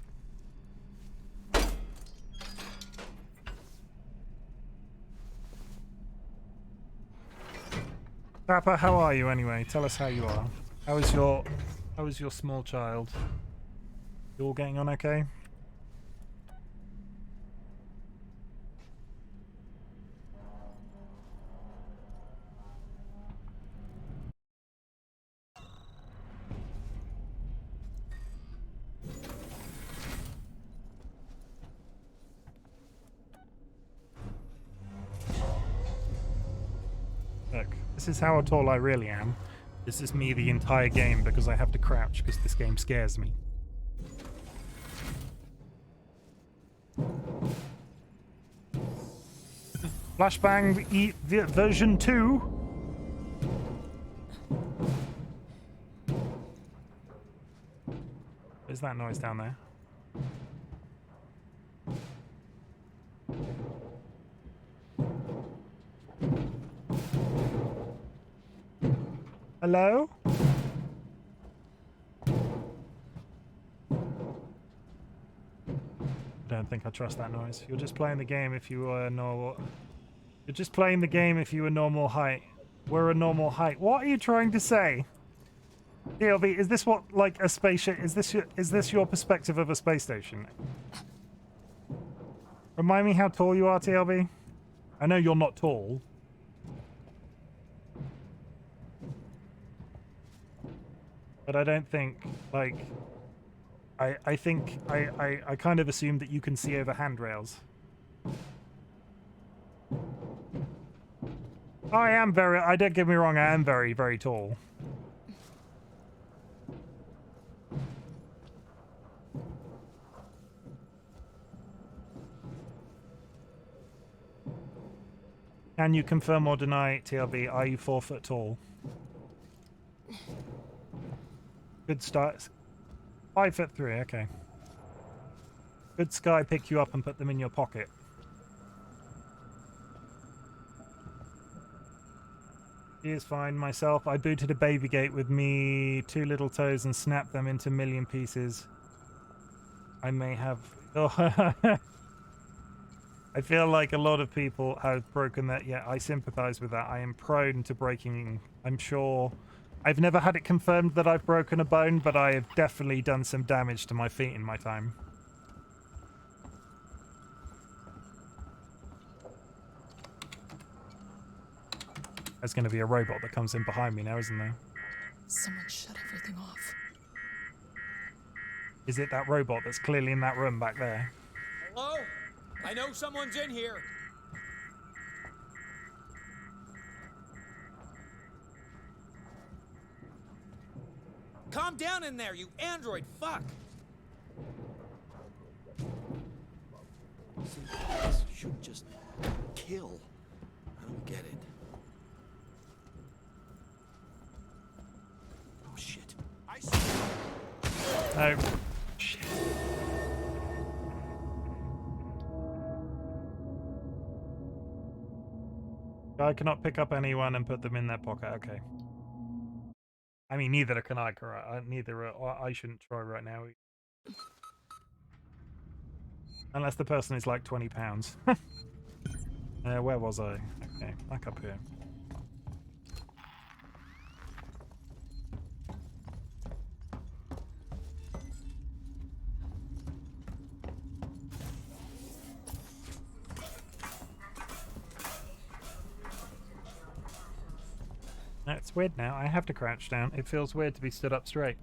Papa, how are you anyway? Tell us how you are. How is your small child? You all getting on okay? Look, this is how tall I really am. This is me the entire game because I have to crouch because this game scares me. Flashbang version 2. Where's that noise down there? Hello? don't think I trust that noise. You're just playing the game if you were normal. You're just playing the game if you were normal height. We're a normal height. What are you trying to say? TLB, is this what, like, a spaceship... Is this your perspective of a space station? Remind me how tall you are, TLB? I know you're not tall. But I don't think, like... I think... I kind of assume that you can see over handrails. I am very... don't get me wrong, I am very, very tall. Can you confirm or deny, TLB, are you 4 foot tall? Good start. 5'3", okay. Good Sky pick you up and put them in your pocket. He is fine. Myself, I booted a baby gate with me 2 little toes and snapped them into million pieces. I may have... Oh, I feel like a lot of people have broken that. Yeah, I sympathize with that. I am prone to breaking... I'm sure... I've never had it confirmed that I've broken a bone, but I have definitely done some damage to my feet in my time. There's going to be a robot that comes in behind me now, isn't there? Someone shut everything off. Is it that robot that's clearly in that room back there? Hello? I know someone's in here. Calm down in there, you android fuck! See, this should just kill. I don't get it. Oh shit. No. Shit. I cannot pick up anyone and put them in their pocket. Okay. I mean, neither can I. I shouldn't try right now. Unless the person is like 20 pounds. Where was I? Okay, back up here. It's weird now. I have to crouch down. It feels weird to be stood up straight.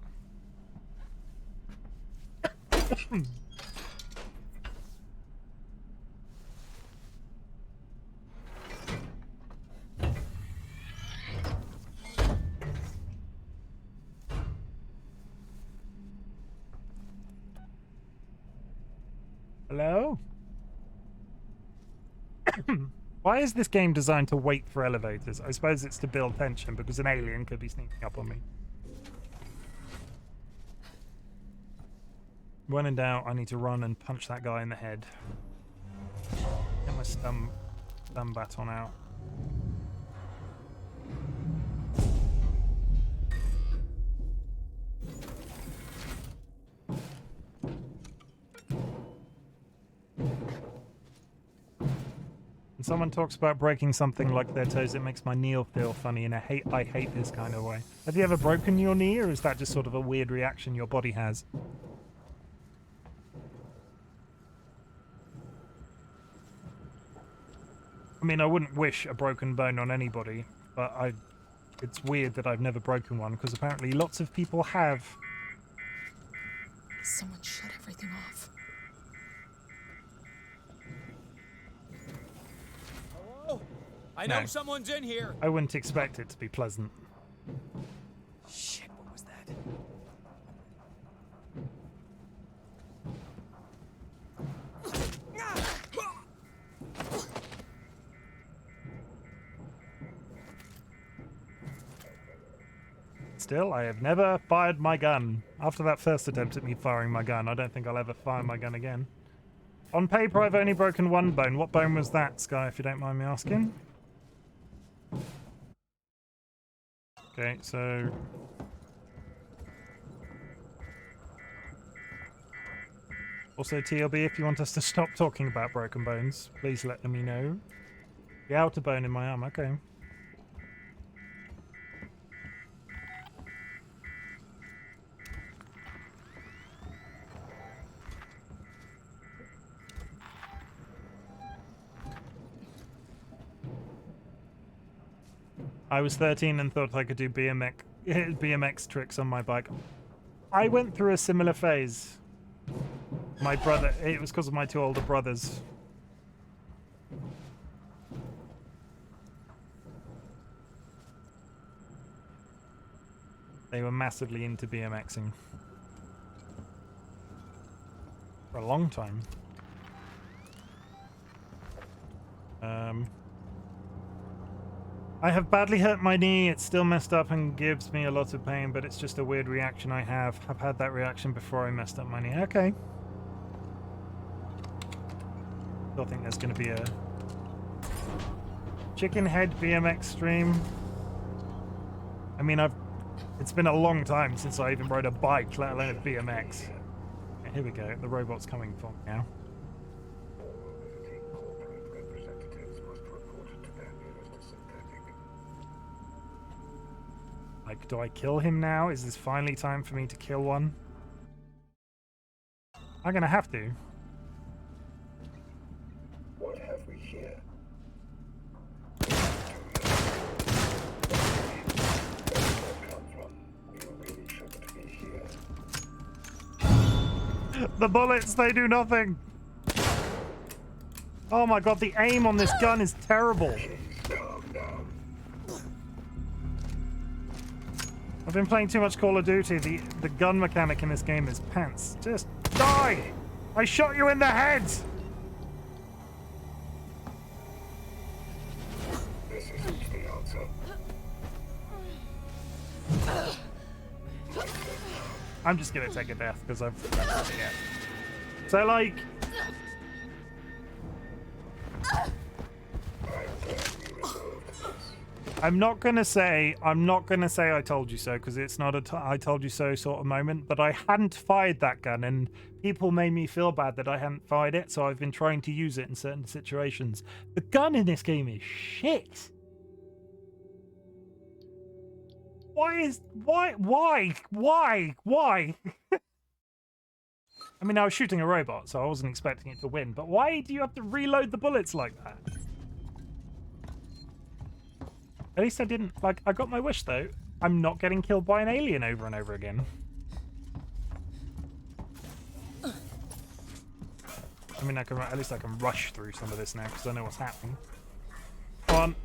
Hello? Why is this game designed to wait for elevators? I suppose it's to build tension because an alien could be sneaking up on me. When in doubt, I need to run and punch that guy in the head. Get my stun baton out. When someone talks about breaking something like their toes, it makes my knee feel funny, and I hate this kind of way. Have you ever broken your knee, or is that just sort of a weird reaction your body has? I mean, I wouldn't wish a broken bone on anybody, but it's weird that I've never broken one, because apparently lots of people have. Someone shut everything off. I know someone's in here. I wouldn't expect it to be pleasant. Shit, what was that? Still, I have never fired my gun. After that first attempt at me firing my gun, I don't think I'll ever fire my gun again. On paper, I've only broken one bone. What bone was that, Sky, if you don't mind me asking? Okay, so... Also, TLB, if you want us to stop talking about broken bones, please let me know. The outer bone in my arm, okay. I was 13 and thought I could do BMX tricks on my bike. I went through a similar phase. My brother, it was because of my two older brothers. They were massively into BMXing. For a long time. I have badly hurt my knee. It's still messed up and gives me a lot of pain, but it's just a weird reaction I have. I've had that reaction before I messed up my knee. Okay. Still think there's going to be a chicken head BMX stream. I mean, it's been a long time since I even rode a bike, let alone a BMX. Okay, here we go. The robot's coming for me now. Like, do I kill him now? Is this finally time for me to kill one? I'm gonna have to. What have we here? The bullets, they do nothing. Oh my god, the aim on this gun is terrible. I've been playing too much Call of Duty. The gun mechanic in this game is pants. Just die! I shot you in the head! This isn't the answer. I'm just gonna take a death because I've yeah. So like I'm not gonna say I told you so because it's not a I told you so sort of moment, but I hadn't fired that gun and people made me feel bad that I hadn't fired it, so I've been trying to use it in certain situations. The gun in this game is shit. Why? I mean, I was shooting a robot, so I wasn't expecting it to win, but why do you have to reload the bullets like that? At least I didn't, like, I got my wish, though. I'm not getting killed by an alien over and over again. I mean, at least I can rush through some of this now, because I know what's happening. Come on.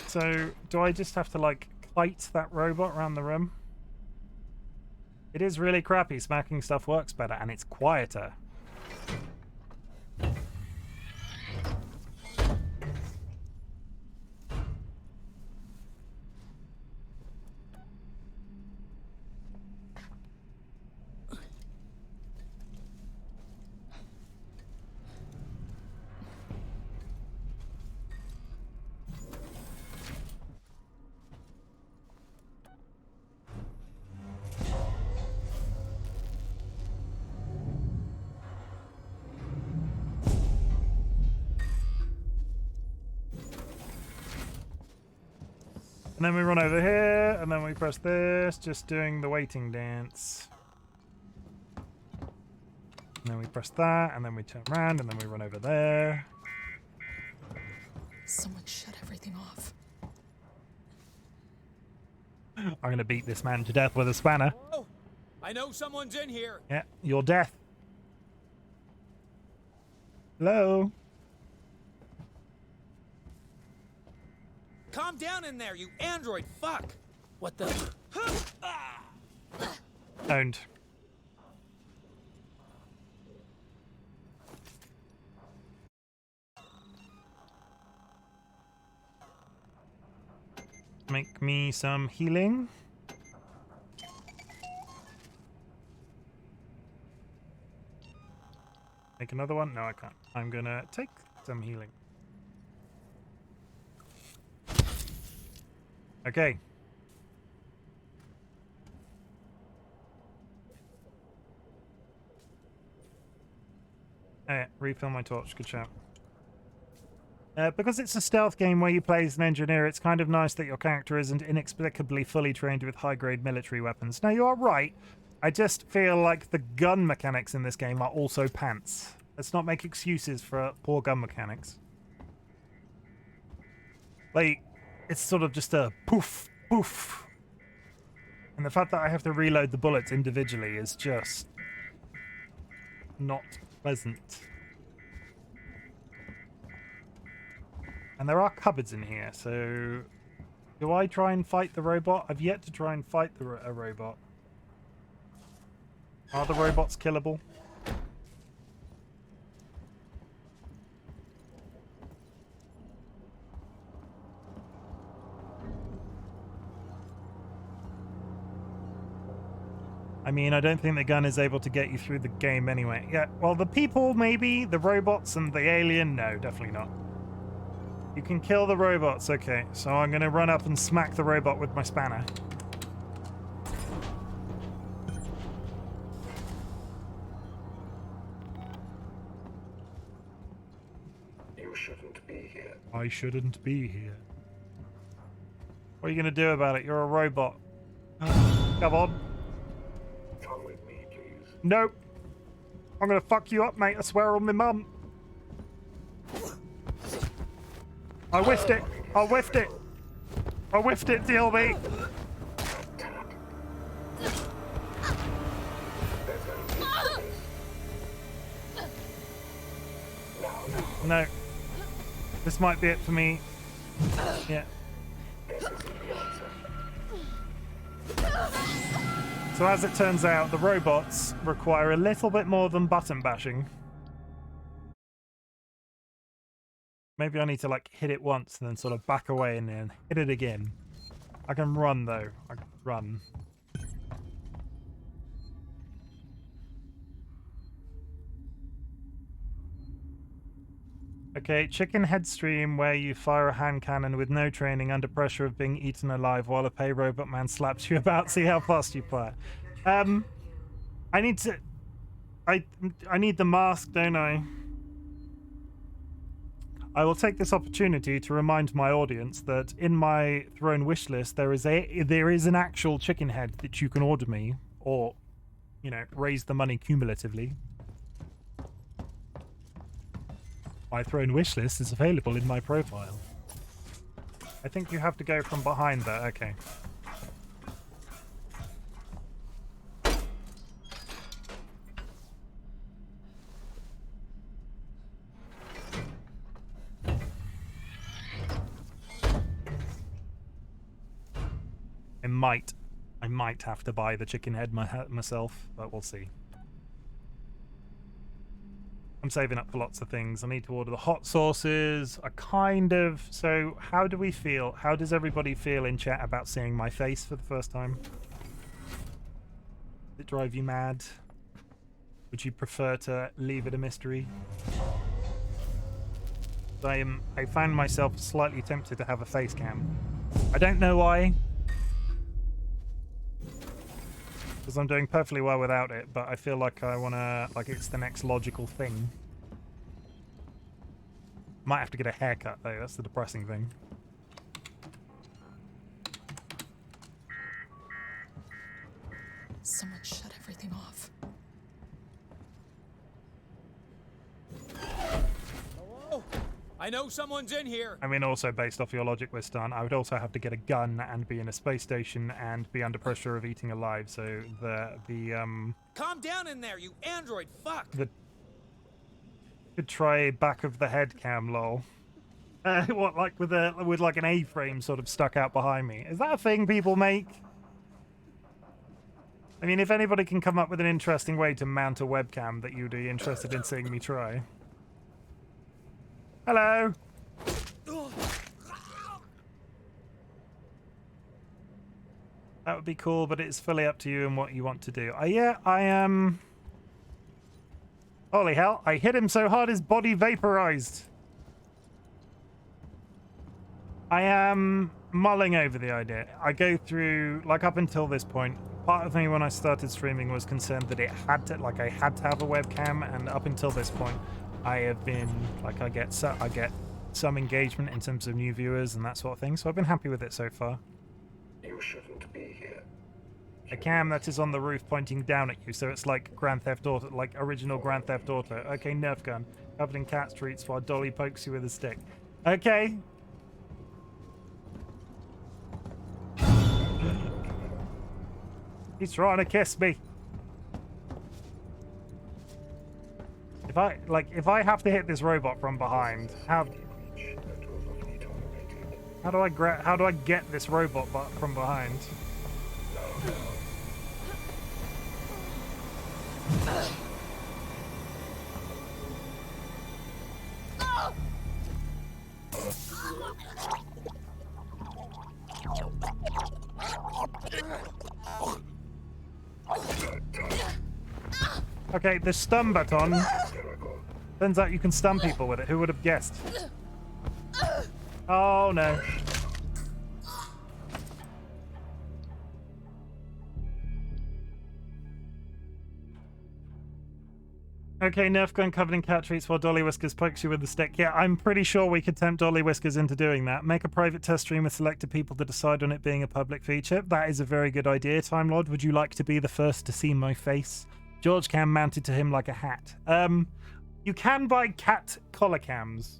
So, do I just have to, like, kite that robot around the room? It is really crappy. Smacking stuff works better, and it's quieter. And then we run over here, and then we press this, just doing the waiting dance. And then we press that, and then we turn around, and then we run over there. Someone shut everything off. I'm gonna beat this man to death with a spanner. Oh, I know someone's in here. Yeah, your death. Hello? Calm down in there, you android fuck! What the? Owned. Make me some healing. Make another one? No, I can't. I'm gonna take some healing. Okay. Alright, refill my torch. Good shout. Because it's a stealth game where you play as an engineer, it's kind of nice that your character isn't inexplicably fully trained with high-grade military weapons. Now, you are right. I just feel like the gun mechanics in this game are also pants. Let's not make excuses for poor gun mechanics. Like, it's sort of just a poof, poof. And the fact that I have to reload the bullets individually is just not pleasant. And there are cupboards in here, so... Do I try and fight the robot? I've yet to try and fight a robot. Are the robots killable? I mean, I don't think the gun is able to get you through the game anyway. Yeah, well, the people, maybe. The robots and the alien, no, definitely not. You can kill the robots, okay. So I'm going to run up and smack the robot with my spanner. You shouldn't be here. I shouldn't be here. What are you going to do about it? You're a robot. Come on. Come with me, please. Nope. I'm going to fuck you up, mate. I swear on my mum. I whiffed it. I whiffed it. I whiffed it, DLB. No. This might be it for me. Yeah. So as it turns out, the robots require a little bit more than button bashing. Maybe I need to, like, hit it once and then sort of back away and then hit it again. I can run, though. I can run. Okay, chicken head stream where you fire a hand cannon with no training under pressure of being eaten alive while a pay robot man slaps you about. See how fast you fire. I need to... I need the mask, don't I? I will take this opportunity to remind my audience that in my Throne wish list there is an actual chicken head that you can order me, or, you know, raise the money cumulatively. My Throne wish list is available in my profile. I think you have to go from behind there. Okay. I might have to buy the chicken head myself, but we'll see. I'm saving up for lots of things. I need to order the hot sauces. So how do we feel? How does everybody feel in chat about seeing my face for the first time? Does it drive you mad? Would you prefer to leave it a mystery? I found myself slightly tempted to have a face cam. I don't know why. Because I'm doing perfectly well without it, but I feel like I want to, like, it's the next logical thing. Might have to get a haircut, though. That's the depressing thing. Someone shut everything off. Hello? I know someone's in here. I mean, also based off your logic, Wistan, I would also have to get a gun and be in a space station and be under pressure of eating alive. So Calm down in there, you android fuck. Could try back of the head cam, lol. What, like with like an A-frame sort of stuck out behind me? Is that a thing people make? I mean, if anybody can come up with an interesting way to mount a webcam that you'd be interested in seeing me try. Hello. That would be cool, but it's fully up to you and what you want to do. Yeah, I am... Holy hell, I hit him so hard his body vaporized. I am mulling over the idea. I go through, like, up until this point, part of me when I started streaming was concerned that it had to, like, I had to have a webcam, and up until this point, I have been like I get some engagement in terms of new viewers and that sort of thing, so I've been happy with it so far. You shouldn't be here. A cam that is on the roof pointing down at you, so it's like Grand Theft Auto, like original Grand Theft Auto. Okay, Nerf gun covered in cat treats while Dolly pokes you with a stick. Okay. He's trying to kiss me. If I have to hit this robot from behind, how do I get this robot from behind? Okay, the stun baton. Turns out you can stun people with it. Who would have guessed? Oh no. Okay, Nerf gun covered in cat treats while DollyWhiskers pokes you with the stick. Yeah, I'm pretty sure we could tempt DollyWhiskers into doing that. Make a private test stream with selected people to decide on it being a public feature. That is a very good idea, Time Lord. Would you like to be the first to see my face? George Cam mounted to him like a hat. You can buy cat collar cams.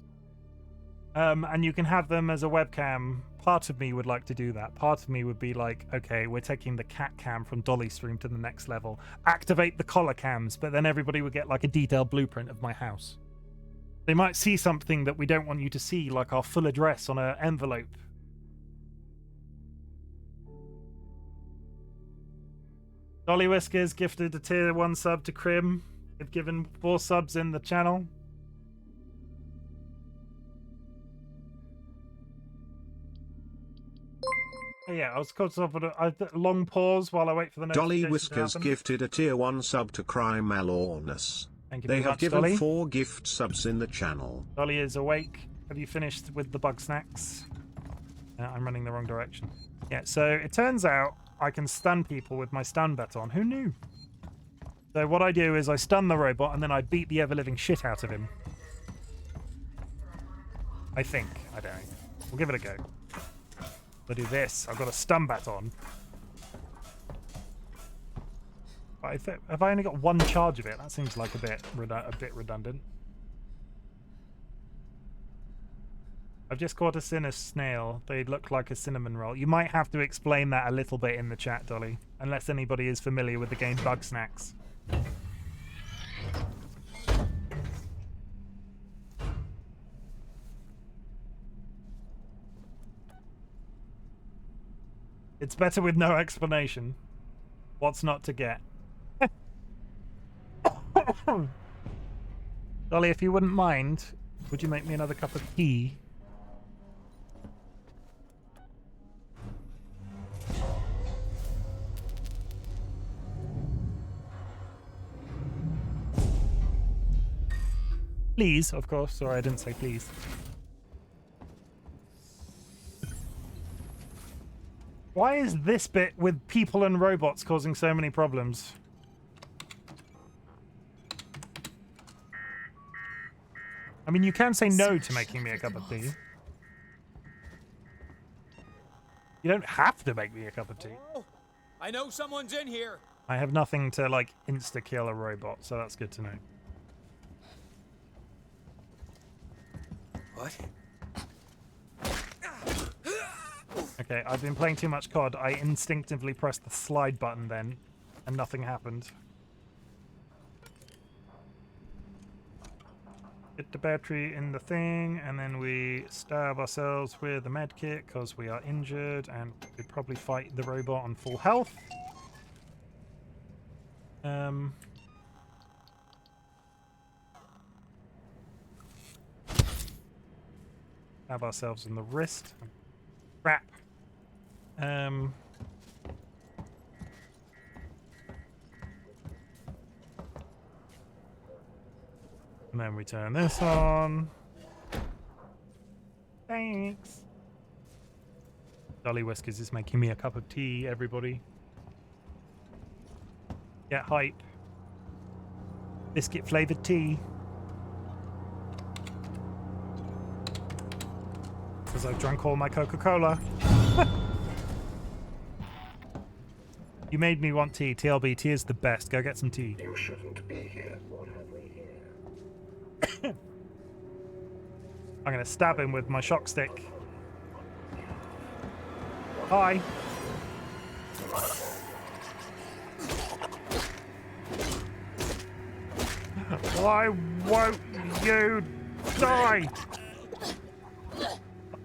And you can have them as a webcam. Part of me would like to do that. Part of me would be like, okay, we're taking the cat cam from Dolly Stream to the next level. Activate the collar cams, but then everybody would get like a detailed blueprint of my house. They might see something that we don't want you to see, like our full address on an envelope. DollyWhiskers gifted a tier 1 sub to Chim. They've given 4 subs in the channel. Yeah, I was caught up with a long pause while I wait for the notification DollyWhiskers gifted a tier 1 sub to Crime Malornus. Thank you They very have much, given Dolly. 4 gift subs in the channel. Dolly is awake. Have you finished with the bug snacks? I'm running the wrong direction. Yeah, so it turns out I can stun people with my stun baton. Who knew? So what I do is I stun the robot and then I beat the ever-living shit out of him. I think. I don't know. We'll give it a go. I'll do this. I've got a stun baton. But have I only got 1 charge of it? That seems like a bit redundant. I've just caught a snail. They look like a cinnamon roll. You might have to explain that a little bit in the chat, Dolly. Unless anybody is familiar with the game Bug Snacks. It's better with no explanation. What's not to get? Dolly, if you wouldn't mind, would you make me another cup of tea? Please, of course. Sorry, I didn't say please. Why is this bit with people and robots causing so many problems? I mean, you can say no to making me a cup of tea. You don't have to make me a cup of tea. I know someone's in here. I have nothing to, like, insta-kill a robot, so that's good to know. What? Okay, I've been playing too much COD. I instinctively pressed the slide button then, and nothing happened. Get the battery in the thing, and then we stab ourselves with the med kit because we are injured, and we probably fight the robot on full health. Stab ourselves in the wrist. Crap. And then we turn this on. Thanks. DollyWhiskers is making me a cup of tea, everybody. Get hype. Biscuit flavored tea. Because I've drunk all my Coca-Cola. You made me want tea. TLB, tea is the best. Go get some tea. You shouldn't be here. What have we here? I'm going to stab him with my shock stick. Hi. Why won't you die?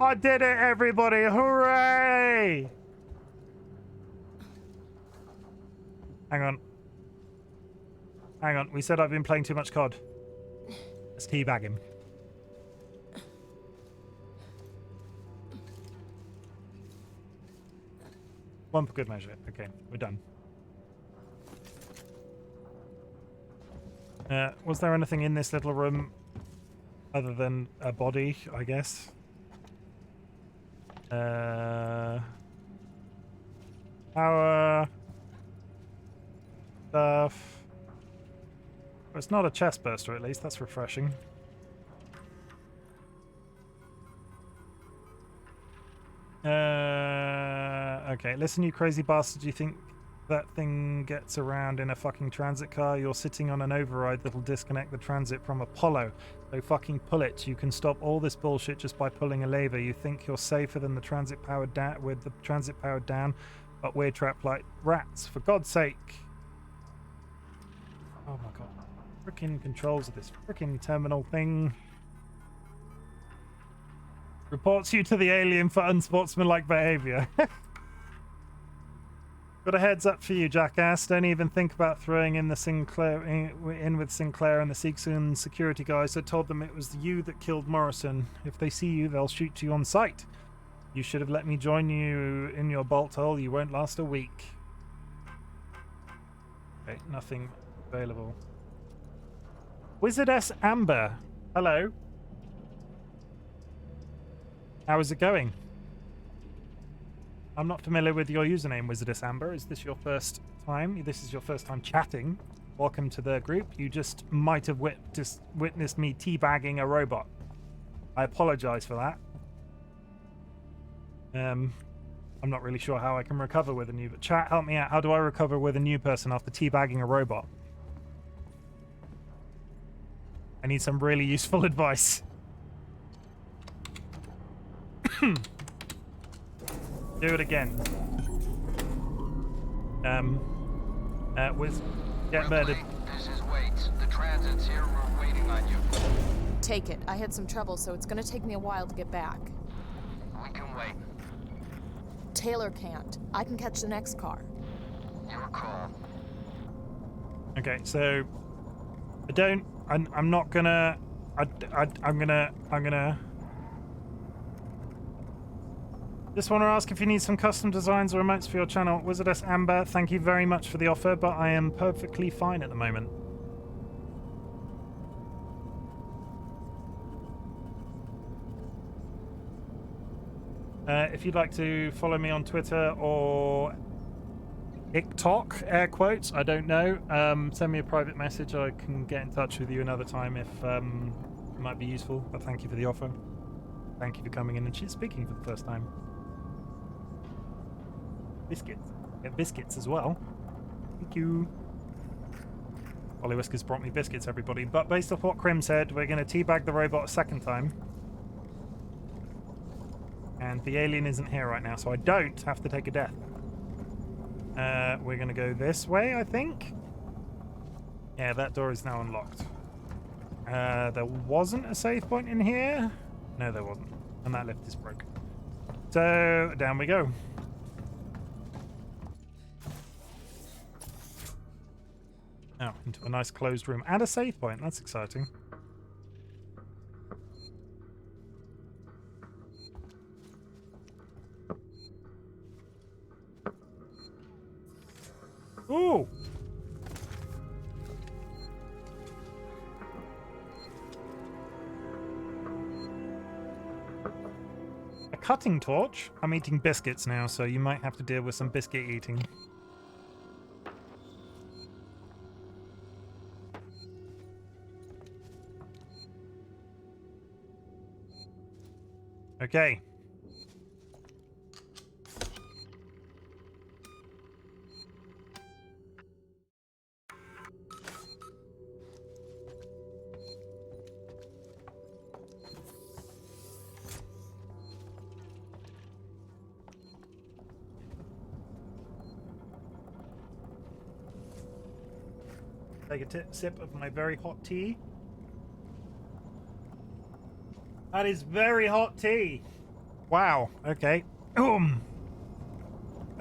I did it, everybody! Hooray! Hang on. Hang on. We said I've been playing too much COD. Let's teabag him. One for good measure. Okay, we're done. Was there anything in this little room other than a body, I guess? Power stuff. Well, it's not a chest burster, at least. That's refreshing. Okay, listen, you crazy bastard. You think that thing gets around in a fucking transit car? You're sitting on an override that'll disconnect the transit from Apollo. So fucking pull it. You can stop all this bullshit just by pulling a lever. You think you're safer than the transit powered down with the transit powered down, but we're trapped like rats. For God's sake. Oh my god. Frickin' controls of this frickin' terminal thing. Reports you to the alien for unsportsmanlike behavior. Got a heads up for you, jackass. Don't even think about throwing in the Sinclair in with Sinclair and the Seegson security guys. I told them it was you that killed Morrison. If they see you, they'll shoot you on sight. You should have let me join you in your bolt hole. You won't last a week. Okay, nothing available. Wizardess Amber. Hello. How is it going? I'm not familiar with your username, Wizardess Amber. Is this your first time? This is your first time chatting. Welcome to the group. You just might have witnessed me teabagging a robot. I apologize for that. I'm not really sure how I can recover with a new... But chat, help me out. How do I recover with a new person after teabagging a robot? I need some really useful advice. Do it again. Get murdered. This is Waits. The transit's here. We're waiting on you. Take it. I had some trouble, so it's gonna take me a while to get back. We can wait. Taylor can't. I can catch the next car. Your call. Okay, so I'm not gonna. I'm gonna. Just want to ask if you need some custom designs or emotes for your channel. Wizardess Amber, thank you very much for the offer, but I am perfectly fine at the moment. If you'd like to follow me on Twitter or TikTok, air quotes, I don't know, send me a private message. I can get in touch with you another time if it might be useful, but thank you for the offer. Thank you for coming in and speaking for the first time. Biscuits. Get biscuits as well. Thank you. DollyWhiskers brought me biscuits, everybody. But based off what Chim said, we're going to teabag the robot a second time. And the alien isn't here right now, so I don't have to take a death. We're going to go this way, I think. Yeah, that door is now unlocked. There wasn't a save point in here. No, there wasn't. And that lift is broken. So, down we go. Now, into a nice closed room. And a save point. That's exciting. Ooh! A cutting torch? I'm eating biscuits now, so you might have to deal with some biscuit eating. Okay. Take a sip of my very hot tea. That is very hot tea. Wow. Okay. I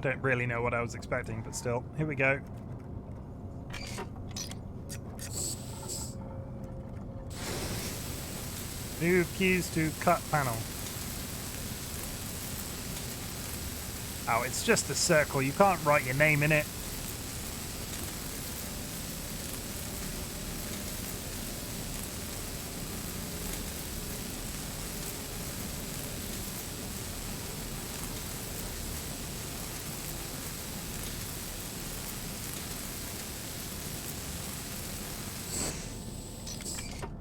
don't really know what I was expecting, but still. Here we go. Move keys to cut panel. Oh, it's just a circle. You can't write your name in it.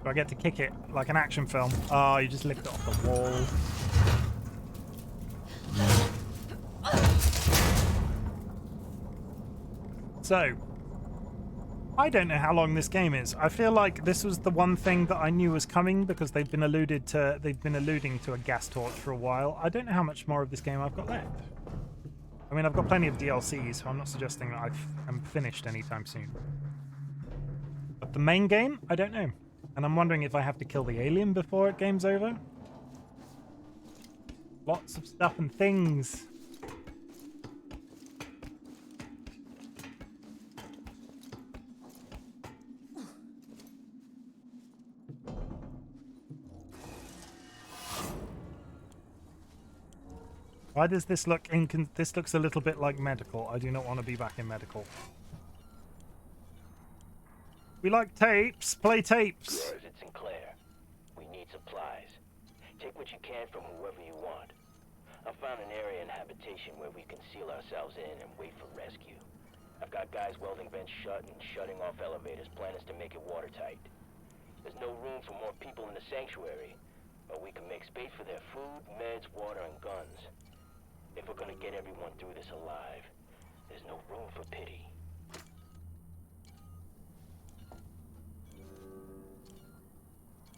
Do I get to kick it like an action film? Oh, you just lift it off the wall. So, I don't know how long this game is. I feel like this was the one thing that I knew was coming because they've been alluding to a gas torch for a while. I don't know how much more of this game I've got left. I mean, I've got plenty of DLC, so I'm not suggesting that I'm finished anytime soon. But the main game, I don't know. And I'm wondering if I have to kill the alien before it game's over. Lots of stuff and things. Why does this look this looks a little bit like medical. I do not want to be back in medical. We like tapes. Play tapes. Yours, it's Sinclair. We need supplies. Take what you can from whoever you want. I found an area in habitation where we can seal ourselves in and wait for rescue. I've got guys welding vents shut and shutting off elevators. Plan is to make it watertight. There's no room for more people in the sanctuary, but we can make space for their food, meds, water, and guns. If we're gonna get everyone through this alive, there's no room for pity.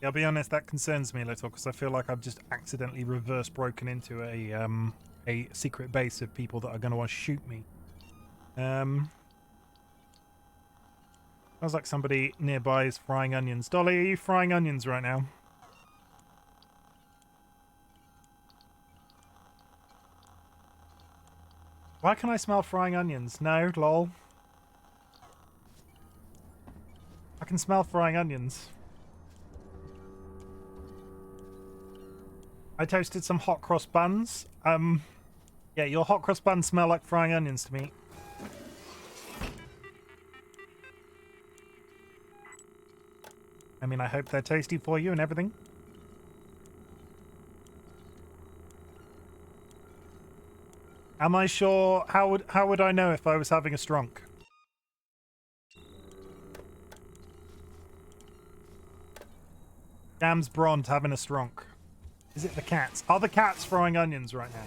Yeah, I'll be honest, that concerns me a little because I feel like I've just accidentally reverse broken into a secret base of people that are going to want to shoot me. Sounds like somebody nearby is frying onions. Dolly, are you frying onions right now? Why can I smell frying onions? No, lol. I can smell frying onions. I toasted some hot cross buns. Yeah, your hot cross buns smell like frying onions to me. I mean, I hope they're tasty for you and everything. Am I sure? How would I know if I was having a strunk? Dam's Bront having a stronk. Is it the cats? Are the cats frying onions right now?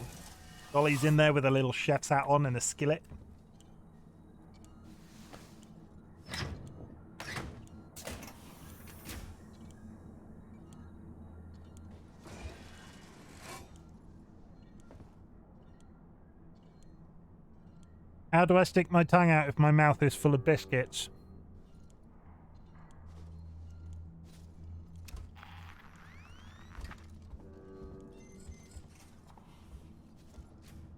Dolly's in there with a little chef's hat on and a skillet. How do I stick my tongue out if my mouth is full of biscuits?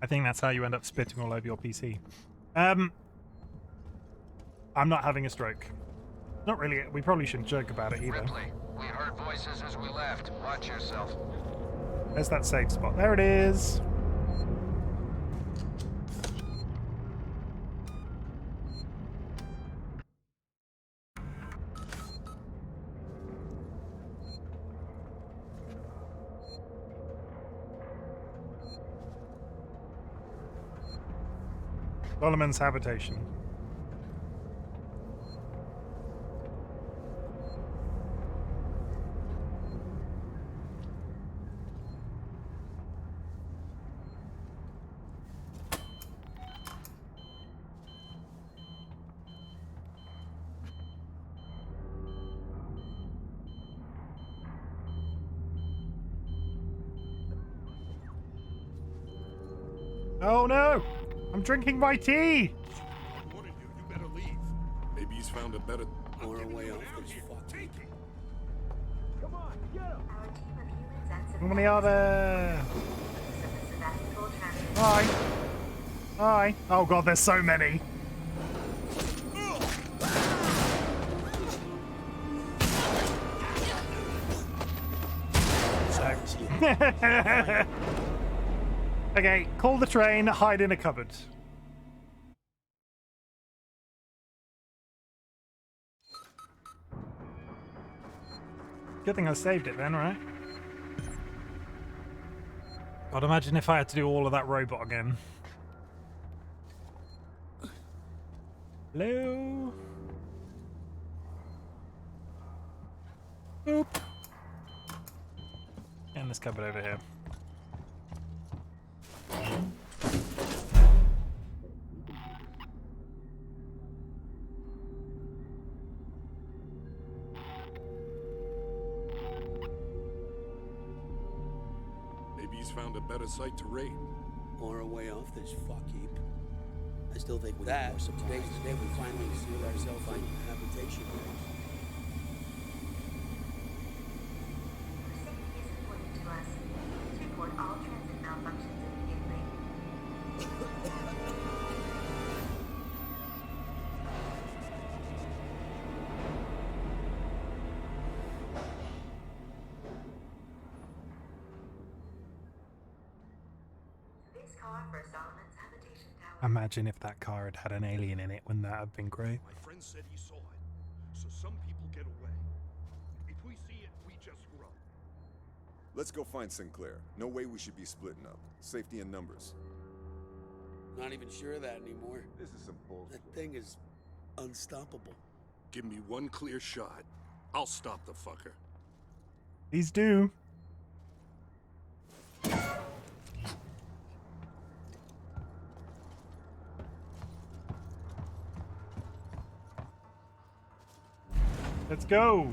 I think that's how you end up spitting all over your PC. I'm not having a stroke. Not really. We probably shouldn't joke about it either. Ripley, we heard voices as we left. Watch yourself. There's that safe spot. There it is. Solomon's habitation. Oh no! I'm drinking my tea! I'm warning you, you better leave. Maybe he's found a better... Or a way off this fucking. Come on, get him! Our team of humans and How many are there? sabbatical transit. Hi. Hi. Oh god, there's so many. Okay, call the train, hide in a cupboard. Good thing I saved it then, right? God, imagine if I had to do all of that robot again. Hello? Boop. And this cupboard over here. Maybe he's found a better site to raid. Or a way off this fuck heap. I still think we need more supplies. Today's the day we finally seal ourselves in habitation. Safety is important to us. Please report all transit malfunctions immediately. This car for Solomon's habitation tower. Imagine if that car had had an alien in it. Wouldn't that have been great? My friend said he saw it. So some people get away. If we see it, we just run. Let's go find Sinclair. No way we should be splitting up. Safety in numbers. Not even sure of that anymore. This is some bullshit. That thing is unstoppable. Give me one clear shot. I'll stop the fucker. Please do. Let's go.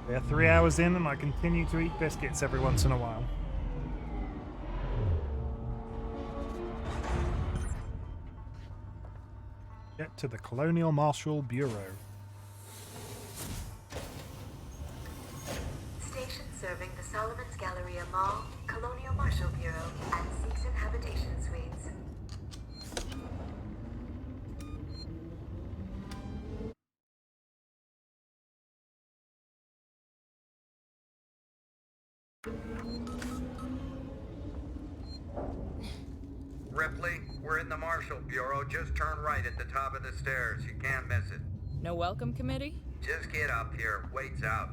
We're 3 hours in and I continue to eat biscuits every once in a while. Get to the Colonial Marshal Bureau. Station serving the Solomon's Galleria Mall, Colonial Marshal Bureau, and Season Habitation Suites. Ripley, we're in the Marshal Bureau. Just turn right at the top of the stairs. You can't miss it. No welcome committee? Just get up here. Wait's out.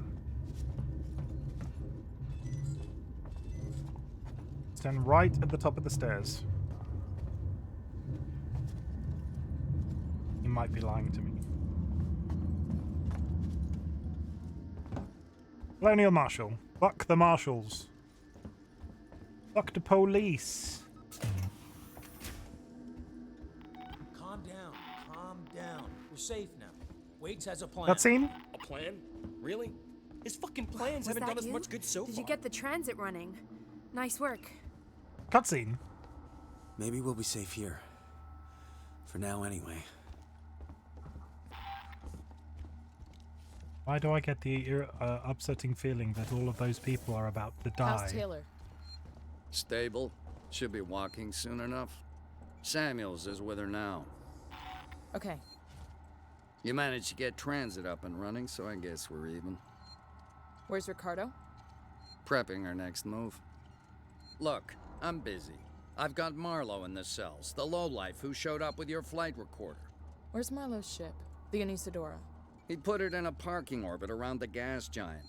Stand right at the top of the stairs. He might be lying to me. Colonial Marshal. Fuck the marshals. Fuck the police. Calm down. Calm down. We're safe now. Waits has a plan. Cutscene? A plan? Really? His fucking plans haven't done us much good so Did far. you get the transit running? Nice work. Cutscene. Maybe we'll be safe here. For now, anyway. Why do I get the upsetting feeling that all of those people are about to die? How's Taylor? Stable. Should be walking soon enough. Samuels is with her now. Okay. You managed to get transit up and running, so I guess we're even. Where's Ricardo? Prepping our next move. Look, I'm busy. I've got Marlowe in the cells, the lowlife who showed up with your flight recorder. Where's Marlowe's ship? The Anisadora. He put it in a parking orbit around the gas giant.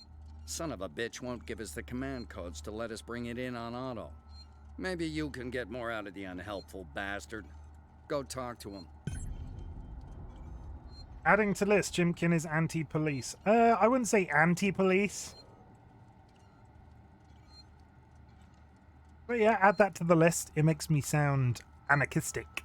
Son of a bitch won't give us the command codes to let us bring it in on auto. Maybe you can get more out of the unhelpful bastard. Go talk to him. Adding to list, Chimken is anti-police. I wouldn't say anti-police. But yeah, add that to the list. It makes me sound anarchistic.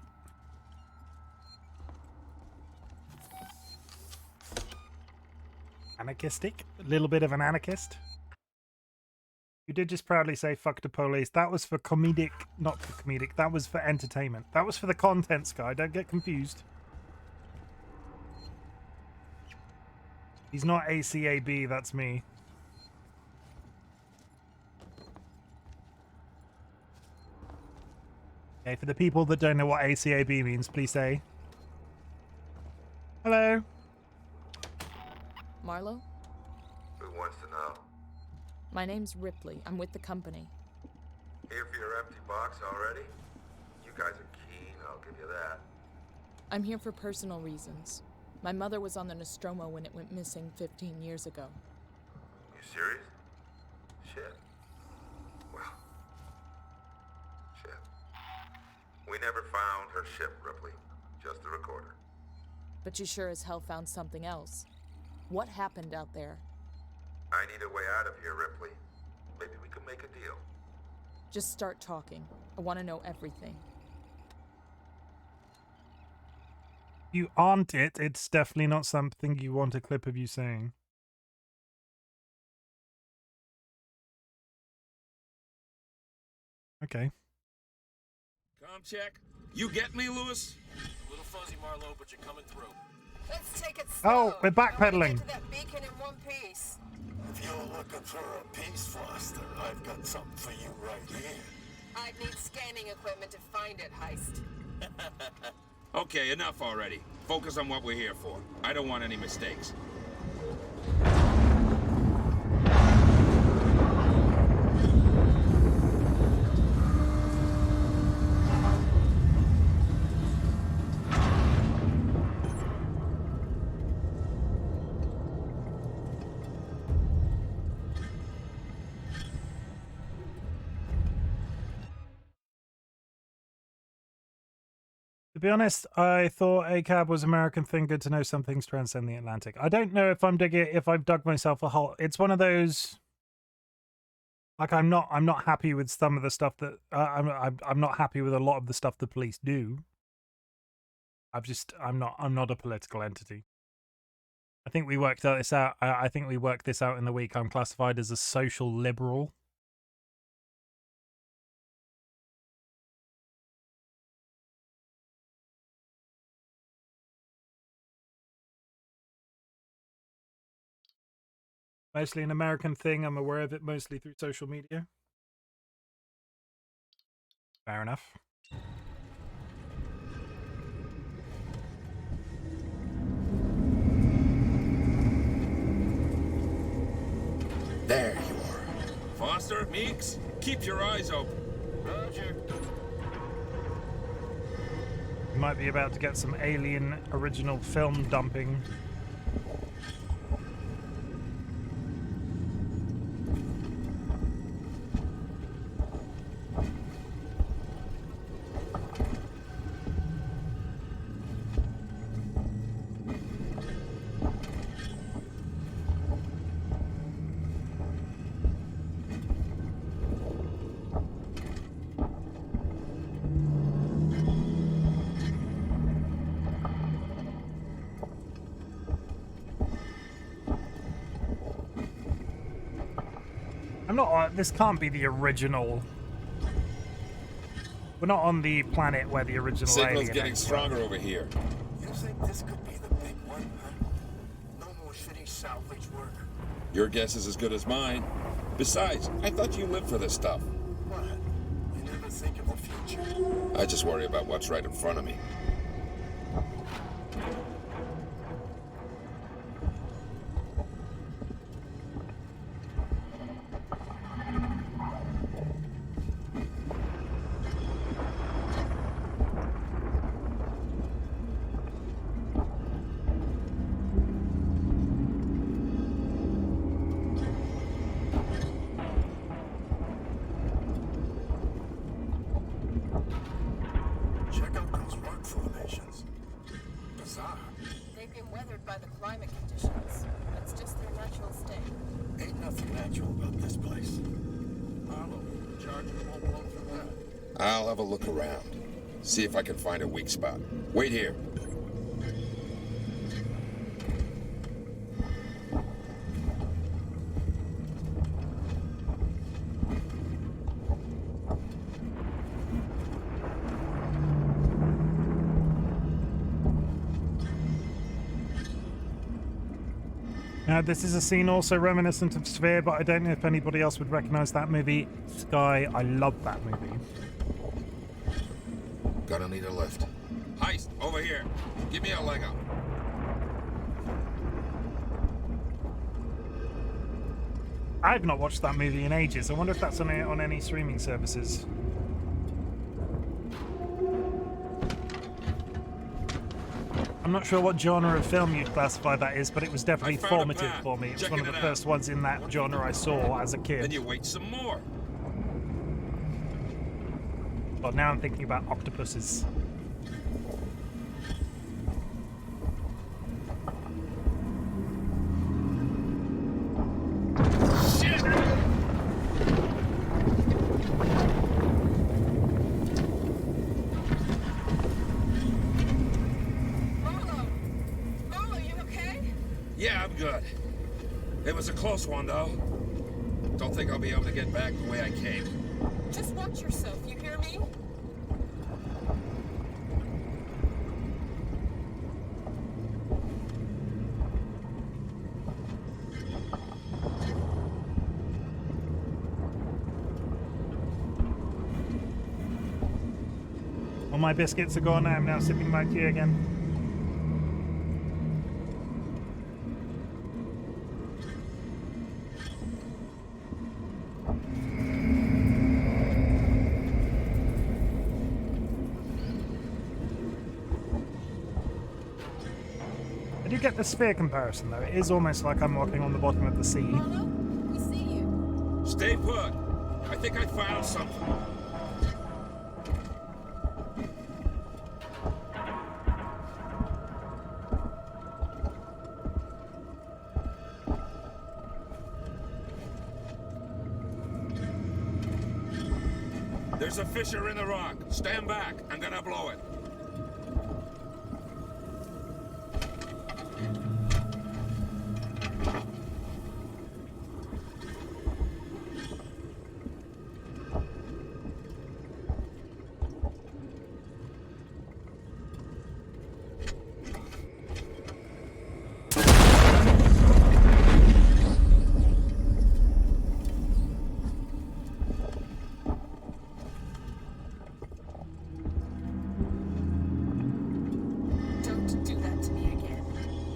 Anarchistic? A little bit of an anarchist. You did just proudly say fuck the police. That was for comedic, not for comedic. That was for entertainment. That was for the contents guy. Don't get confused. He's not ACAB, that's me. Okay, for the people that don't know what ACAB means, please say. Hello. Marlowe? Who wants to know? My name's Ripley. I'm with the company. Here for your empty box already? You guys are keen, I'll give you that. I'm here for personal reasons. My mother was on the Nostromo when it went missing 15 years ago. You serious? Shit. Well. Shit. We never found her ship, Ripley. Just the recorder. But you sure as hell found something else. What happened out there? I need a way out of here, Ripley. Maybe we can make a deal. Just start talking. I want to know everything. You aren't it. It's definitely not something you want a clip of you saying. Okay. Com check. You get me, Lewis? A little fuzzy, Marlowe, but you're coming through. Let's take it slow. Oh, we're backpedaling. Get to that beacon in one piece. If you're looking for a piece, Foster, I've got something for you right here. I'd need scanning equipment to find it, Heist. Okay, enough already. Focus on what we're here for. I don't want any mistakes. To be honest, I thought ACAB was American thing. Good to know some things transcend the Atlantic. I don't know if I've dug myself a hole. It's one of those. Like I'm not happy with some of the stuff that I'm not happy with a lot of the stuff the police do. I'm not a political entity. I think we worked this out. I think we worked this out in the week. I'm classified as a social liberal. Mostly an American thing. I'm aware of it mostly through social media. Fair enough. There you are. Foster, Meeks, keep your eyes open. Roger. You might be about to get some Alien original film dumping. This can't be the original. We're not on the planet where the original Signal's alien getting stronger over here. You think this could be the big one, huh? No more shitty salvage work. Your guess is as good as mine. Besides, I thought you lived for this stuff. What? You never think of the future. I just worry about what's right in front of me. See if I can find a weak spot. Wait here. Now, this is a scene also reminiscent of Sphere, but I don't know if anybody else would recognize that movie. Sky, I love that movie. Gonna need a lift. Heist, over here. Give me a leg up. I've not watched that movie in ages. I wonder if that's on any streaming services. I'm not sure what genre of film you'd classify that is, but it was definitely formative for me. It was one of the first ones in that genre I saw as a kid. Then you wait some more. Well, now I'm thinking about octopuses. Yeah, I'm good. It was a close one, though. Don't think I'll be able to get back the way I came. Just watch yourself, you hear me? Well, my biscuits are gone. I'm now sipping my tea again. I do get the sphere comparison, though. It is almost like I'm walking on the bottom of the sea. We see you. Stay put. I think I found something. There's a fissure in the rock. Stand back. I'm gonna blow it.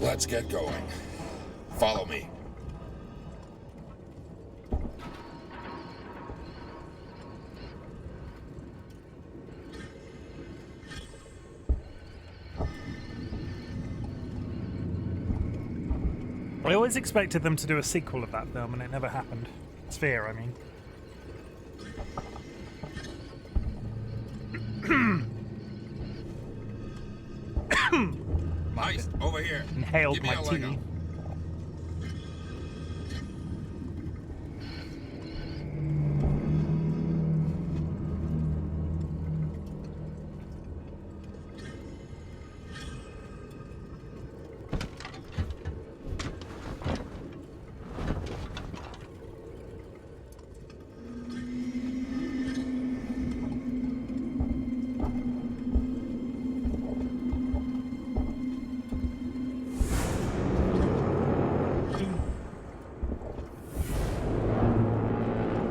Let's get going. Follow me. I always expected them to do a sequel of that film, and it never happened. Sphere, I mean. Heist, over here. Inhaled Give me my a leg tea. up.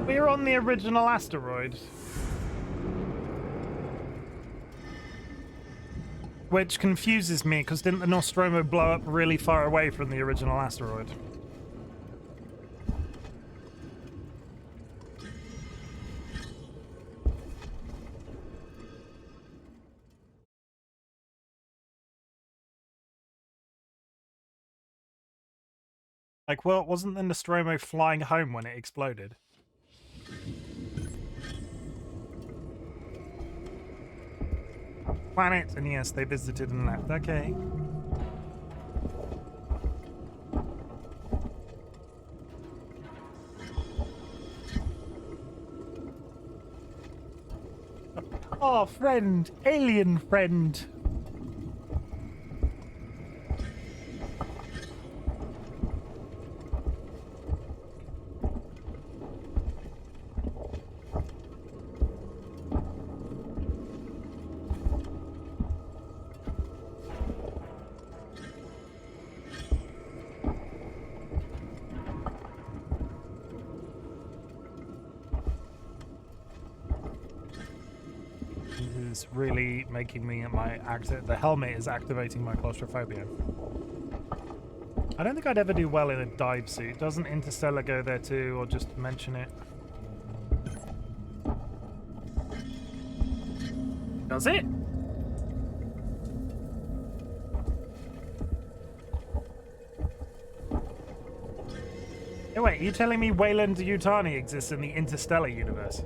We're on the original asteroid. Which confuses me, because didn't the Nostromo blow up really far away from the original asteroid? Like, well, wasn't the Nostromo flying home when it exploded? Planet, and yes, they visited and left. Okay. Oh, friend, alien friend. Is really making me the helmet is activating my claustrophobia. I don't think I'd ever do well in a dive suit. Doesn't Interstellar go there too, or just mention it? Does it? Oh wait, you telling me Wayland Yutani exists in the Interstellar universe?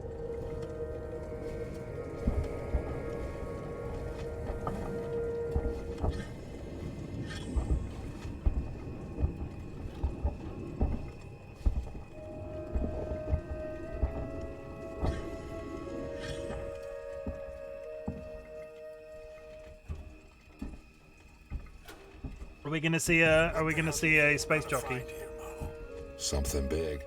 Are we gonna see a space jockey? Something big.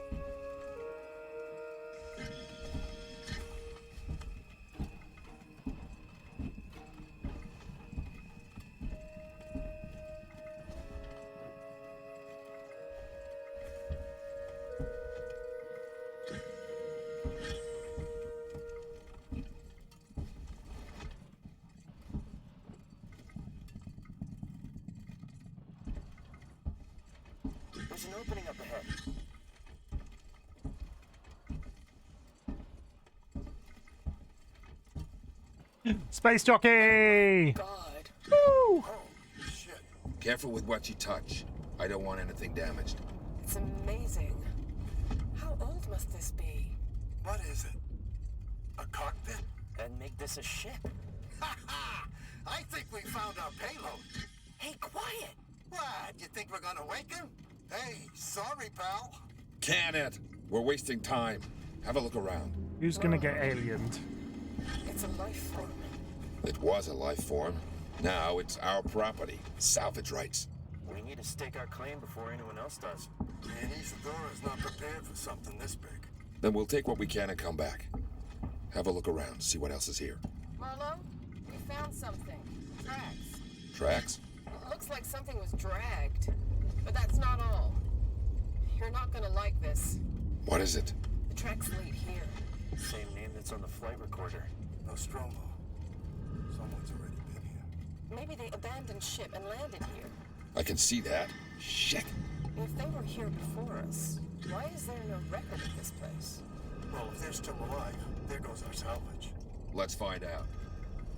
There's an opening up ahead. Space jockey! God. Woo! Shit. Careful with what you touch. I don't want anything damaged. It's amazing. How old must this be? What is it? A cockpit? And make this a ship. Ha ha! I think we found our payload. Hey, quiet! What? You think we're gonna wake him? Hey, sorry, pal. Can it? We're wasting time. Have a look around. Who's gonna get aliened? It's a life form. It was a life form. Now it's our property. Salvage rights. We need to stake our claim before anyone else does. And Isadora's not prepared for something this big. Then we'll take what we can and come back. Have a look around, see what else is here. Marlo, we found something. Tracks. Tracks? Looks like something was dragged. But that's not all. You're not gonna like this. What is it? The tracks lead here. Same name that's on the flight recorder. Nostromo. Someone's already been here. Maybe they abandoned ship and landed here. I can see that. Shit. If they were here before us, why is there no record of this place? Well, if they're still alive, there goes our salvage. Let's find out.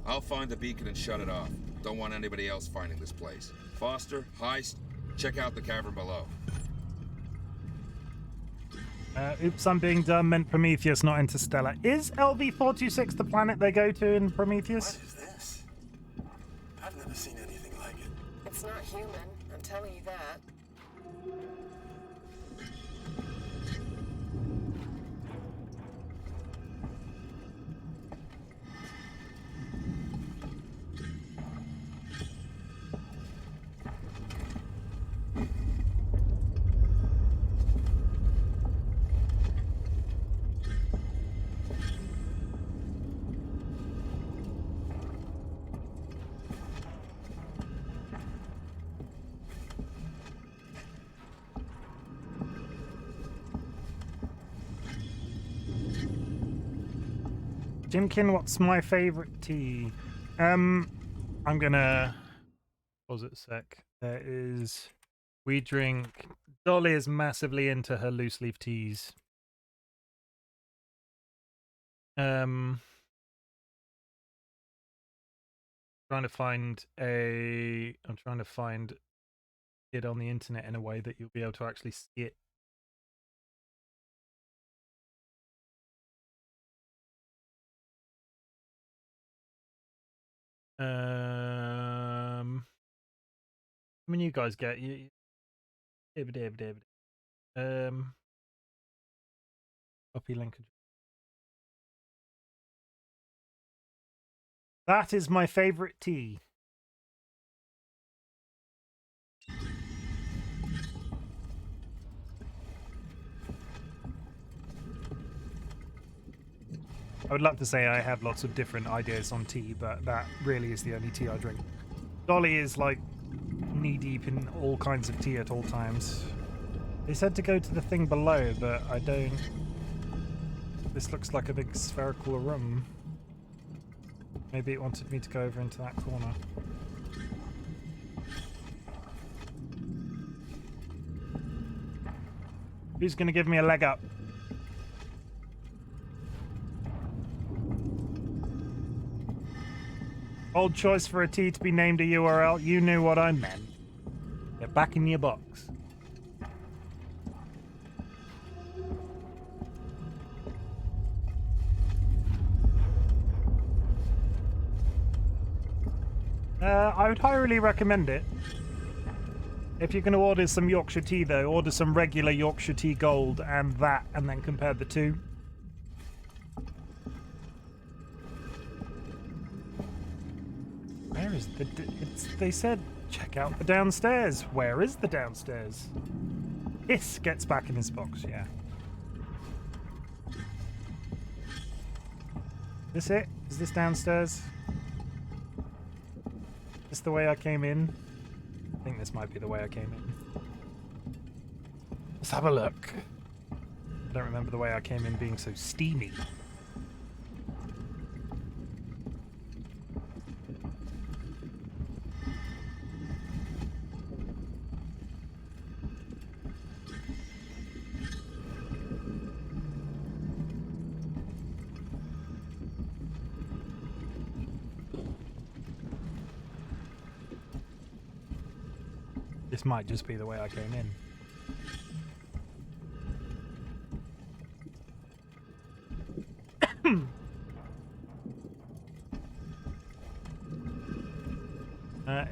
I'll find the beacon and shut it off. Don't want anybody else finding this place. Foster, Heist, check out the cavern below. Oops, I'm being dumb. Meant Prometheus, not Interstellar. Is LV-426 the planet they go to in Prometheus? What is this? I've never seen anything like it. It's not human, I'm telling you that. Chimken, what's my favorite tea? I'm gonna pause it a sec. There is we drink. Dolly is massively into her loose leaf teas. Trying to find I'm trying to find it on the internet in a way that you'll be able to actually see it. I mean, you guys get you. Copy link. That is my favorite tea. I would love to say I have lots of different ideas on tea, but that really is the only tea I drink. Dolly is like knee-deep in all kinds of tea at all times. They said to go to the thing below, but I don't... This looks like a big spherical room. Maybe it wanted me to go over into that corner. Who's gonna give me a leg up? Old choice for a T to be named a URL. You knew what I meant. Get back in your box. I would highly recommend it. If you're going to order some Yorkshire tea, though, order some regular Yorkshire tea gold and that, and then compare the two. Where is the... they said, check out the downstairs. Where is the downstairs? This gets back in his box, yeah. This it? Is this downstairs? Is this the way I came in? I think this might be the way I came in. Let's have a look. I don't remember the way I came in being so steamy. This might just be the way I came in.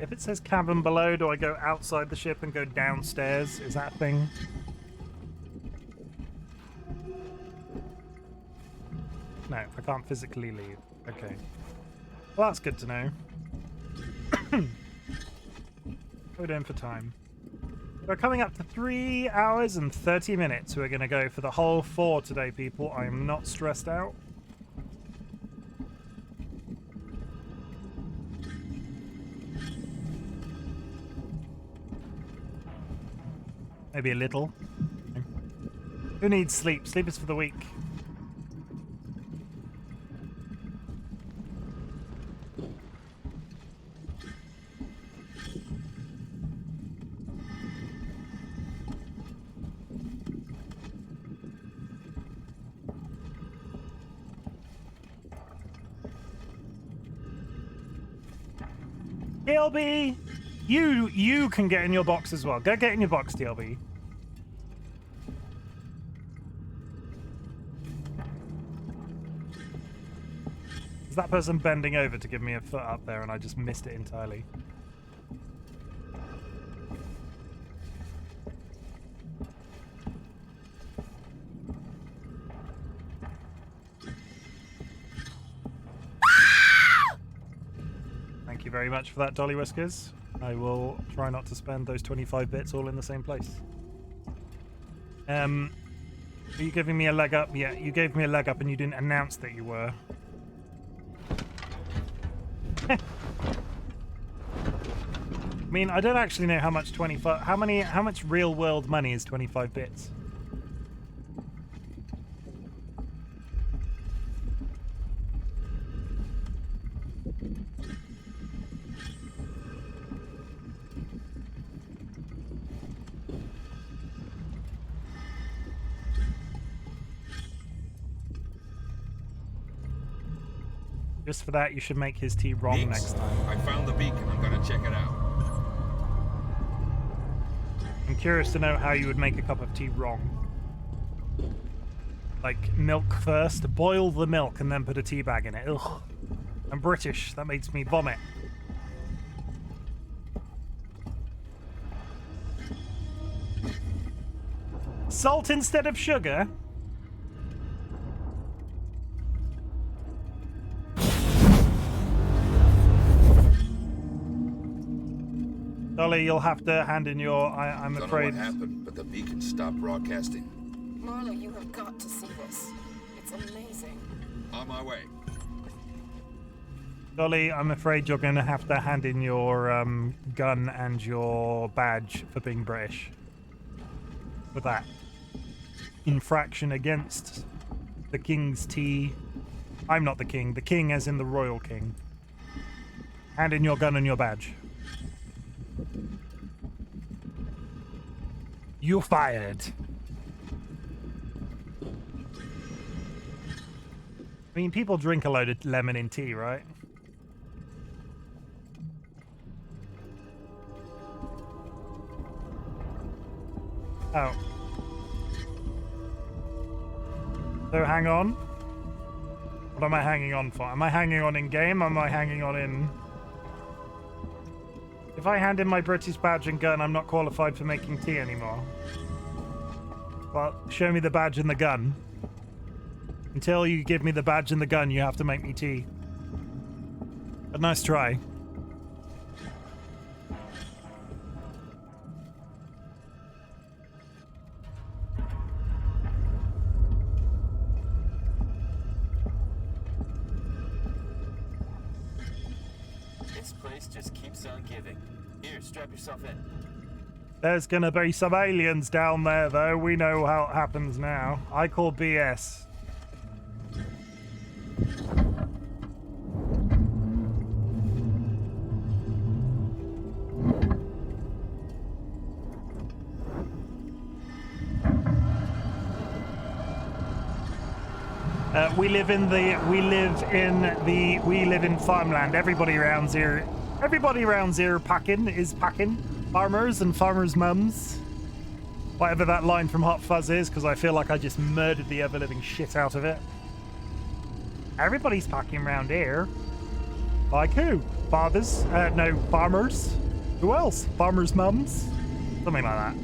If it says cabin below, do I go outside the ship and go downstairs? Is that a thing? No, I can't physically leave. Okay. Well, that's good to know. We're doing for time. We're coming up to 3 hours and 30 minutes. We're going to go for the whole 4 today, people. I'm not stressed out. Maybe a little. Who needs sleep? Sleep is for the weak. TLB, you can get in your box as well. Go get in your box, TLB. Is that person bending over to give me a foot up there and I just missed it entirely? Thank you very much for that, DollyWhiskers. I will try not to spend those 25 bits all in the same place. Are you giving me a leg up? Yeah, you gave me a leg up and you didn't announce that you were. I mean, I don't actually know how much 25... How much real world money is 25 bits? Just for that, you should make his tea wrong next time. I found the beacon. I'm gonna check it out. I'm curious to know how you would make a cup of tea wrong. Like, milk first, boil the milk, and then put a tea bag in it. Ugh. I'm British. That makes me vomit. Salt instead of sugar? Dolly, you'll have to hand in your. I'm Don't afraid. know what happened, but the beacon stopped broadcasting. Marlowe, you have got to see this. It's amazing. On my way. Dolly, I'm afraid you're going to have to hand in your gun and your badge for being British. For that infraction against the King's tea. I'm not the king. The king as in the royal king. Hand in your gun and your badge. You fired. I mean, people drink a load of lemon in tea, right? Oh. So hang on. What am I hanging on for? Am I hanging on in game? Am I hanging on in... If I hand in my British badge and gun, I'm not qualified for making tea anymore. Well, show me the badge and the gun. Until you give me the badge and the gun, you have to make me tea. But nice try. This place just keeps on giving. Here, strap yourself in. There's gonna be some aliens down there, though. We know how it happens now. I call BS. We live in farmland. Everybody around here is packing. Farmers and farmers' mums. Whatever that line from Hot Fuzz is, because I feel like I just murdered the ever living shit out of it. Everybody's packing around here. Like who? Fathers? No, farmers. Who else? Farmers' mums? Something like that.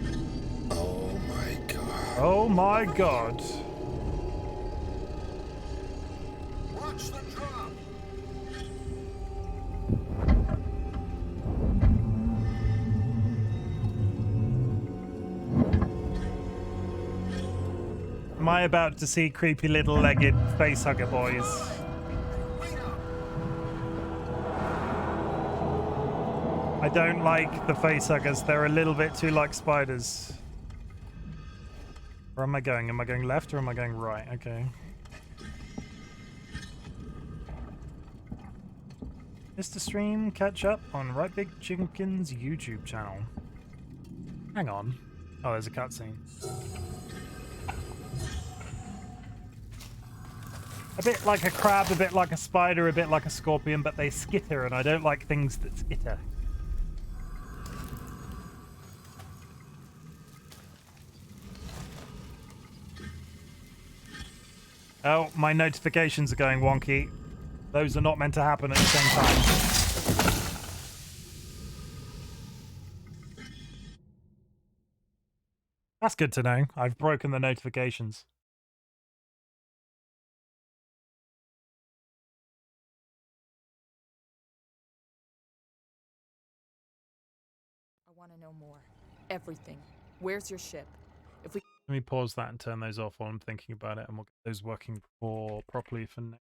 Oh my god. Oh my god. Watch the drop. Am I about to see creepy little legged facehugger boys? I don't like the facehuggers. They're a little bit too like spiders. Where am I going? Am I going left or am I going right? Okay. Mr. Stream, catch up on RightBigChimken's YouTube channel. Hang on. Oh, there's a cutscene. A bit like a crab, a bit like a spider, a bit like a scorpion, but they skitter, and I don't like things that skitter. Oh, my notifications are going wonky. Those are not meant to happen at the same time. That's good to know. I've broken the notifications. I want to know more. Everything. Where's your ship? If we Let me pause that and turn those off while I'm thinking about it, and we'll get those working properly for next.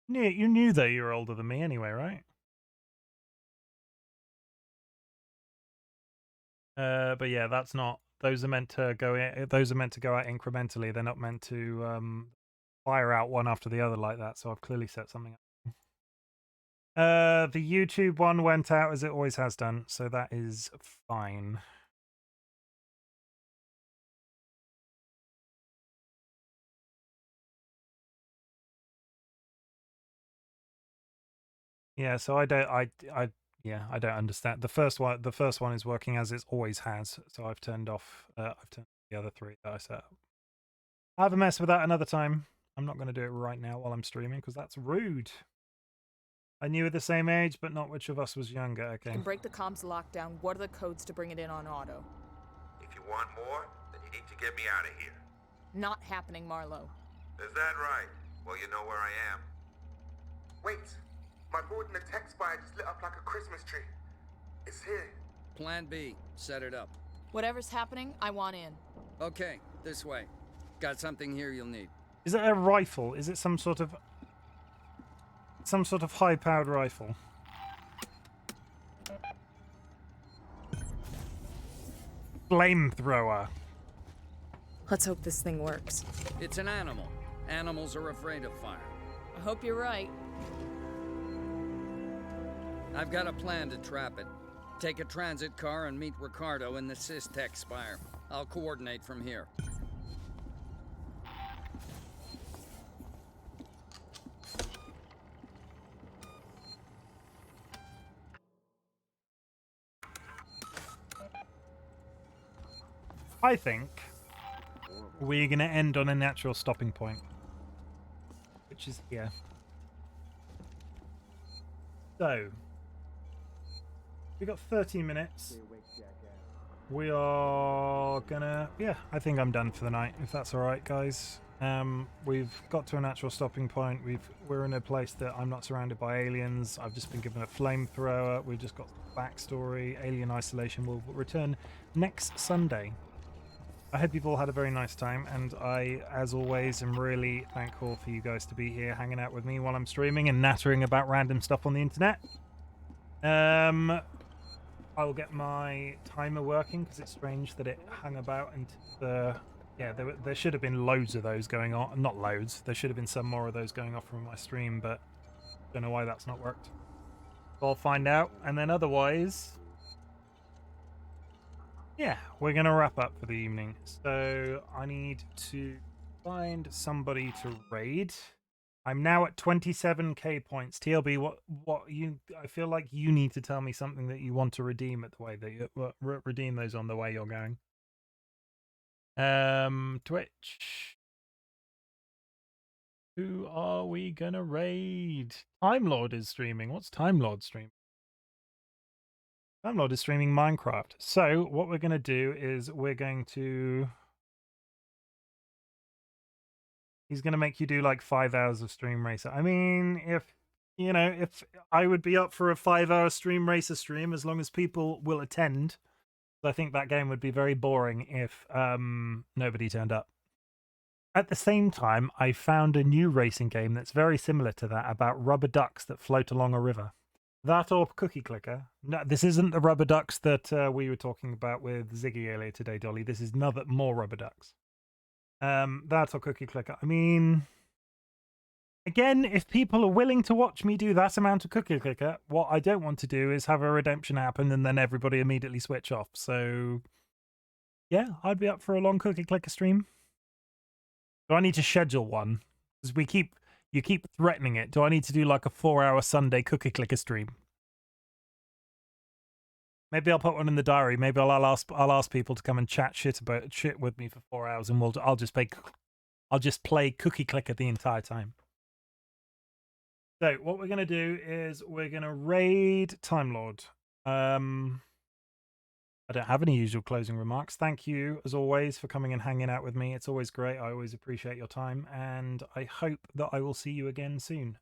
You knew that you were older than me anyway, right? But yeah, that's not. Those are meant to go in. Those are meant to go out incrementally. They're not meant to fire out one after the other like that. So I've clearly set something up. The YouTube one went out as it always has done, so that is fine. Yeah, so I don't understand. The first one is working as it always has, so I've turned off the other three that I set up. I'll have a mess with that another time. I'm not going to do it right now while I'm streaming because that's rude. I knew at the same age, but not which of us was younger. Okay. can break the comms lockdown, what are the codes to bring it in on auto? If you want more, then you need to get me out of here. Not happening, Marlowe. Is that right? Well, you know where I am. up like a Christmas tree. It's here. Plan B. Set it up. Whatever's happening, I want in. Okay, this way. Got something here you'll need. Is it a rifle? Is it some sort of high-powered rifle? Flamethrower. Let's hope this thing works. It's an animal. Animals are afraid of fire. I hope you're right. I've got a plan to trap it. Take a transit car and meet Ricardo in the Systech Spire. I'll coordinate from here. I think we're going to end on a natural stopping point, which is here. So, we got 13 minutes. We are gonna, yeah, I think I'm done for the night, if that's all right, guys. We've got to a natural stopping point. We're in a place that I'm not surrounded by aliens. I've just been given a flamethrower. We've just got backstory. Alien Isolation will return next Sunday. I hope you've all had a very nice time, and I, as always, am really thankful for you guys to be here hanging out with me while I'm streaming and nattering about random stuff on the internet. I will get my timer working because it's strange that it hung about and yeah, there should have been loads of those going on. Not loads. There should have been some more of those going off from my stream, but don't know why that's not worked. I'll find out, and then otherwise, yeah, we're gonna wrap up for the evening. So I need to find somebody to raid. I'm now at 27k points. TLB, what you? I feel like you need to tell me something that you want to redeem at the way that you redeem those on the way you're going. Twitch. Who are we gonna raid? Time Lord is streaming. What's Time Lord streaming? Time Lord is streaming Minecraft. So what we're gonna do is we're going to. He's going to make you do like 5 hours of stream racer. I mean, if I would be up for a 5-hour stream racer stream as long as people will attend. I think that game would be very boring if nobody turned up. At the same time, I found a new racing game that's very similar to that about rubber ducks that float along a river. That or Cookie Clicker. No, this isn't the rubber ducks that we were talking about with Ziggy earlier today, Dolly. This is more rubber ducks. That or Cookie Clicker. I mean, again, if people are willing to watch me do that amount of Cookie Clicker, what I don't want to do is have a redemption happen and then everybody immediately switch off. So, yeah, I'd be up for a long Cookie Clicker stream. Do I need to schedule one? Because you keep threatening it. Do I need to do like a 4-hour Sunday Cookie Clicker stream? Maybe I'll put one in the diary. Maybe I'll ask people to come and chat shit with me for 4 hours, and I'll just play Cookie Clicker the entire time. So what we're gonna do is we're gonna raid Time Lord. I don't have any usual closing remarks. Thank you as always for coming and hanging out with me. It's always great. I always appreciate your time, and I hope that I will see you again soon.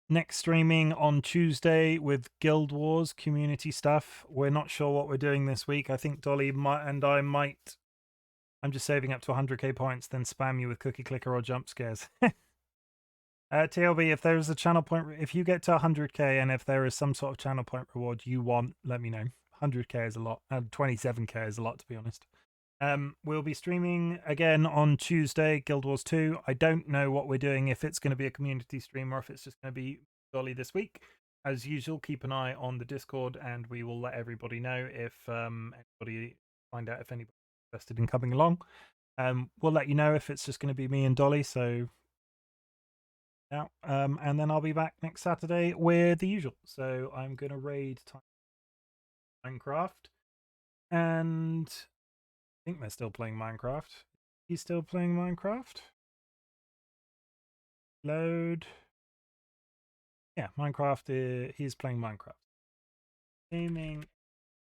Next streaming on Tuesday with Guild Wars community stuff. We're not sure what we're doing this week. I think Dolly and I might. I'm just saving up to 100k points, then spam you with Cookie Clicker or jump scares. TLB, if there is a channel point, if you get to 100k and if there is some sort of channel point reward you want, let me know. 100k is a lot, and 27k is a lot, to be honest. We'll be streaming again on Tuesday, Guild Wars 2. I don't know what we're doing, if it's going to be a community stream or if it's just going to be Dolly this week. As usual, keep an eye on the Discord and we will let everybody know if anybody find out if anybody's interested in coming along. We'll let you know if it's just going to be me and Dolly, so yeah. And then I'll be back next Saturday with the usual. So I'm going to raid Minecraft, and I think they're still playing Minecraft. He's still playing Minecraft. Load. Yeah, Minecraft. He's playing Minecraft. Gaming.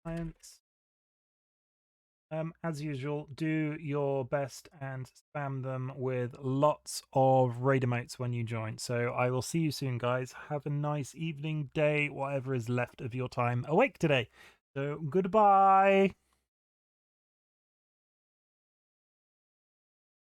Science. As usual, do your best and spam them with lots of raid emotes when you join. So I will see you soon, guys. Have a nice evening, day, whatever is left of your time awake today. So goodbye.